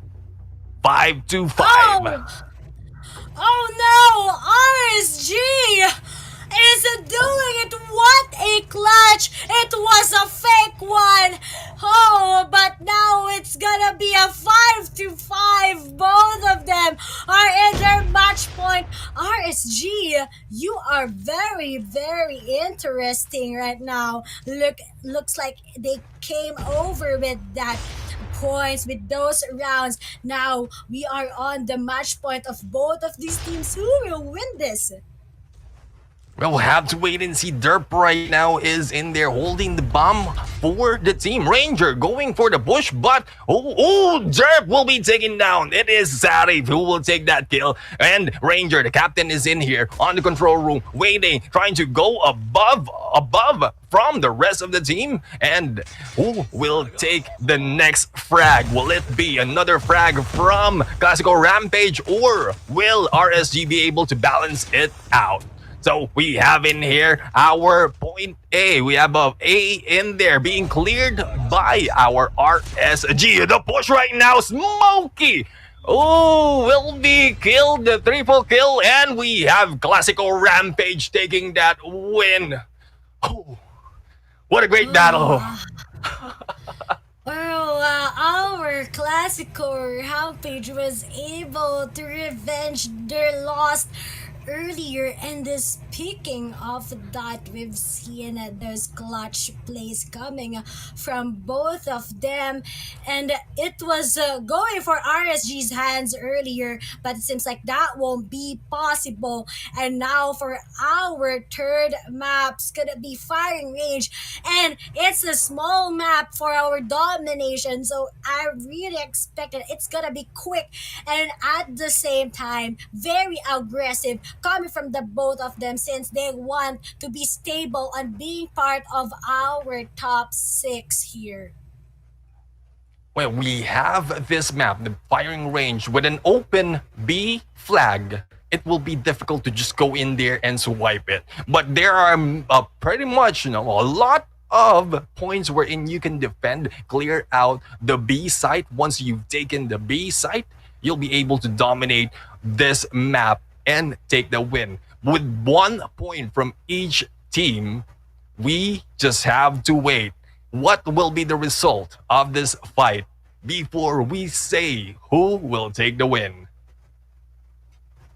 [SPEAKER 9] 5-5.
[SPEAKER 8] Oh no, RSG is doing it. What a clutch. It was a fake one. Oh, but now it's gonna be a 5-5. Both of them are in their match point. RSG, you are very, very interesting right now. Looks like they came over with that points with those rounds. Now we are on the match point of both of these teams. Who will win this?
[SPEAKER 9] Well, we'll have to wait and see. Derp right now is in there holding the bomb for the team. Ranger going for the push, but Derp will be taken down. It is Zarif who will take that kill. And Ranger, the captain, is in here on the control room, waiting, trying to go above from the rest of the team. And who will take the next frag? Will it be another frag from Clasico Rampage, or will RSG be able to balance it out? So we have in here our point A. We have a A in there being cleared by our RSG. The push right now, Smokey. Oh, will be killed, the triple kill, and we have KLASIKO Rampage taking that win. Oh, what a great battle.
[SPEAKER 8] Well, our KLASIKO Rampage was able to revenge their loss earlier, and speaking of that, we've seen those clutch plays coming from both of them, and it was going for RSG's hands earlier, but it seems like that won't be possible. And now for our third map, it's gonna be firing range, and it's a small map for our domination, so I really expected it's gonna be quick and at the same time very aggressive coming from the both of them, since they want to be stable and being part of our top 6 here.
[SPEAKER 9] Well, we have this map, the firing range, with an open B flag. It will be difficult to just go in there and swipe it. But there are pretty much, a lot of points wherein you can defend, clear out the B site. Once you've taken the B site, you'll be able to dominate this map and take the win. With 1 point from each team, we just have to wait. What will be the result of this fight before we say who will take the win?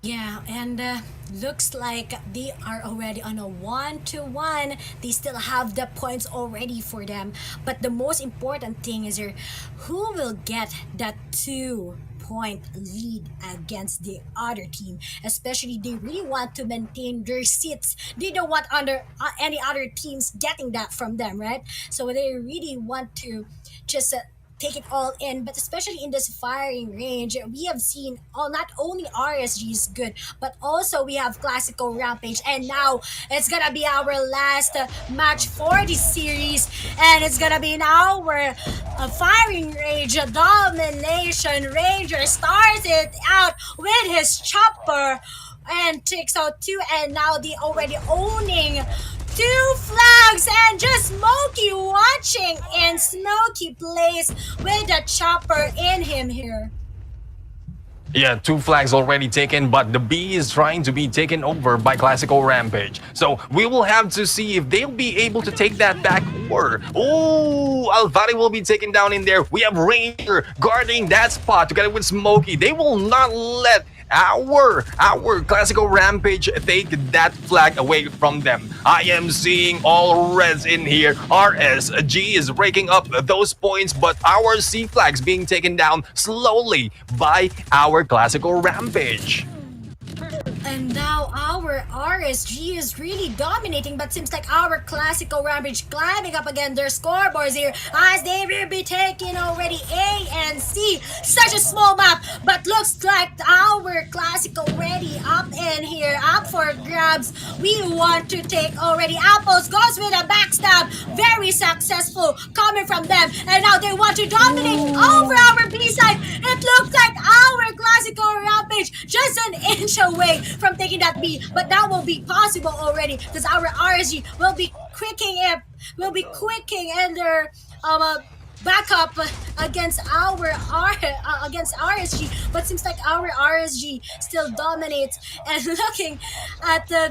[SPEAKER 8] Yeah, and looks like they are already on a 1-1. They still have the points already for them. But the most important thing is here, who will get that 2-point lead against the other team? Especially, they really want to maintain their seats. They don't want any other teams getting that from them, right? So they really want to just take it all in. But especially in this firing range, we have seen not only RSG is good, but also we have KLASIKO Rampage, and now it's gonna be our last match for this series, and it's gonna be in our firing range domination. Ranger starts it out with his chopper and takes out 2, and now they already owning 2 flags, and just Smokey watching, and Smokey plays with a chopper in him here.
[SPEAKER 9] Yeah, 2 flags already taken, but the B is trying to be taken over by KLASIKO Rampage. So we will have to see if they'll be able to take that back, or Alvari will be taken down in there. We have Ranger guarding that spot together with Smokey. They will not let our KLASIKO Rampage take that flag away from them. I am seeing all reds in here. RSG is raking up those points, but our C flags being taken down slowly by our KLASIKO Rampage.
[SPEAKER 8] And now our RSG is really dominating, but seems like our KLASIKO Rampage climbing up again their scoreboards here, as they will be taking already A and C. Such a small map, but looks like our KLASIKO already up in here, up for grabs. We want to take already. Apples goes with a backstab, very successful coming from them, and now they want to dominate over our B side. It looks like our KLASIKO Rampage just an inch away from taking that B, but that will be possible already because our RSG will be quicking and their backup against against RSG, but seems like our RSG still dominates. And looking at the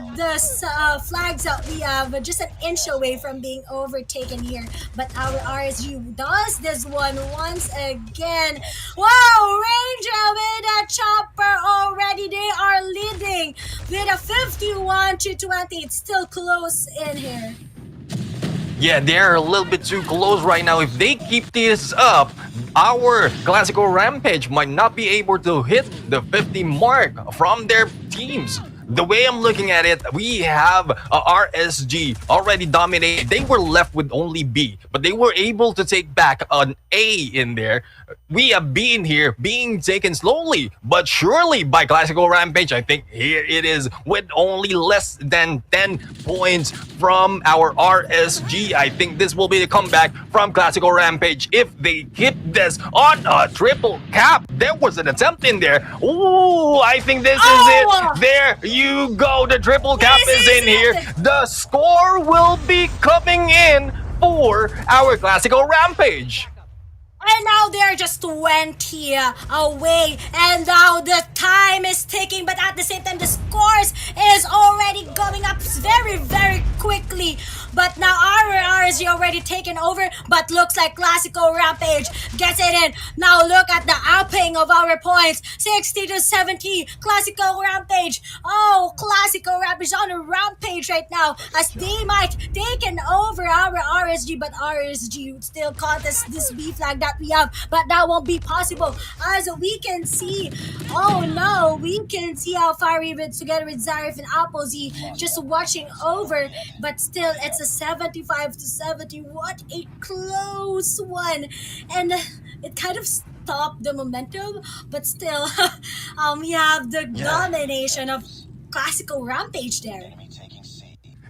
[SPEAKER 8] flags that we have, just an inch away from being overtaken here, but our RSG does this one once again. Wow, Ranger with a chopper already. They are leading with a 51-20. It's still close in here.
[SPEAKER 9] Yeah, they're a little bit too close right now. If they keep this up, our KLASIKO Rampage might not be able to hit the 50 mark from their teams. The way I'm looking at it, we have RSG already dominated. They were left with only B, but they were able to take back an A in there. We have B in here being taken slowly but surely by KLASIKO Rampage. I think here it is with only less than 10 points from our RSG. I think this will be the comeback from KLASIKO Rampage if they keep this on a triple cap. There was an attempt in there. Ooh, I think this is it. There you go. The triple cap
[SPEAKER 8] This
[SPEAKER 9] is
[SPEAKER 8] is
[SPEAKER 9] in here.
[SPEAKER 8] it.
[SPEAKER 9] The score will be coming in for our Classical Rampage.
[SPEAKER 8] And now they're just 20 away, and now the time is ticking, but at the same time the scores is already going up very, very quickly. But now our RSG already taken over, but looks like Classical Rampage gets it in. Now look at the upping of our points, 60 to 70, Classical Rampage. Oh, Classical Rampage on a rampage right now, as they might taken over our RSG, but RSG still contest this B flag that we have, but that won't be possible, as we can see. Oh no, we can see how far we went together with Zarif and Apple Z just watching over, but still it's a 75 to 70. What a close one, and it kind of stopped the momentum, but still we have the domination of Classical Rampage there.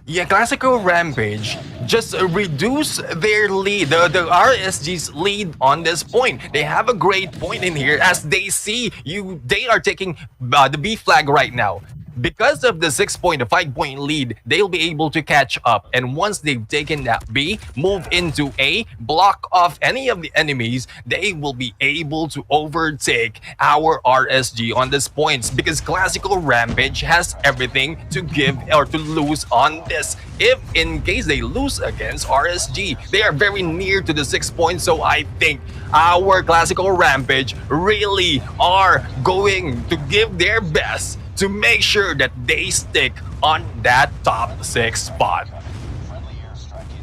[SPEAKER 9] Yeah, Classical Rampage just reduce their lead, the RSG's lead on this point. They have a great point in here as they see you. They are taking the B flag right now. Because of the 6-point, 5-point lead, they'll be able to catch up. And once they've taken that B, move into A, block off any of the enemies, they will be able to overtake our RSG on these points. Because Classical Rampage has everything to give or to lose on this. If in case they lose against RSG, they are very near to the 6 points. So I think our Classical Rampage really are going to give their best to make sure that they stick on that top 6 spot.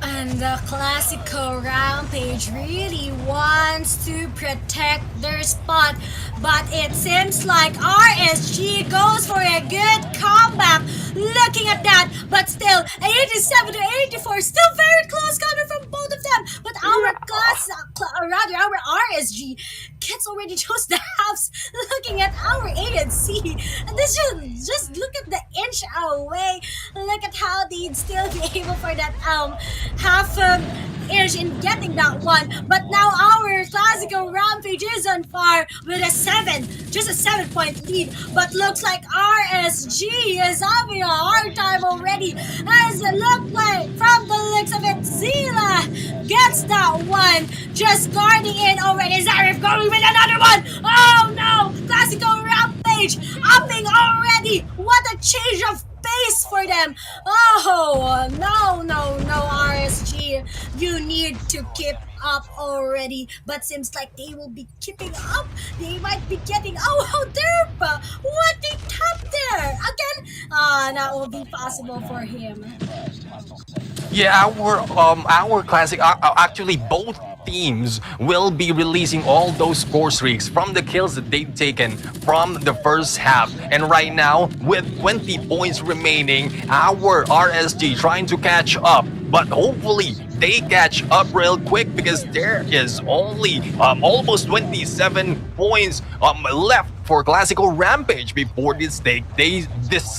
[SPEAKER 8] And the Classical Rampage really wants to protect their spot, but it seems like RSG goes for a good comeback. Looking at that, but still 87 to 84, still very close counter from both of them. But our our RSG gets already chose the halves. Looking at our A and C, and this just look at the inch away. Look at how they'd still be able for that half inch in getting that one. But now our Classical Rampage is on par with a 7, just a 7-point lead. But looks like RSG is having a hard time already, as it looked like from the looks of it, Zila gets that one, just guarding in already. Zarif going with another one. Oh no, Classical Rampage upping already. What a change of pace for them. Oh no, RSG, you need to keep up already, but seems like they will be keeping up. They might be getting, oh derp, what a tap there again. That will be possible for him.
[SPEAKER 9] Yeah, our classic, actually both teams will be releasing all those score streaks from the kills that they've taken from the first half. And right now, with 20 points remaining, our RSG trying to catch up, but hopefully they catch up real quick, because there is only almost 27 points left for Classical Rampage before this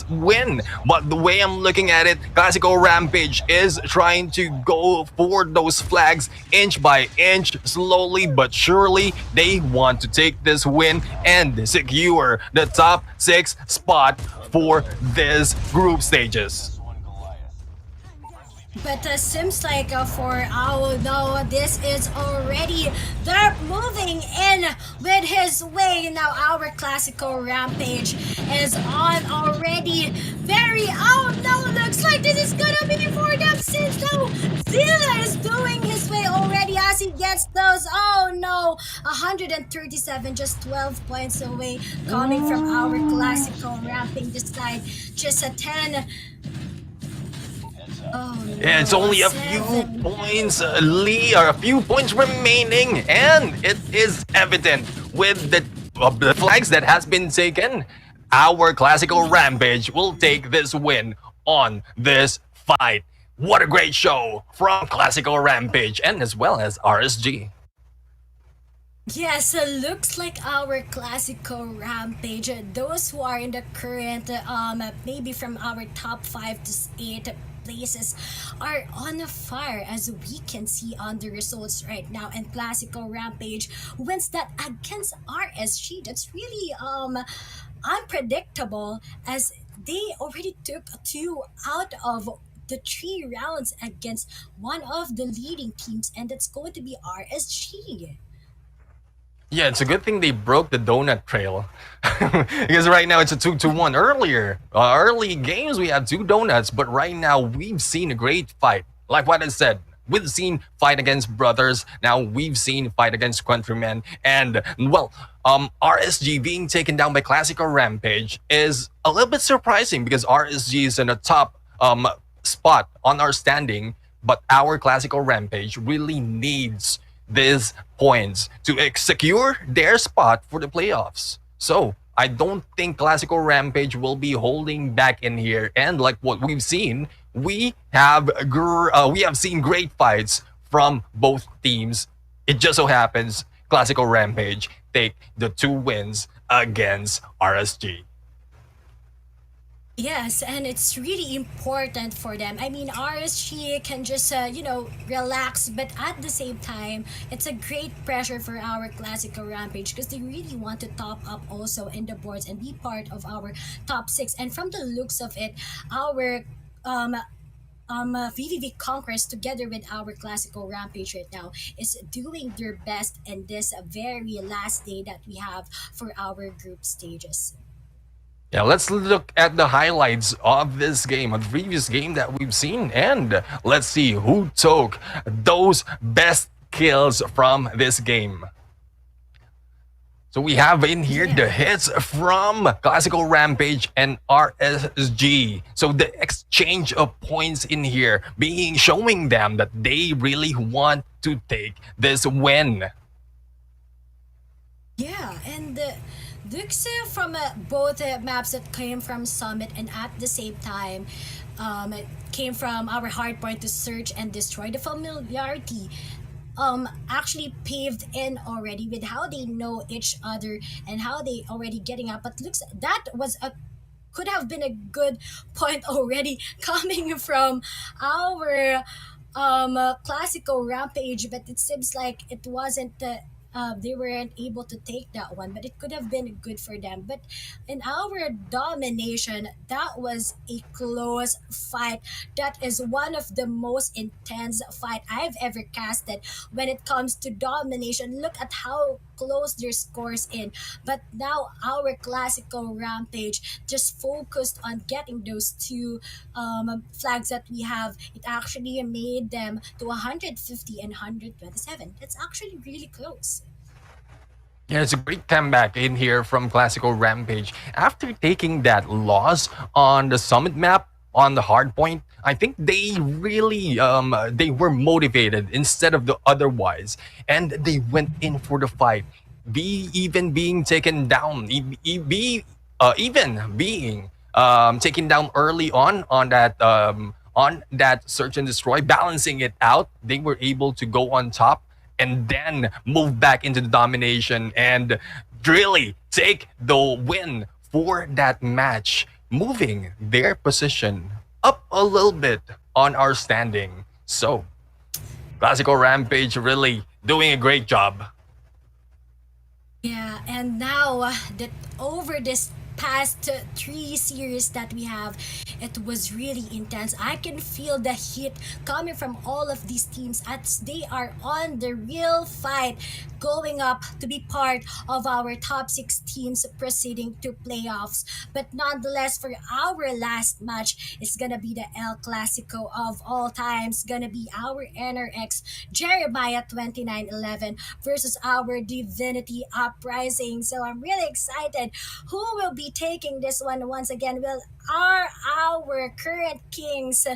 [SPEAKER 9] win. But the way I'm looking at it, Classical Rampage is trying to go for those flags inch by inch, slowly but surely. They want to take this win and secure the top 6 spot for this group stages.
[SPEAKER 8] But seems like for our though, this is already they're moving in with his way. Now our Classical Rampage is on already. Looks like this is gonna be for them, since now Zilla is doing his way already as he gets those. Oh no, 137, just 12 points away coming from our Classical Rampage this side. Just a 10. Oh, no.
[SPEAKER 9] Yeah, it's only a few points a few points remaining, and it is evident with the flags that has been taken. Our Classical Rampage will take this win on this fight. What a great show from Classical Rampage and as well as RSG.
[SPEAKER 8] Yes, looks like our Classical Rampage, those who are in the current, maybe from our top 5 to 8 places, are on fire, as we can see on the results right now. And Classical Rampage wins that against RSG. That's really unpredictable, as they already took 2 out of the 3 rounds against one of the leading teams, and that's going to be RSG.
[SPEAKER 9] Yeah, it's a good thing they broke the donut trail. Because right now it's a 2-1. Earlier, early games, we had 2 donuts, but right now we've seen a great fight. Like what I said, we've seen fight against brothers. Now we've seen fight against countrymen. And, well, RSG being taken down by KLASIKO Rampage is a little bit surprising because RSG is in a top spot on our standing, but our KLASIKO Rampage really needs these points to secure their spot for the playoffs. So I don't think KLASIKO Rampage will be holding back in here. And like what we've seen, we have seen great fights from both teams. It just so happens KLASIKO Rampage take the 2 wins against RSG.
[SPEAKER 8] Yes, and it's really important for them. I mean, RSG can just, relax, but at the same time, it's a great pressure for our KLASIKO Rampage because they really want to top up also in the boards and be part of our top 6. And from the looks of it, our VVV Conquerors together with our KLASIKO Rampage right now is doing their best in this very last day that we have for our group stages.
[SPEAKER 9] Yeah, let's look at the highlights of this game, of the previous game that we've seen, and let's see who took those best kills from this game. So we have in here the hits from KLASIKO Rampage and RSG. So the exchange of points in here showing them that they really want to take this win.
[SPEAKER 8] Yeah, and looks from both maps that came from Summit and at the same time came from our hardpoint to search and destroy. The familiarity actually paved in already with how they know each other and how they already getting up. But looks that was could have been a good point already coming from our KLASIKO Rampage, but it seems like it wasn't they weren't able to take that one, but it could have been good for them. But in our domination, that was a close fight. That is one of the most intense fight I've ever casted when it comes to domination. Look at how close their scores in. But now our KLASIKO Rampage just focused on getting those 2 flags that we have. It actually made them to 150 and 127. That's actually really close.
[SPEAKER 9] Yeah, it's a great comeback in here from KLASIKO Rampage. After taking that loss on the Summit map, on the hardpoint, I think they really they were motivated instead of the otherwise, and they went in for the fight. Even being taken down, even being taken down early on that search and destroy, balancing it out, they were able to go on top and then move back into the domination and really take the win for that match, moving their position up a little bit on our standing. So, KLASIKO Rampage really doing a great job.
[SPEAKER 8] Yeah, and now that over this past 3 series that we have, it was really intense. I can feel the heat coming from all of these teams as they are on the real fight, going up to be part of our top 6 teams proceeding to playoffs. But nonetheless, for our last match, it's gonna be the El Clasico of all times, gonna be our NRX Jeremiah 2911 versus our Divinity Uprising. So I'm really excited. Who will be taking this one once again? Are our current kings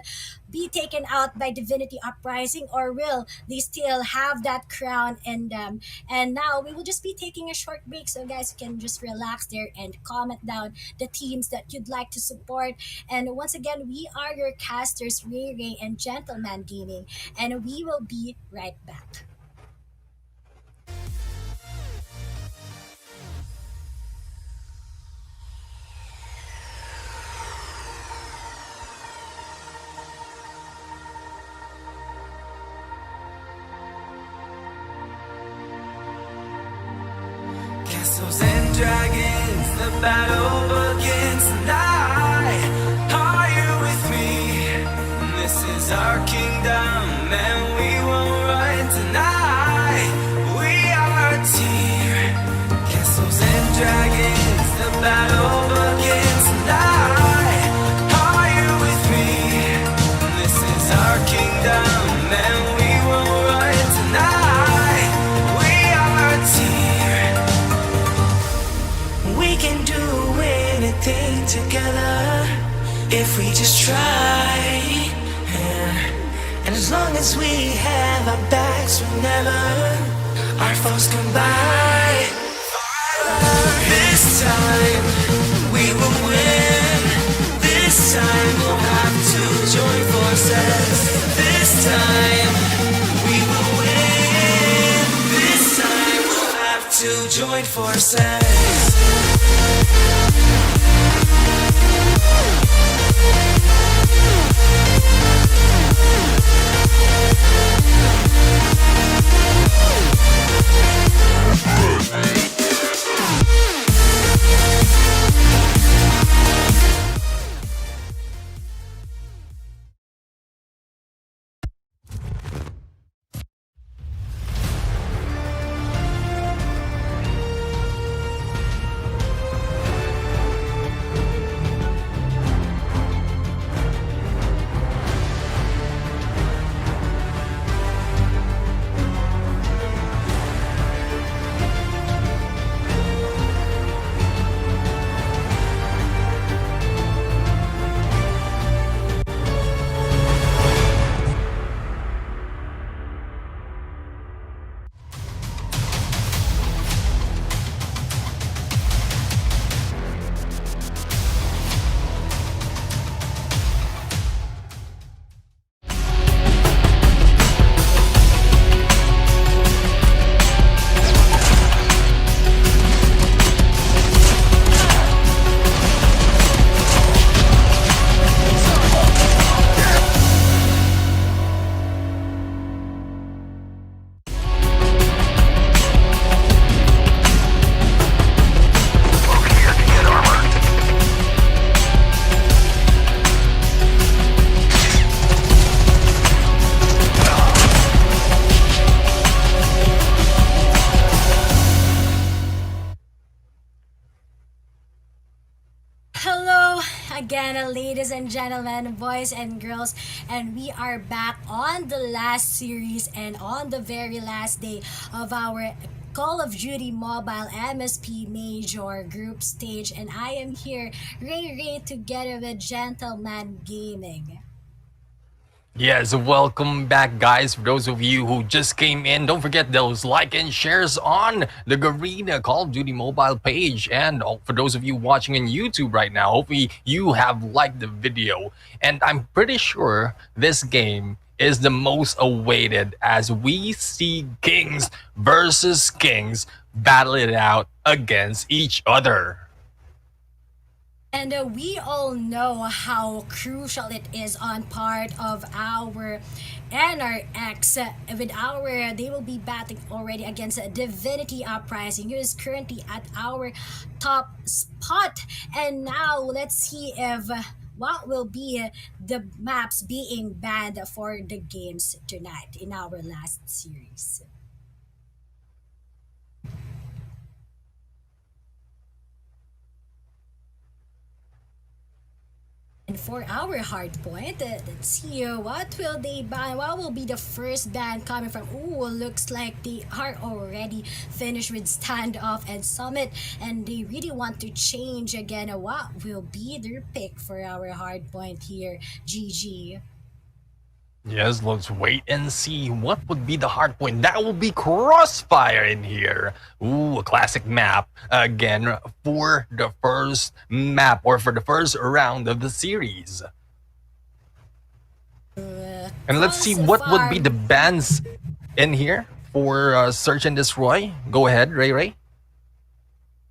[SPEAKER 8] be taken out by Divinity Uprising, or will they still have that crown in them? And now we will just be taking a short break, so guys, you can just relax there and comment down the teams that you'd like to support. And once again, we are your casters, Ray Ray and Gentleman Gaming, and we will be right back.
[SPEAKER 1] Castles and dragons, the battle begins tonight. is our kingdom, and we won't run tonight. We are a team, castles and dragons, the battle begins tonight. Are you with me? This is our kingdom, and we won't run tonight. We are a team. We can do anything together if we just try. Yeah. And as long as we have our backs whenever our foes come by, this time we will win. This time we'll have to join forces. This time we will win. This time we'll have to join forces.
[SPEAKER 8] Again, ladies and gentlemen, boys and girls, and we are back on the last series and on the very last day of our Call of Duty Mobile MSP Major Group Stage, and I am here, Ray together with Gentleman Gaming.
[SPEAKER 9] Yes, welcome back, guys. For those of you who just came in, don't forget those like and shares on the Garena Call of Duty mobile page. And for those of you watching on YouTube right now, hopefully you have liked the video. And I'm pretty sure this game is the most awaited as we see kings versus kings battle it out against each other.
[SPEAKER 8] And we all know how crucial it is on part of our NRX. They will be battling already against Divinity Uprising, who is currently at our top spot. And now let's see if what will be the maps being banned for the games tonight in our last series. And for our hard point, let's see what will they ban. What will be the first ban coming from? Ooh, looks like they are already finished with Standoff and Summit, and they really want to change again. What will be their pick for our hard point here? GG.
[SPEAKER 9] Yes, let's wait and see what would be the hard point. That will be Crossfire in here. Ooh, a classic map again for the first map or for the first round of the series. And let's see what would be the bans in here for Search and Destroy. Go ahead, Ray.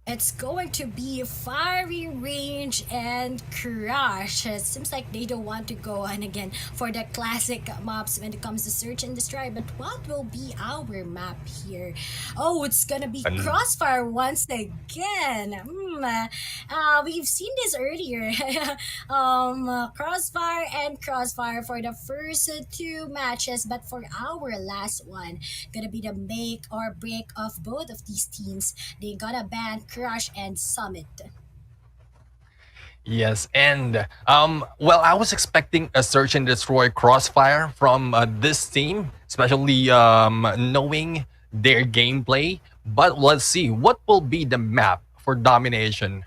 [SPEAKER 8] It's going to be Firing Range and Crash. It seems like they don't want to go on again for the classic maps when it comes to Search and Destroy. But what will be our map here? Oh, it's gonna be Crossfire once again. We've seen this earlier. Crossfire and Crossfire for the first two matches, but for our last one, gonna be the make or break of both of these teams. They gotta ban Crush and Summit.
[SPEAKER 9] Yes, and well, I was expecting a search and destroy crossfire from this team, especially knowing their gameplay. But let's see what will be the map for domination.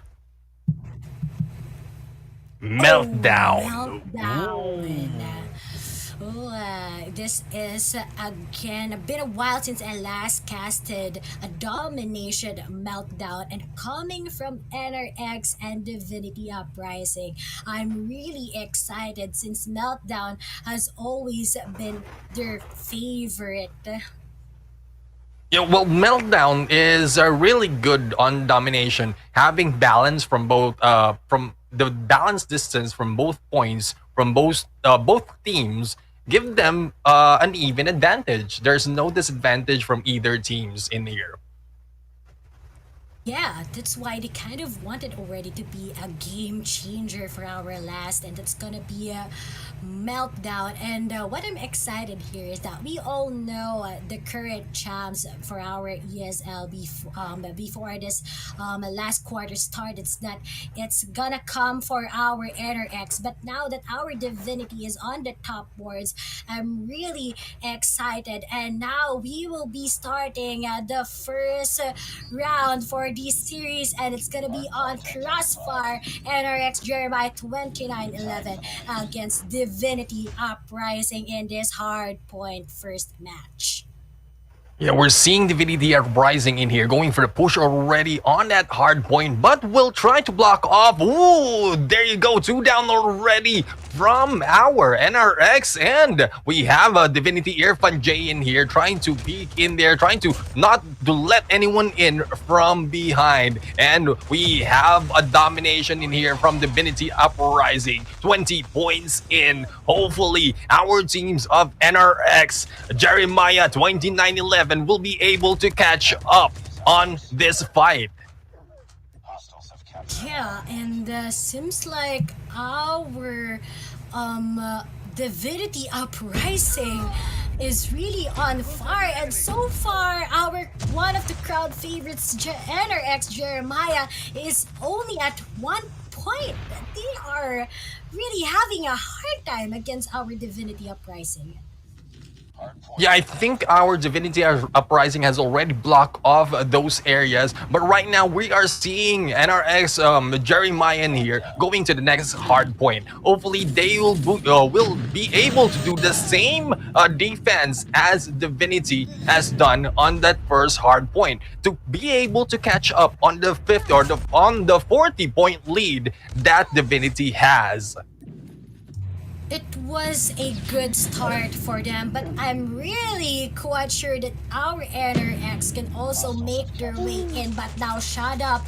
[SPEAKER 9] Meltdown.
[SPEAKER 8] Meltdown. This is again a bit a while since I last casted a domination meltdown, and coming from NRX and Divinity Uprising, I'm really excited since meltdown has always been their favorite.
[SPEAKER 9] Yeah, well, Meltdown is really good on domination, having balance from the balance distance from both points from both teams give them an even advantage. There's no disadvantage from either teams in here.
[SPEAKER 8] Yeah, that's why they kind of wanted already to be a game changer for our last, and that's gonna be a meltdown. And what I'm excited here is that we all know the current champs for our ESL before this last quarter started. It's that it's gonna come for our NRX, but now that our Divinity is on the top boards, I'm really excited. And now we will be starting the first round for this series, and it's gonna be on Crossfire NRX Jeremiah 2911 against Divinity Uprising in this hardpoint first match.
[SPEAKER 9] Yeah, we're seeing Divinity Uprising in here, going for the push already on that hard point, but will try to block off. Ooh, there you go, 2 down already from our NRX, and we have a Divinity Irfan J in here, trying to peek in there, trying to not to let anyone in from behind, and we have a domination in here from Divinity Uprising, 20 points in. Hopefully, our teams of NRX, Jeremiah 2911 will be able to catch up on this fight.
[SPEAKER 8] Yeah, and seems like our Divinity Uprising is really on fire, and so far our one of the crowd favorites NRX Jeremiah is only at 1 point. They are really having a hard time against our Divinity Uprising.
[SPEAKER 9] Yeah, I think our Divinity Uprising has already blocked off those areas, but right now we are seeing NRX Jeremiah in here going to the next hard point. Hopefully they will be able to do the same defense as Divinity has done on that first hard point to be able to catch up on the 50 or on the 40-point lead that Divinity has.
[SPEAKER 8] It was a good start for them, but I'm really quite sure that our NRX can also make their way in. But now Shut Up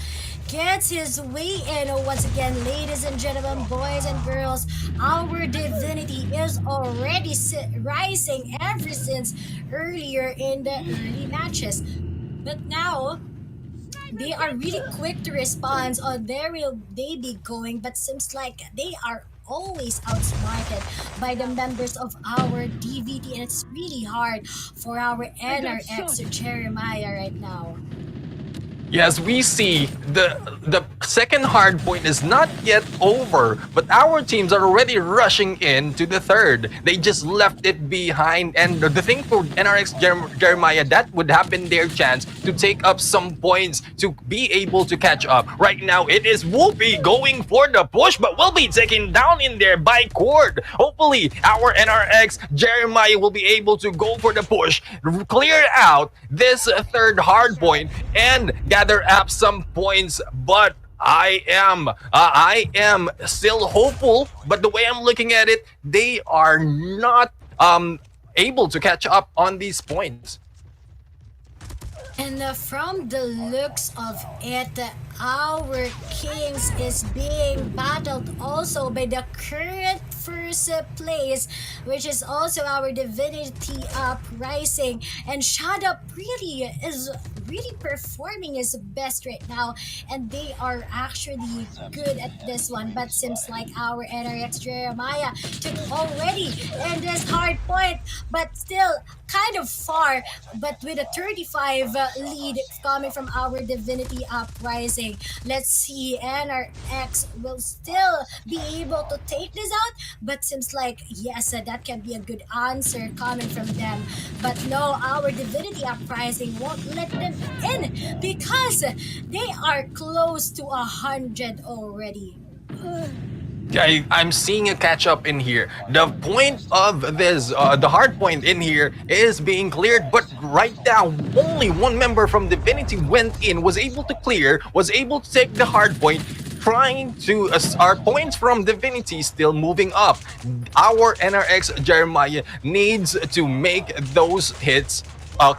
[SPEAKER 8] gets his way in once again. Ladies and gentlemen, boys and girls, our Divinity is already rising ever since earlier in the early matches. But now they are really quick to respond on where will they be going, but seems like they are always outsmarted by the members of our DVT, and it's really hard for our NRX Jeremiah right now.
[SPEAKER 9] Yes, we see the second hard point is not yet over, but our teams are already rushing in to the third. They just left it behind, and the thing for NRX Jeremiah, that would have been their chance to take up some points to be able to catch up. Right now, it is Whoopi going for the push, but will be taken down in there by Cord. Hopefully, our NRX Jeremiah will be able to go for the push, clear out this third hard point, and gather up some points. But I am still hopeful, but the way I'm looking at it, they are not able to catch up on these points.
[SPEAKER 8] And from the looks of it, our Kings is being battled also by the current first place, which is also our Divinity Uprising. And Shut Up really is really performing his best right now, and they are actually good at this one. But seems like our NRX Jeremiah took already in this hard point, but still kind of far. But with a 35 lead coming from our Divinity Uprising, let's see, NRX will still be able to take this out. But seems like yes, that can be a good answer coming from them. But no, our Divinity Uprising won't let them in because they are close to 100 already.
[SPEAKER 9] I'm seeing a catch up in here. The point of this, the hard point in here is being cleared, but right now, only one member from Divinity went in, was able to clear, was able to take the hard point, trying to, our points from Divinity still moving up. Our NRX Jeremiah needs to make those hits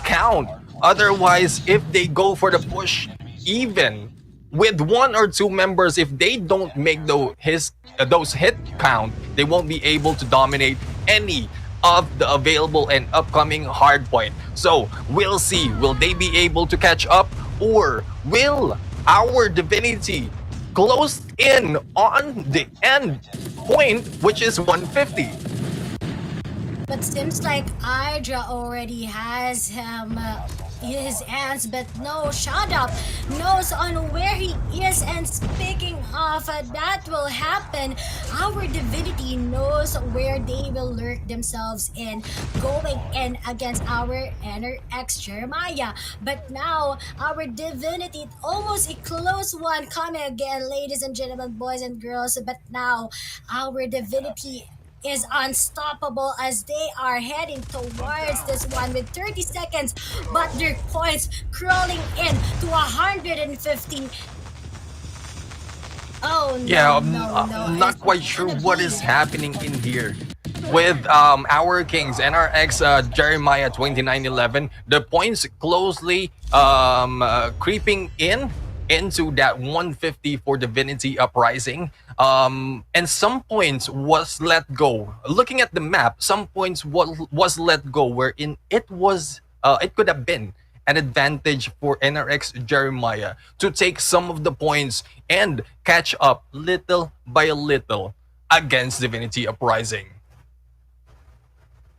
[SPEAKER 9] count. Otherwise, if they go for the push, even with one or two members, if they don't make those hit count, they won't be able to dominate any of the available and upcoming hardpoint. So we'll see, will they be able to catch up, or will our Divinity close in on the end point, which is 150?
[SPEAKER 8] But seems like Hydra already has him his hands, but no, Shadow knows on where he is. And speaking of that will happen, our Divinity knows where they will lurk themselves in, going in against our NRX Jeremiah. But now our Divinity, almost a close one coming again, ladies and gentlemen, boys and girls. But now our Divinity is unstoppable as they are heading towards this one with 30 seconds, but their points crawling in to 150. Oh no,
[SPEAKER 9] Yeah,
[SPEAKER 8] no.
[SPEAKER 9] not quite sure what is happening in here with our Kings NRX Jeremiah 2911. The points closely creeping into that 150 for Divinity Uprising. And some points was let go. Looking at the map, some points was let go, wherein it was it could have been an advantage for NRX Jeremiah to take some of the points and catch up little by little against Divinity Uprising.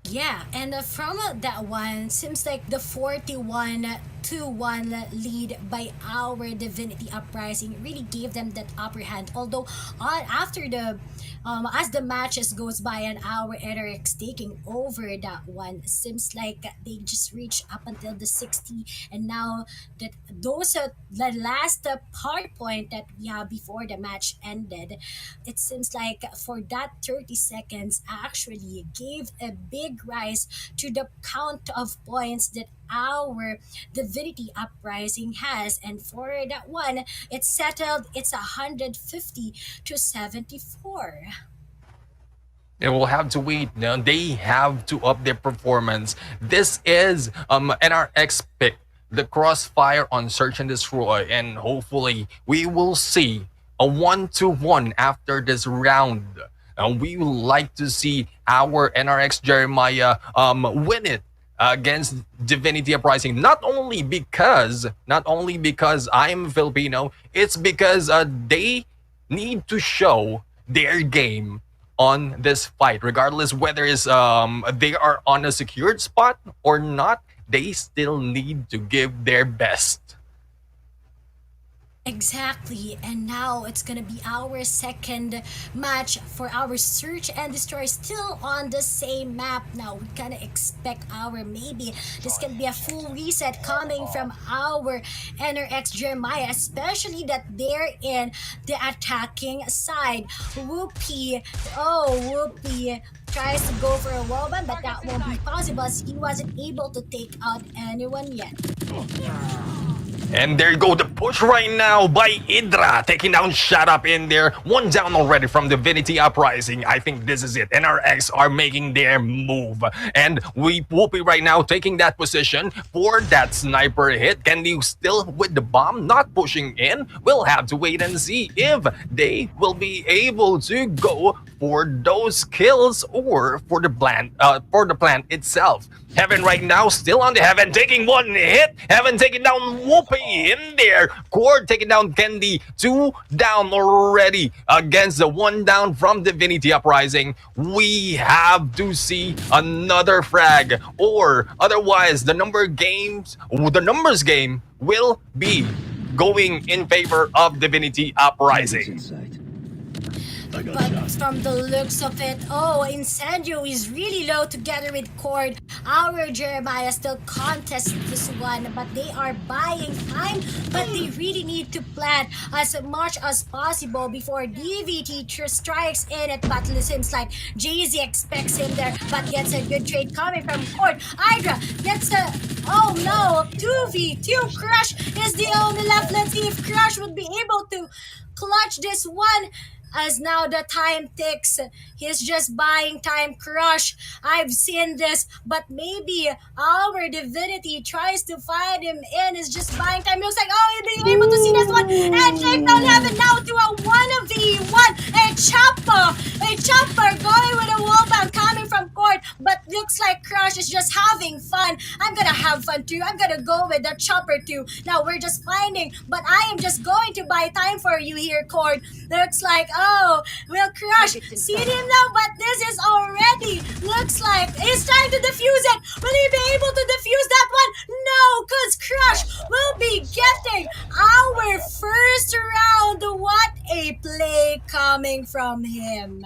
[SPEAKER 8] Yeah, and from that one, seems like the 41-1 lead by our Divinity Uprising really gave them that upper hand. Although after the as the matches goes by and our NRX taking over that one, seems like they just reached up until the 60, and now that those the last hard point that we have before the match ended, it seems like for that 30 seconds actually gave a big rise to the count of points that our Divinity Uprising has. And for that one, it's settled, it's 150 to 74.
[SPEAKER 9] They will have to wait. Now they have to up their performance. This is NRX pick, the crossfire on Search and Destroy, and hopefully we will see a 1-1 after this round. And we would like to see our NRX Jeremiah win it against Divinity Uprising. Not only because I'm Filipino, it's because they need to show their game on this fight, regardless whether it's they are on a secured spot or not. They still need to give their best.
[SPEAKER 8] Exactly, and now it's gonna be our second match for our Search and Destroy, still on the same map. Now we kind of expect our, maybe this can be a full reset coming from our NRX Jeremiah, especially that they're in the attacking side. Whoopi tries to go for a wallbang, but that won't be possible as he wasn't able to take out anyone yet.
[SPEAKER 9] And there you go, the push right now by Idra, taking down Shut Up in there. One down already from Divinity Uprising. I think this is it. NRX are making their move. And we will be right now taking that position for that sniper hit. Candy still with the bomb, not pushing in. We'll have to wait and see if they will be able to go for those kills or for the plant itself. Heaven right now still on the Heaven, taking one hit. Heaven taking down Whoopi in there. Cord taking down Candy. 2 down already against the 1 down from Divinity Uprising. We have to see another frag, or otherwise the numbers game will be going in favor of Divinity Uprising.
[SPEAKER 8] But from the looks of it, Incendio is really low together with Cord. Our Jeremiah still contests this one, but they are buying time, but they really need to plan as much as possible before DVT strikes in it. But it seems like Jay-Z expects him there, but gets a good trade coming from Cord. Hydra gets a, 2v2 Crush is the only left. Let's see if Crush would be able to clutch this one. As now the time ticks, he's just buying time. Crush, I've seen this, but maybe our Divinity tries to find him in. Is just buying time. Looks like, he'll be able to see this one and take down Heaven now to a 1v1. A chopper going with a wallbang coming from Cord, but looks like Crush is just having fun. I'm gonna have fun too. I'm gonna go with the chopper too. Now we're just finding, but I am just going to buy time for you here, Cord. Looks like, will Crush see him now? But this is already, looks like he's trying to defuse it. Will he be able to defuse that one? No, because Crush will be getting our first round. What a play coming from him.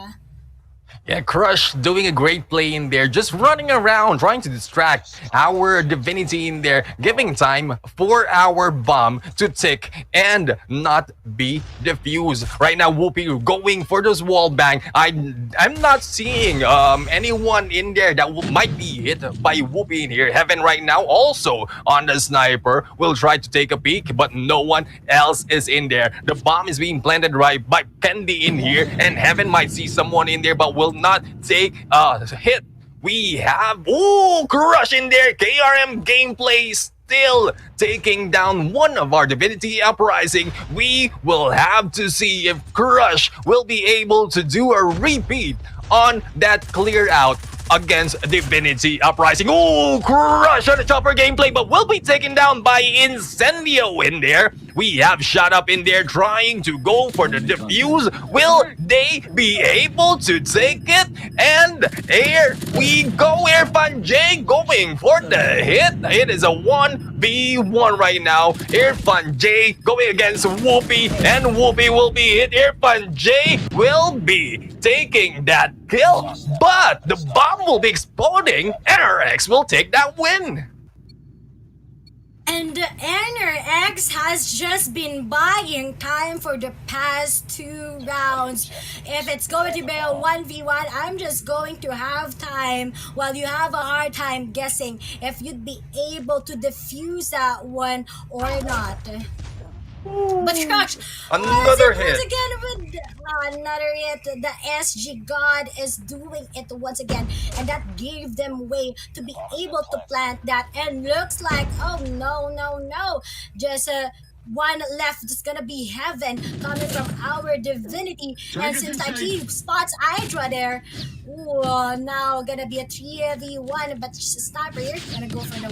[SPEAKER 9] Yeah, Crush doing a great play in there, just running around, trying to distract our Divinity in there, giving time for our bomb to tick and not be diffused. Right now, Whoopi going for those wall bang. I'm not seeing anyone in there that might be hit by Whoopi in here. Heaven right now also on the sniper will try to take a peek, but no one else is in there. The bomb is being planted right by Candy in here, and Heaven might see someone in there, but will not take a hit. We have Crush in there. KRM gameplay still taking down one of our Divinity Uprising. We will have to see if Crush will be able to do a repeat on that clear out against Divinity Uprising. Crush on the chopper gameplay, but will be taken down by Incendio in there. We have Shut Up in there trying to go for the defuse. Will they be able to take it? And here we go. Irfan J going for the hit. It is a 1v1 right now. Irfan J going against Whoopi, and Whoopi will be hit. Irfan J will be taking that kill, but the bomb will be exploding. NRX will take that win.
[SPEAKER 8] And NRX has just been buying time for the past 2 rounds. If it's going to be a 1v1, I'm just going to have time while you have a hard time guessing if you'd be able to defuse that one or not. But Crush,
[SPEAKER 9] Another hit.
[SPEAKER 8] once again with another hit. The SG God is doing it once again, and that gave them way to be able to plant that. And looks like, no, just one left. It's gonna be Heaven coming from our Divinity, and since like he spots Hydra there, now gonna be a 3v1, but Sniper here gonna go for the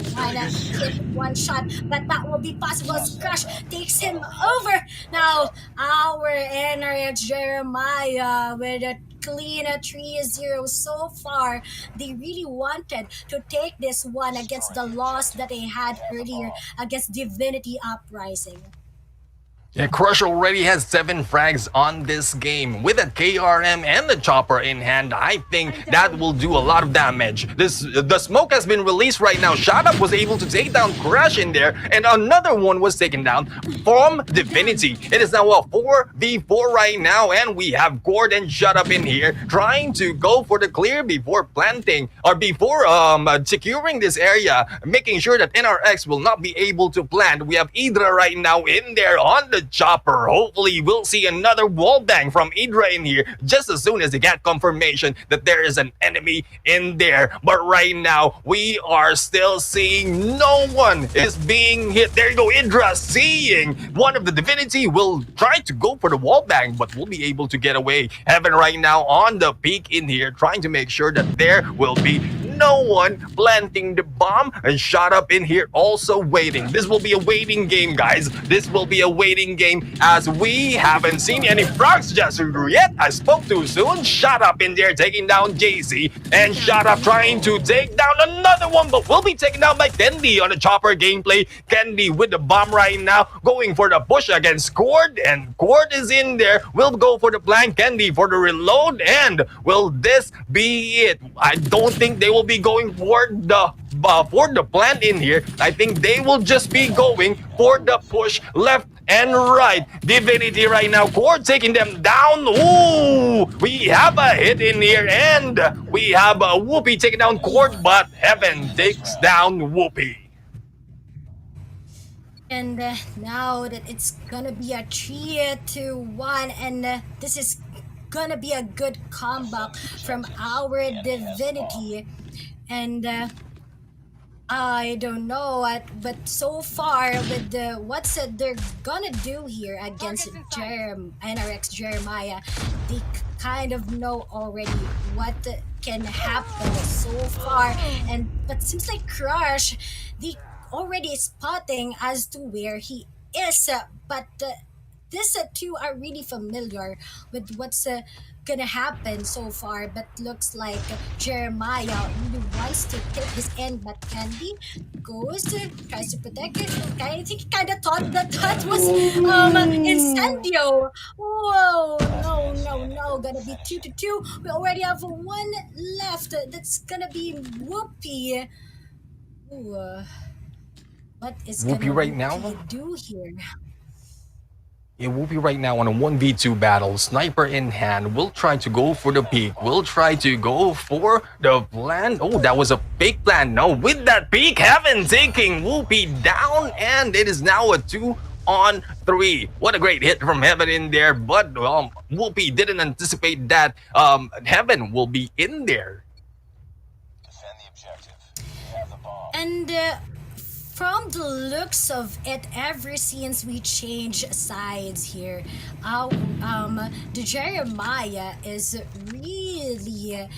[SPEAKER 8] one shot, but that will be possible as Crush takes him over. Now our NRX Jeremiah with a clean 3-0 so far. They really wanted to take this one against the loss that they had earlier against Divinity Uprising.
[SPEAKER 9] Yeah, Crush already has 7 frags on this game. With that KRM and the chopper in hand, I think that will do a lot of damage. The smoke has been released right now. Shot Up was able to take down Crush in there, and another one was taken down from Divinity. It is now a 4v4 right now, and we have Gord and Shut Up in here trying to go for the clear before planting, or before securing this area, making sure that NRX will not be able to plant. We have Idra right now in there on the chopper. Hopefully we'll see another wall bang from Idra in here just as soon as they get confirmation that there is an enemy in there. But right now we are still seeing no one is being hit. There you go, Idra seeing one of the Divinity will try to go for the wall bang, but will be able to get away. Heaven right now on the peak in here, trying to make sure that there will be no one planting the bomb, and Shot Up in here also waiting. This will be a waiting game, guys. This will be a waiting game as we haven't seen any frogs just yet. I spoke too soon. Shot Up in there taking down JC, and Shot Up trying to take down another one, but will be taken down by Kendi on the chopper gameplay. Kendi with the bomb right now, going for the push against Cord, and Cord is in there. Will go for the plank, Kendi for the reload, and will this be it? I don't think they will be going for the plant in here. I think they will just be going for the push left and right. Divinity right now, Cord taking them down. Ooh, we have a hit in here, and we have a Whoopi taking down Cord, but Heaven takes down Whoopi.
[SPEAKER 8] And now that it's gonna be a 3-1, and this is gonna be a good comeback from our Divinity. And I don't know what, but so far with what's they're gonna do here against NRX Jeremiah, they kind of know already what can happen so far. And but seems like Crush, they already spotting as to where he is, but these two are really familiar with what's gonna happen so far. But looks like Jeremiah really wants to take this in, but Candy tries to protect it. I think he kind of thought that was Incendio. Whoa, no, gonna be 2-2. We already have one left. That's gonna be Whoopi. Ooh, what is
[SPEAKER 9] Whoopi
[SPEAKER 8] gonna
[SPEAKER 9] right now?
[SPEAKER 8] Whoopi do here?
[SPEAKER 9] Yeah, Whoopi right now on a 1v2 battle, sniper in hand, will try to go for the peak, will try to go for the plan. Oh, that was a fake plan. No, with that peak, Heaven taking Whoopi down, and it is now a 2-on-3. What a great hit from Heaven in there, but Whoopi didn't anticipate that Heaven will be in there.
[SPEAKER 1] Defend the objective. We have the bomb.
[SPEAKER 8] And from the looks of it, ever since we changed sides here, the Jeremiah is really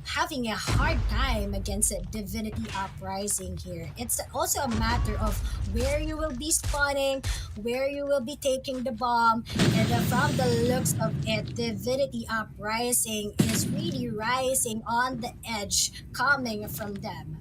[SPEAKER 8] having a hard time against Divinity Uprising here. It's also a matter of where you will be spawning, where you will be taking the bomb, and from the looks of it, Divinity Uprising is really rising on the edge coming from them.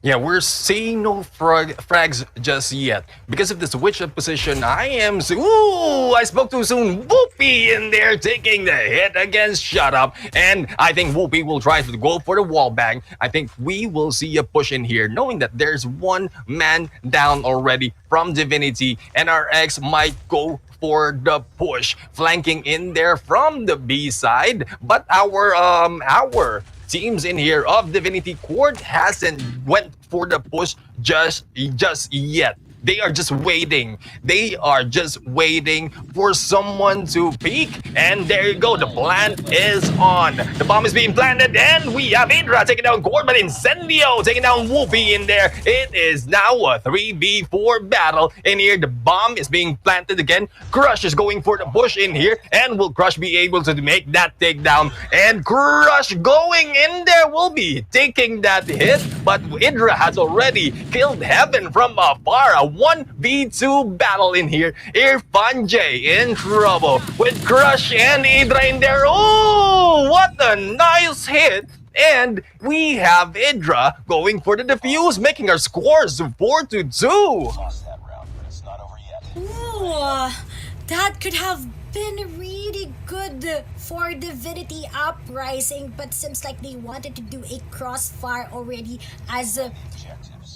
[SPEAKER 9] Yeah, we're seeing no frags just yet. Because of the switch of position, ooh, I spoke too soon. Whoopi in there taking the hit against Shut Up. And I think Whoopi will try to go for the wall bang. I think we will see a push in here, knowing that there's one man down already from Divinity. NRX might go for the push, flanking in there from the B side. But our teams in here of Divinity Court hasn't went for the push just yet. They are just waiting. They are just waiting for someone to peek. And there you go. The plan is on. The bomb is being planted. And we have Idra taking down Cord, but Incendio taking down Whoopi in there. It is now a 3v4 battle. In here, the bomb is being planted again. Crush is going for the push in here. And will Crush be able to make that takedown? And Crush going in there will be taking that hit. But Idra has already killed Heaven from afar. A 1v2 battle in here. Irfan J in trouble with Crush and Idra in there. Oh, what a nice hit. And we have Idra going for the defuse, making our scores 4-2.
[SPEAKER 1] Lost that round, but it's not over yet.
[SPEAKER 8] Ooh, Oh, that could have been really good for Divinity Uprising, but seems like they wanted to do a crossfire already as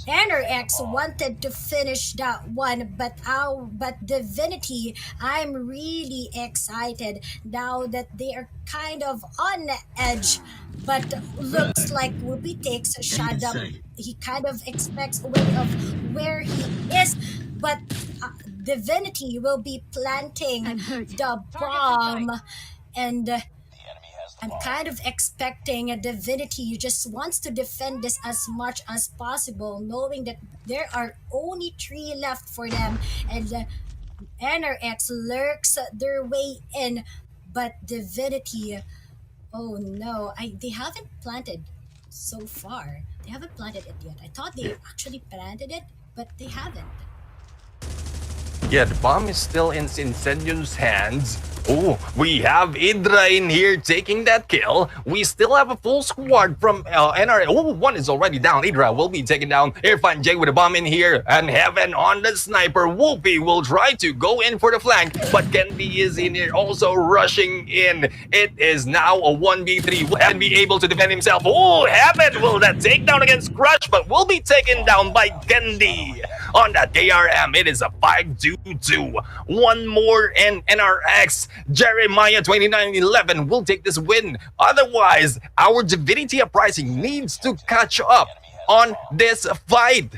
[SPEAKER 8] NRX wanted to finish that one, but Divinity, I'm really excited now that they are kind of on the edge. But looks like Whoopi takes a shot up. He kind of expects away of where he is, but Divinity will be planting the bomb, and I'm kind of expecting a Divinity who just wants to defend this as much as possible, knowing that there are only 3 left for them, and NRX lurks their way in. But Divinity, oh no, they haven't planted so far. They haven't planted it yet. I thought they actually planted it, but they haven't.
[SPEAKER 9] Yeah, the bomb is still in Incendium's hands. Oh, we have Idra in here taking that kill. We still have a full squad from NRA. Oh, one is already down. Idra will be taking down Irfan J with a bomb in here. And Heaven on the sniper. Whoopi will try to go in for the flank. But Kendi is in here also rushing in. It is now a 1v3. Will Heaven be able to defend himself? Oh, Heaven will that take down against Crush, but will be taken down by Kendi. On that KRM, it is a 5-2-2. One more in NRX. Jeremiah 2911 will take this win. Otherwise, our Divinity Uprising needs to catch up on this fight.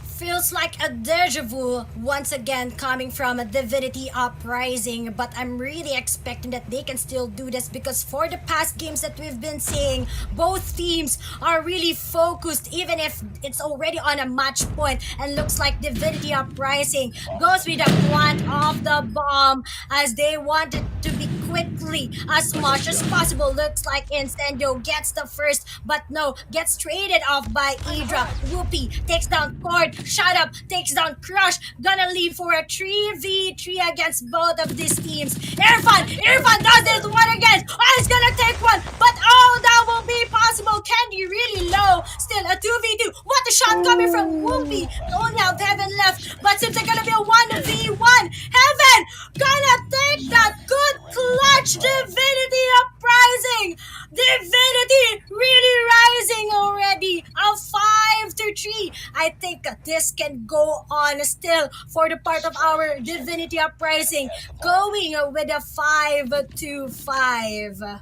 [SPEAKER 8] Feels like a deja vu once again coming from a Divinity Uprising, but I'm really expecting that they can still do this, because for the past games that we've been seeing, both teams are really focused even if it's already on a match point, and looks like Divinity Uprising goes with the plant of the bomb as they wanted to be quickly as much as possible. Looks like Incendio gets the first, but no, gets traded off by Idra. Whoopi takes down Cord. Shut Up takes down Crush. Gonna leave for a 3v3 against both of these teams. Irfan does this one again. Oh, he's gonna take one, but oh, that will be possible. Candy really low. Still a 2v2. What a shot coming from Whoopi. Only have Heaven left, but seems like gonna be a 1v1. Heaven gonna take that good clutch. Divinity Uprising. Divinity really rising already. A 5-3. I think this can go on still for the part of our Divinity Uprising, going with a 5-5.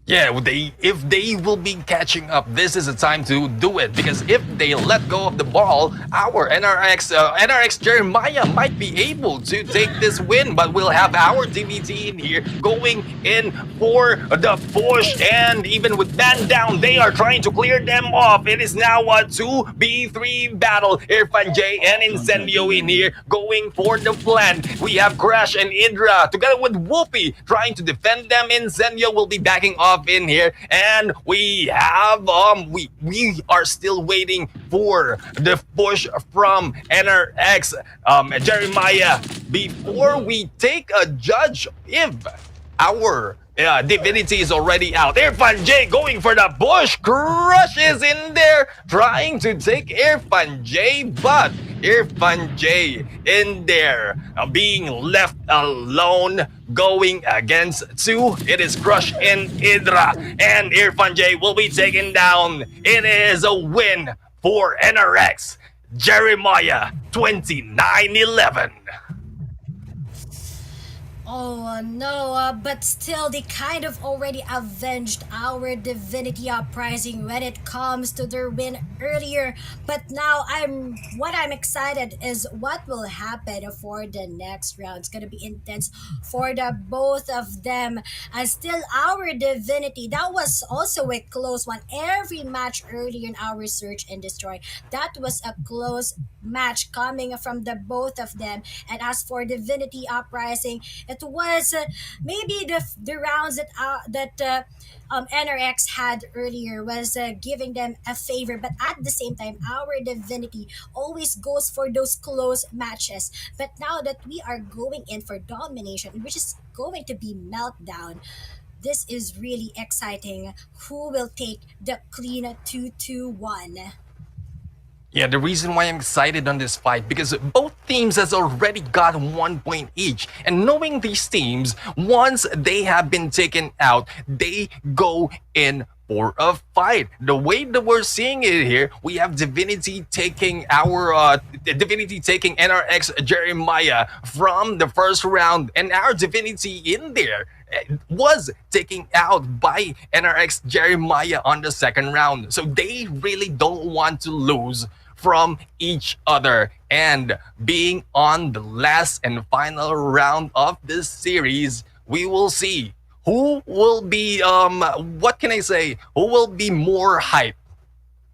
[SPEAKER 9] Yeah, if they will be catching up, this is a time to do it. Because if they let go of the ball, our NRX Jeremiah might be able to take this win. But we'll have our DVT in here going in for the push. And even with man down, they are trying to clear them off. It is now a 2v3 battle. Irfan J and Incendio in here going for the plan. We have Crash and Idra together with Whoopi trying to defend them. Incendio will be backing off in here, and we have we are still waiting for the push from NRX Jeremiah before we take a judge if our Divinity is already out. Irfan J going for the push. Crush is in there trying to take Irfan J, but Irfan J in there being left alone going against 2. It is Crush and Idra, and Irfan J will be taken down. It is a win for NRX Jeremiah 2911.
[SPEAKER 8] Oh no, but still they kind of already avenged our Divinity Uprising when it comes to their win earlier. But now what I'm excited is what will happen for the next round. It's gonna be intense for the both of them. And still our Divinity, that was also a close one. Every match earlier in our Search and Destroy, that was a close match coming from the both of them. And as for Divinity Uprising, it was maybe the rounds that NRX had earlier was giving them a favor, but at the same time our Divinity always goes for those close matches. But now that we are going in for domination, which is going to be Meltdown, this is really exciting. Who will take the clean 2-2-1?
[SPEAKER 9] Yeah, the reason why I'm excited on this fight because both teams has already got 1 point each. And knowing these teams, once they have been taken out, they go in for a fight. The way that we're seeing it here, we have Divinity taking NRX Jeremiah from the first round, and our Divinity in there was taken out by NRX Jeremiah on the second round. So they really don't want to lose from each other. And being on the last and final round of this series, we will see who will be what can I say? Who will be more hype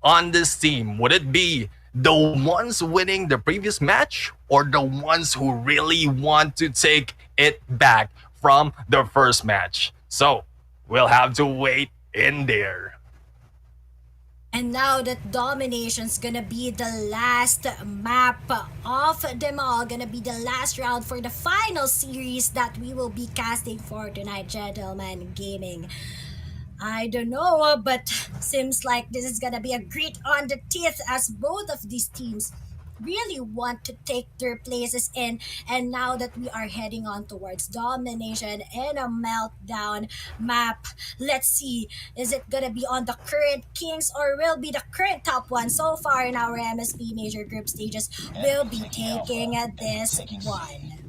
[SPEAKER 9] on this team? Would it be the ones winning the previous match or the ones who really want to take it back from the first match? So we'll have to wait in there.
[SPEAKER 8] And now that Domination's gonna be the last map of them all, gonna be the last round for the final series that we will be casting for tonight, Gentleman Gaming. I don't know, but seems like this is gonna be a grit on the teeth as both of these teams really want to take their places in. And now that we are heading on towards Domination and a Meltdown map, let's see, is it gonna be on the current Kings or will be the current top one so far in our MSP major group stages will be taking this one?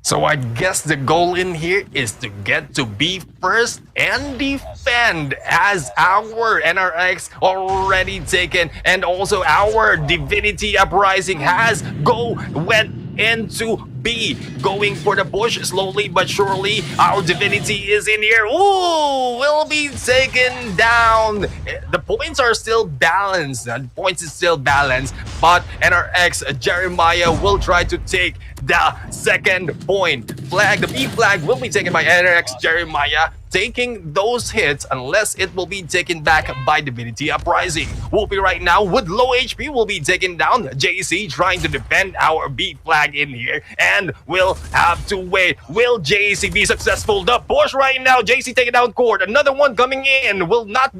[SPEAKER 9] So I guess the goal in here is to get to be first and defend, as our NRX already taken, and also our Divinity Uprising went into B, going for the push slowly but surely. Our Divinity is in here. Ooh, will be taken down. The points are still balanced. The points is still balanced, but NRX Jeremiah will try to take the second point. The B flag will be taken by NRX Jeremiah, taking those hits unless it will be taken back by Divinity Uprising. Whoopi right now with low HP will be taken down. JC trying to defend our B flag in here, and we'll have to wait. Will JC be successful? The push right now, JC taking down Cord. Another one coming in, will not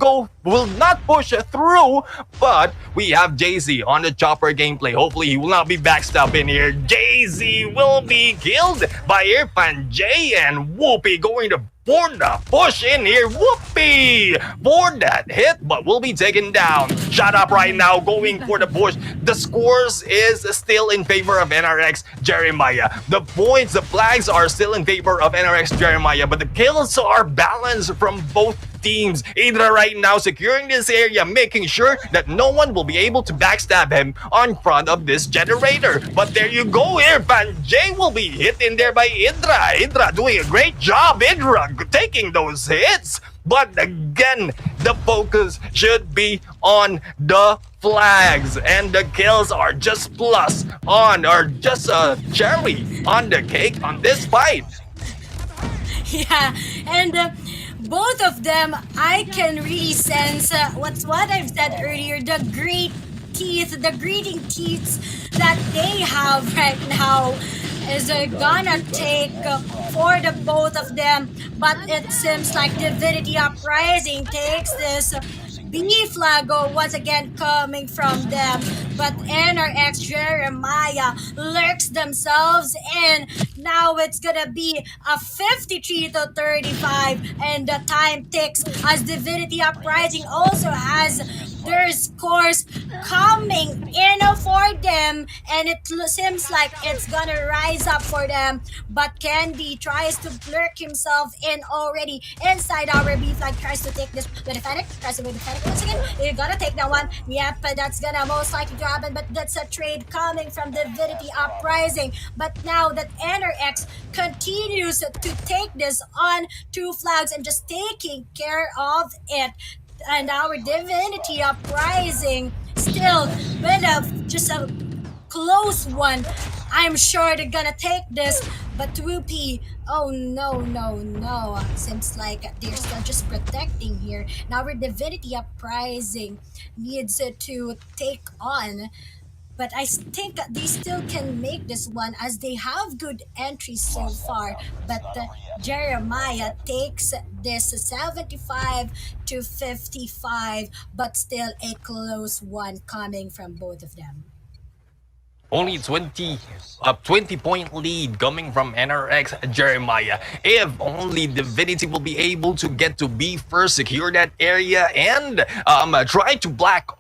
[SPEAKER 9] push through, but we have JC on the chopper gameplay. Hopefully he will not be backstabbed in here. JC will be killed by Irfan J, and Whoopi going to for the push in here. Whoopee for that hit, but will be taken down. Shut up right now, going for the push. The scores is still in favor of NRX Jeremiah. The points, the flags are still in favor of NRX Jeremiah, but the kills are balanced from both teams. Idra right now securing this area, making sure that no one will be able to backstab him on front of this generator. But there you go, Irfan J will be hit in there by Idra. Idra doing a great job. Idra taking those hits. But again, the focus should be on the flags, and the kills are just plus on, or just a cherry on the cake on this fight.
[SPEAKER 8] Yeah, and both of them, I can really sense what I've said earlier, the great teeth, the greeting teeth that they have right now is gonna take for the both of them. But it seems like Divinity Uprising takes this B flag once again coming from them, but NRX Jeremiah lurks themselves in. Now it's gonna be a 53-35, and the time ticks as Divinity Uprising also has their scores coming in for them, and it seems like it's gonna rise up for them. But Candy tries to lurk himself in already inside our B flag, tries to take this with the Fennec, tries to with the Fennec once again. You're gonna take that one. Yep, that's gonna most likely to happen, but that's a trade coming from Divinity Uprising. But now that NRX continues to take this on two flags and just taking care of it, and our Divinity Uprising still with just a close one. I'm sure they're gonna take this, but Whoopi, oh no. Seems like they're still just protecting here. Now our Divinity Uprising needs to take on but I think they still can make this one as they have good entries so far. But Jeremiah takes this 75-55, but still a close one coming from both of them.
[SPEAKER 9] Only 20 point lead coming from NRX Jeremiah. If only Divinity will be able to get to B first, secure that area, and try to block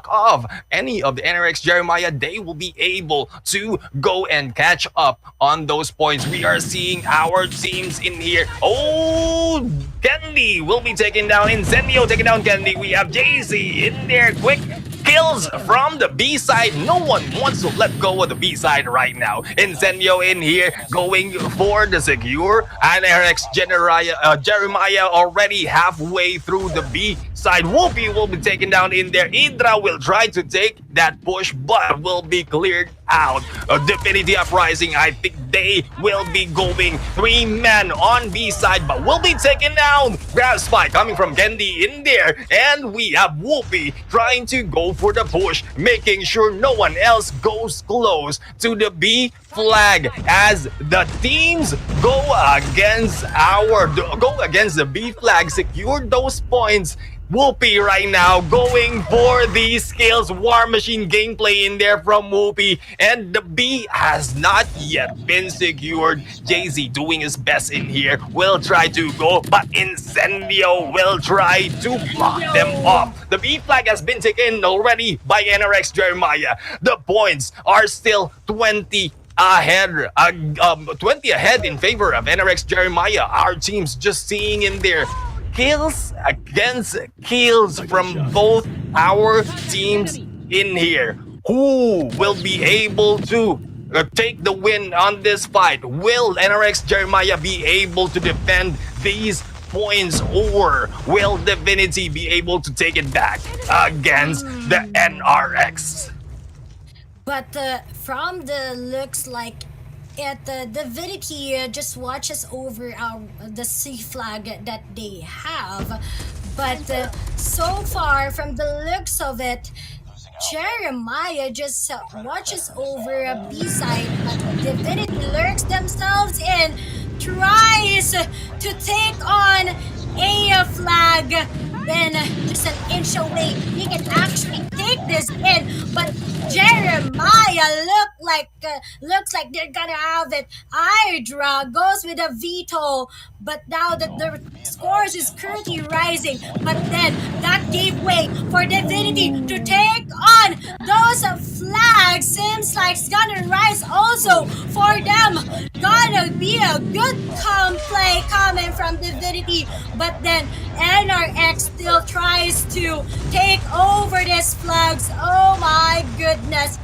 [SPEAKER 9] off any of the NRX Jeremiah, they will be able to go and catch up on those points. We are seeing our teams in here. Oh, Candy will be taken down. Incendio taking down Candy. We have JC in there. Quick kills from the B side. No one wants to let go of the B side right now. Incendio in here going for the secure. And RX Jeremiah already halfway through the B side. Whoopi will be taken down in there. Idra will try to take that push, but will be cleared out. Divinity Uprising, I think they will be going 3 men on B side, but will be taken down. Grab spike coming from Candy in there, and we have Whoopi trying to go for the push, making sure no one else goes close to the B flag as the teams go against the B flag, secure those points. Whoopi right now going for the skills war machine gameplay in there from Whoopi, and the B has not yet been secured. Jay-Z doing his best in here, will try to go, but Incendio will try to block them off. The B flag has been taken already by NRX Jeremiah. The points are still 20 ahead, 20 ahead in favor of NRX Jeremiah. Our team's just seeing in there kills against kills from both our teams in here. Who will be able to take the win on this fight? Will NRX Jeremiah be able to defend these points, or will Divinity be able to take it back against the NRX?
[SPEAKER 8] But from the looks like it, Divinity just watches over the C flag that they have. But so far, from the looks of it, Jeremiah just watches over a B side, but Divinity lurks themselves in, tries to take on a flag. Then just an inch away, he can actually take this in, but Jeremiah looks like they're gonna have it. Hydra goes with a veto, but now that the scores is currently rising, but then that gave way for Divinity to take on those flags. Seems like it's gonna rise also for them. Gonna be a good play coming from Divinity, but then NRX still tries to take over these flags. Oh my goodness.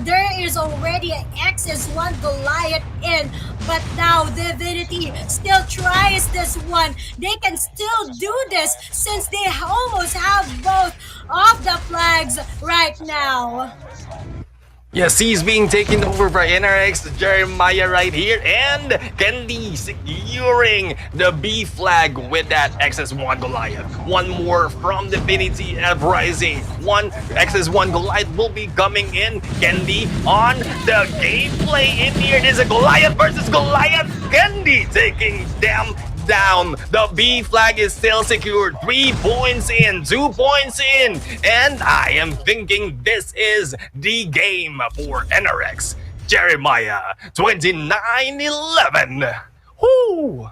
[SPEAKER 8] There is already an XS1 Goliath in, but now Divinity still tries this one. They can still do this since they almost have both of the flags right now.
[SPEAKER 9] Yes, he's being taken over by NRX Jeremiah right here, and Candy securing the B flag with that XS1 Goliath. One more from Divinity Uprising. One XS1 Goliath will be coming in. Candy on the gameplay in here. It is a Goliath versus Goliath. Candy taking them down. The B flag is still secured. 3 points in, 2 points in, and I am thinking this is the game for NRX Jeremiah. 29-11. Whoo!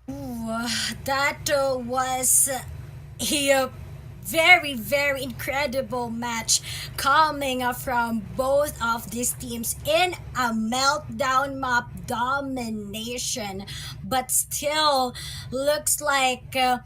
[SPEAKER 8] Ooh, that was a very, very incredible match coming from both of these teams in a meltdown map domination. But still, looks like the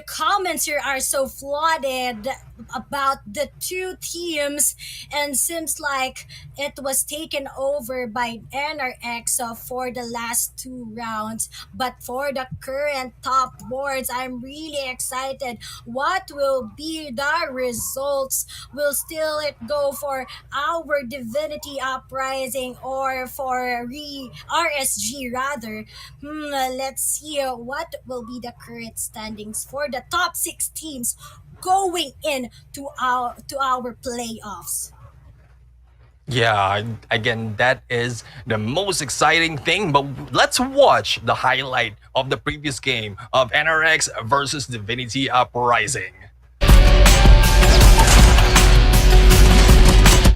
[SPEAKER 8] comments here are so flooded about the two teams, and seems like it was taken over by NRX for the last 2 rounds. But for the current top boards, I'm really excited. What will be the results? Will still it go for our Divinity Uprising or for RSG rather? Let's see what will be the current standings for the top 6 teams going in to our playoffs.
[SPEAKER 9] Yeah, again, that is the most exciting thing. But let's watch the highlight of the previous game of NRX versus Divinity Uprising.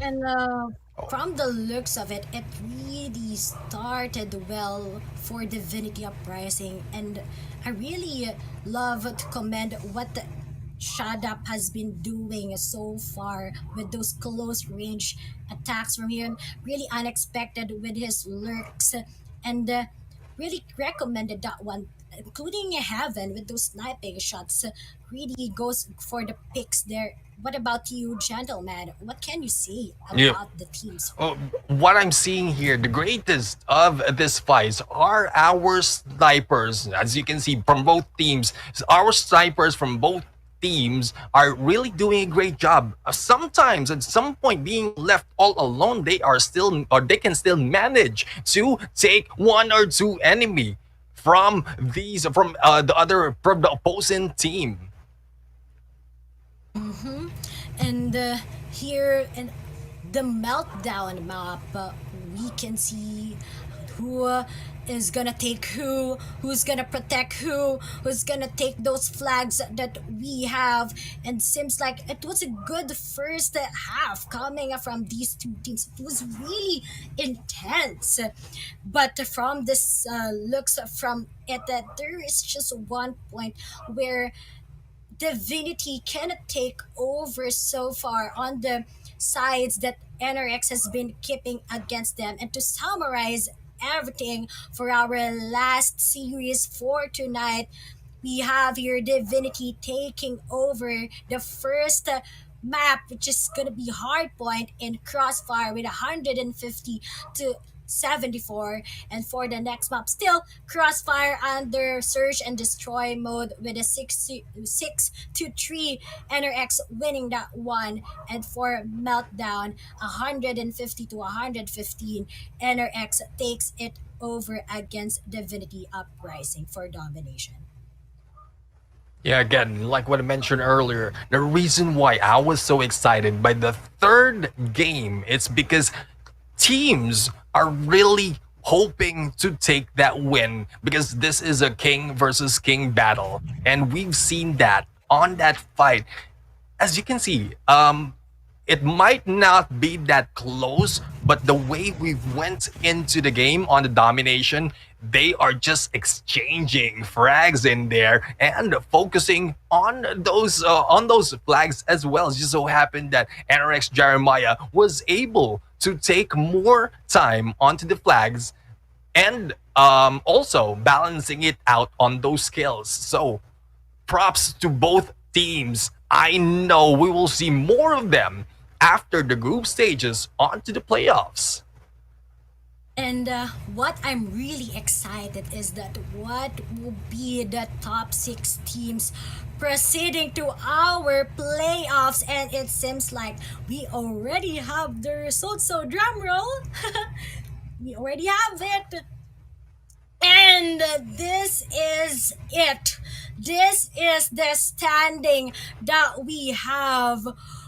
[SPEAKER 8] And from the looks of it, it really started well for Divinity Uprising, and I really love to commend what the Shadap has been doing so far with those close range attacks from him. Really unexpected with his lurks, and really recommended that one, including Heaven with those sniping shots. Really goes for the picks there. What about you, gentlemen? What can you say
[SPEAKER 9] Yeah.
[SPEAKER 8] about the teams?
[SPEAKER 9] What I'm seeing here, the greatest of this fight are our snipers. As you can see from both teams, our snipers from both teams are really doing a great job. Sometimes, at some point, being left all alone, they are still, or they can still manage to take one or two enemy from the opposing team.
[SPEAKER 8] And here in the meltdown map, we can see who is gonna take who's gonna protect who's gonna take those flags that we have. And seems like it was a good first half coming from these two teams. It was really intense, but from this looks from it that there is just one point where Divinity cannot take over so far on the sides that NRX has been keeping against them. And to summarize everything for our last series for tonight, we have here Divinity taking over the first map, which is gonna be Hardpoint in Crossfire with 150 to 74. And for the next map, still Crossfire under Search and Destroy mode with a 6 to 3, NRX winning that one. And for Meltdown, 150 to 115, NRX takes it over against Divinity Uprising for domination.
[SPEAKER 9] Yeah, again, like what I mentioned earlier, the reason why I was so excited by the third game, it's because teams are really hoping to take that win because this is a king versus king battle. And we've seen that on that fight. As you can see, it might not be that close, but the way we went into the game on the domination, they are just exchanging frags in there and focusing on those flags as well. It just so happened that NRX Jeremiah was able to take more time onto the flags and also balancing it out on those skills. So props to both teams. I know we will see more of them after the group stages onto the playoffs.
[SPEAKER 8] And what I'm really excited is that what will be the top 6 teams proceeding to our playoffs. And it seems like we already have the results. So drum roll. We already have it. And this is it. This is the standing that we have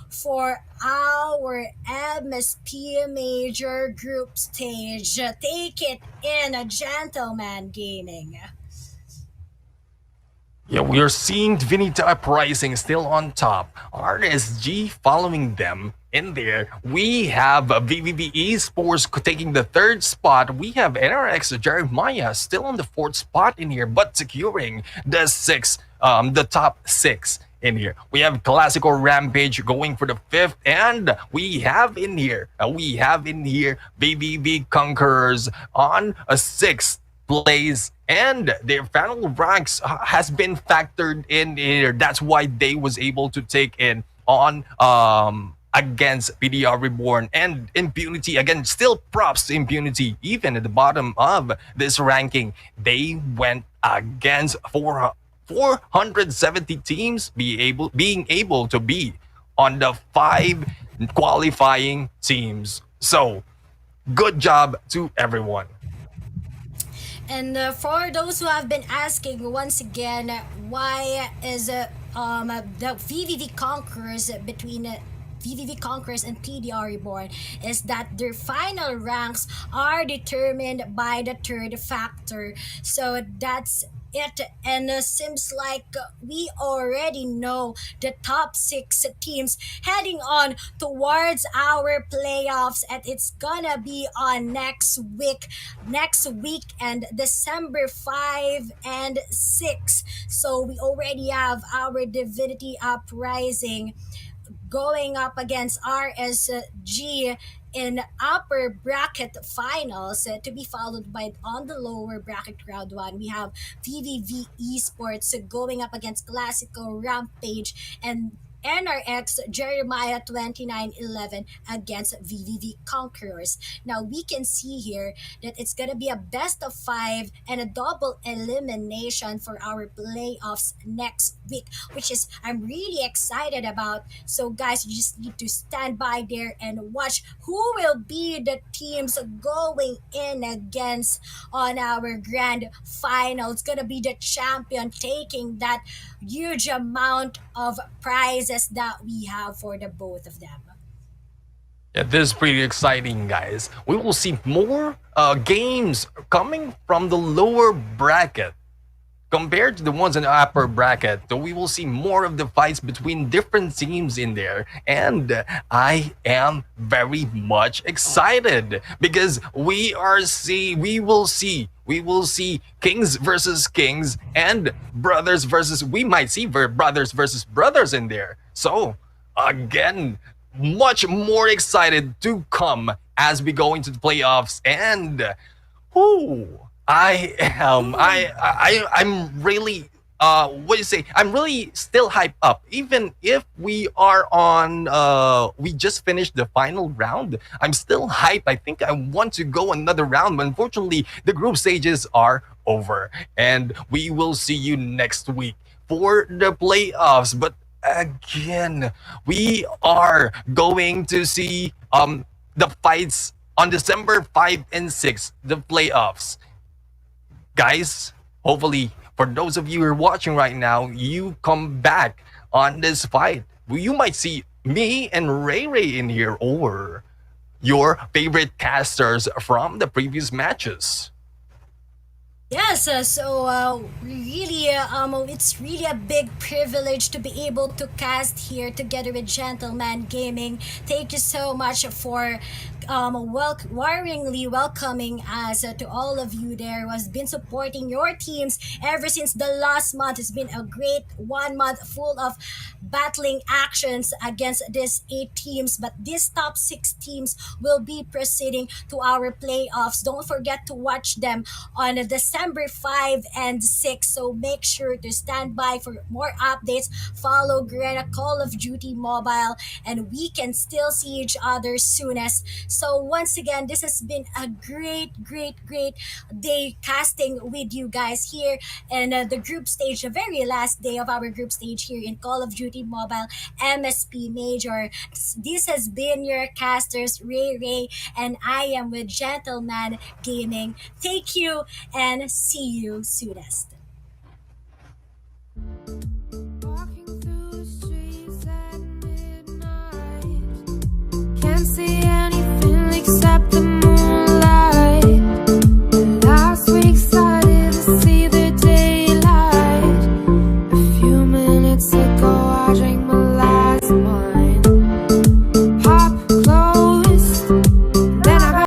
[SPEAKER 8] for our MSP major group stage. Take it in, Gentleman Gaming.
[SPEAKER 9] Yeah, we are seeing Divinity Uprising still on top. RSG following them in there. We have VVV Esports taking the third spot. We have NRX Jeremiah still on the fourth spot in here, but securing the top 6 in here. We have KLASIKO Rampage going for the 5th, and we have in here VVV Conquerors on a 6th place, and their final ranks has been factored in here. That's why they was able to take in on against PDR Reborn and Impunity. Again, still props to Impunity. Even at the bottom of this ranking, they went against 470 teams being able to be on the 5 qualifying teams. So good job to everyone.
[SPEAKER 8] And for those who have been asking once again, why is the VVV Conquerors between VVV Conquerors and PDR Reborn is that their final ranks are determined by the third factor. So that's it, and seems like we already know the top 6 teams heading on towards our playoffs, and it's gonna be on next weekend, December 5 and 6. So we already have our Divinity Uprising going up against RSG in upper bracket finals, to be followed by on the lower bracket round 1 we have VVV Esports going up against KLASIKO, Rampage, and NRX Jeremiah 2911 against VVV Conquerors. Now we can see here that it's gonna be a best of 5 and a double elimination for our playoffs next week, which is I'm really excited about. So guys, you just need to stand by there and watch who will be the teams going in against on our grand final. It's gonna be the champion taking that huge amount of prizes that we have for the both of them.
[SPEAKER 9] Yeah, this is pretty exciting, guys. We will see more games coming from the lower bracket compared to the ones in the upper bracket. So we will see more of the fights between different teams in there, and I am very much excited because we will see kings versus kings and brothers versus, we might see brothers versus brothers in there. So again, much more excited to come as we go into the playoffs. And I'm really I'm really still hyped up. Even if we are on we just finished the final round, I'm still hyped. I think I want to go another round, but unfortunately the group stages are over, and we will see you next week for the playoffs. But again, we are going to see the fights on December 5 and 6, the playoffs. Guys, hopefully for those of you who are watching right now, you come back on this fight. You might see me and Ray Ray in here, or your favorite casters from the previous matches.
[SPEAKER 8] Yes, it's really a big privilege to be able to cast here together with Gentleman Gaming. Thank you so much for warmly welcoming us to all of you there who has been supporting your teams ever since the last month. It's been a great 1 month full of battling actions against these 8 teams, but these top 6 teams will be proceeding to our playoffs. Don't forget to watch them on December 5 and 6, so make sure to stand by for more updates. Follow Garena Call of Duty Mobile, and we can still see each other soonest. So once again, this has been a great day casting with you guys here in the group stage, the very last day of our group stage here in Call of Duty Mobile MSP Major. This has been your casters, Ray, and I am with Gentleman Gaming. Thank you and see you soonest.
[SPEAKER 10] Walking through the streets at midnight, can't see anything except the moon.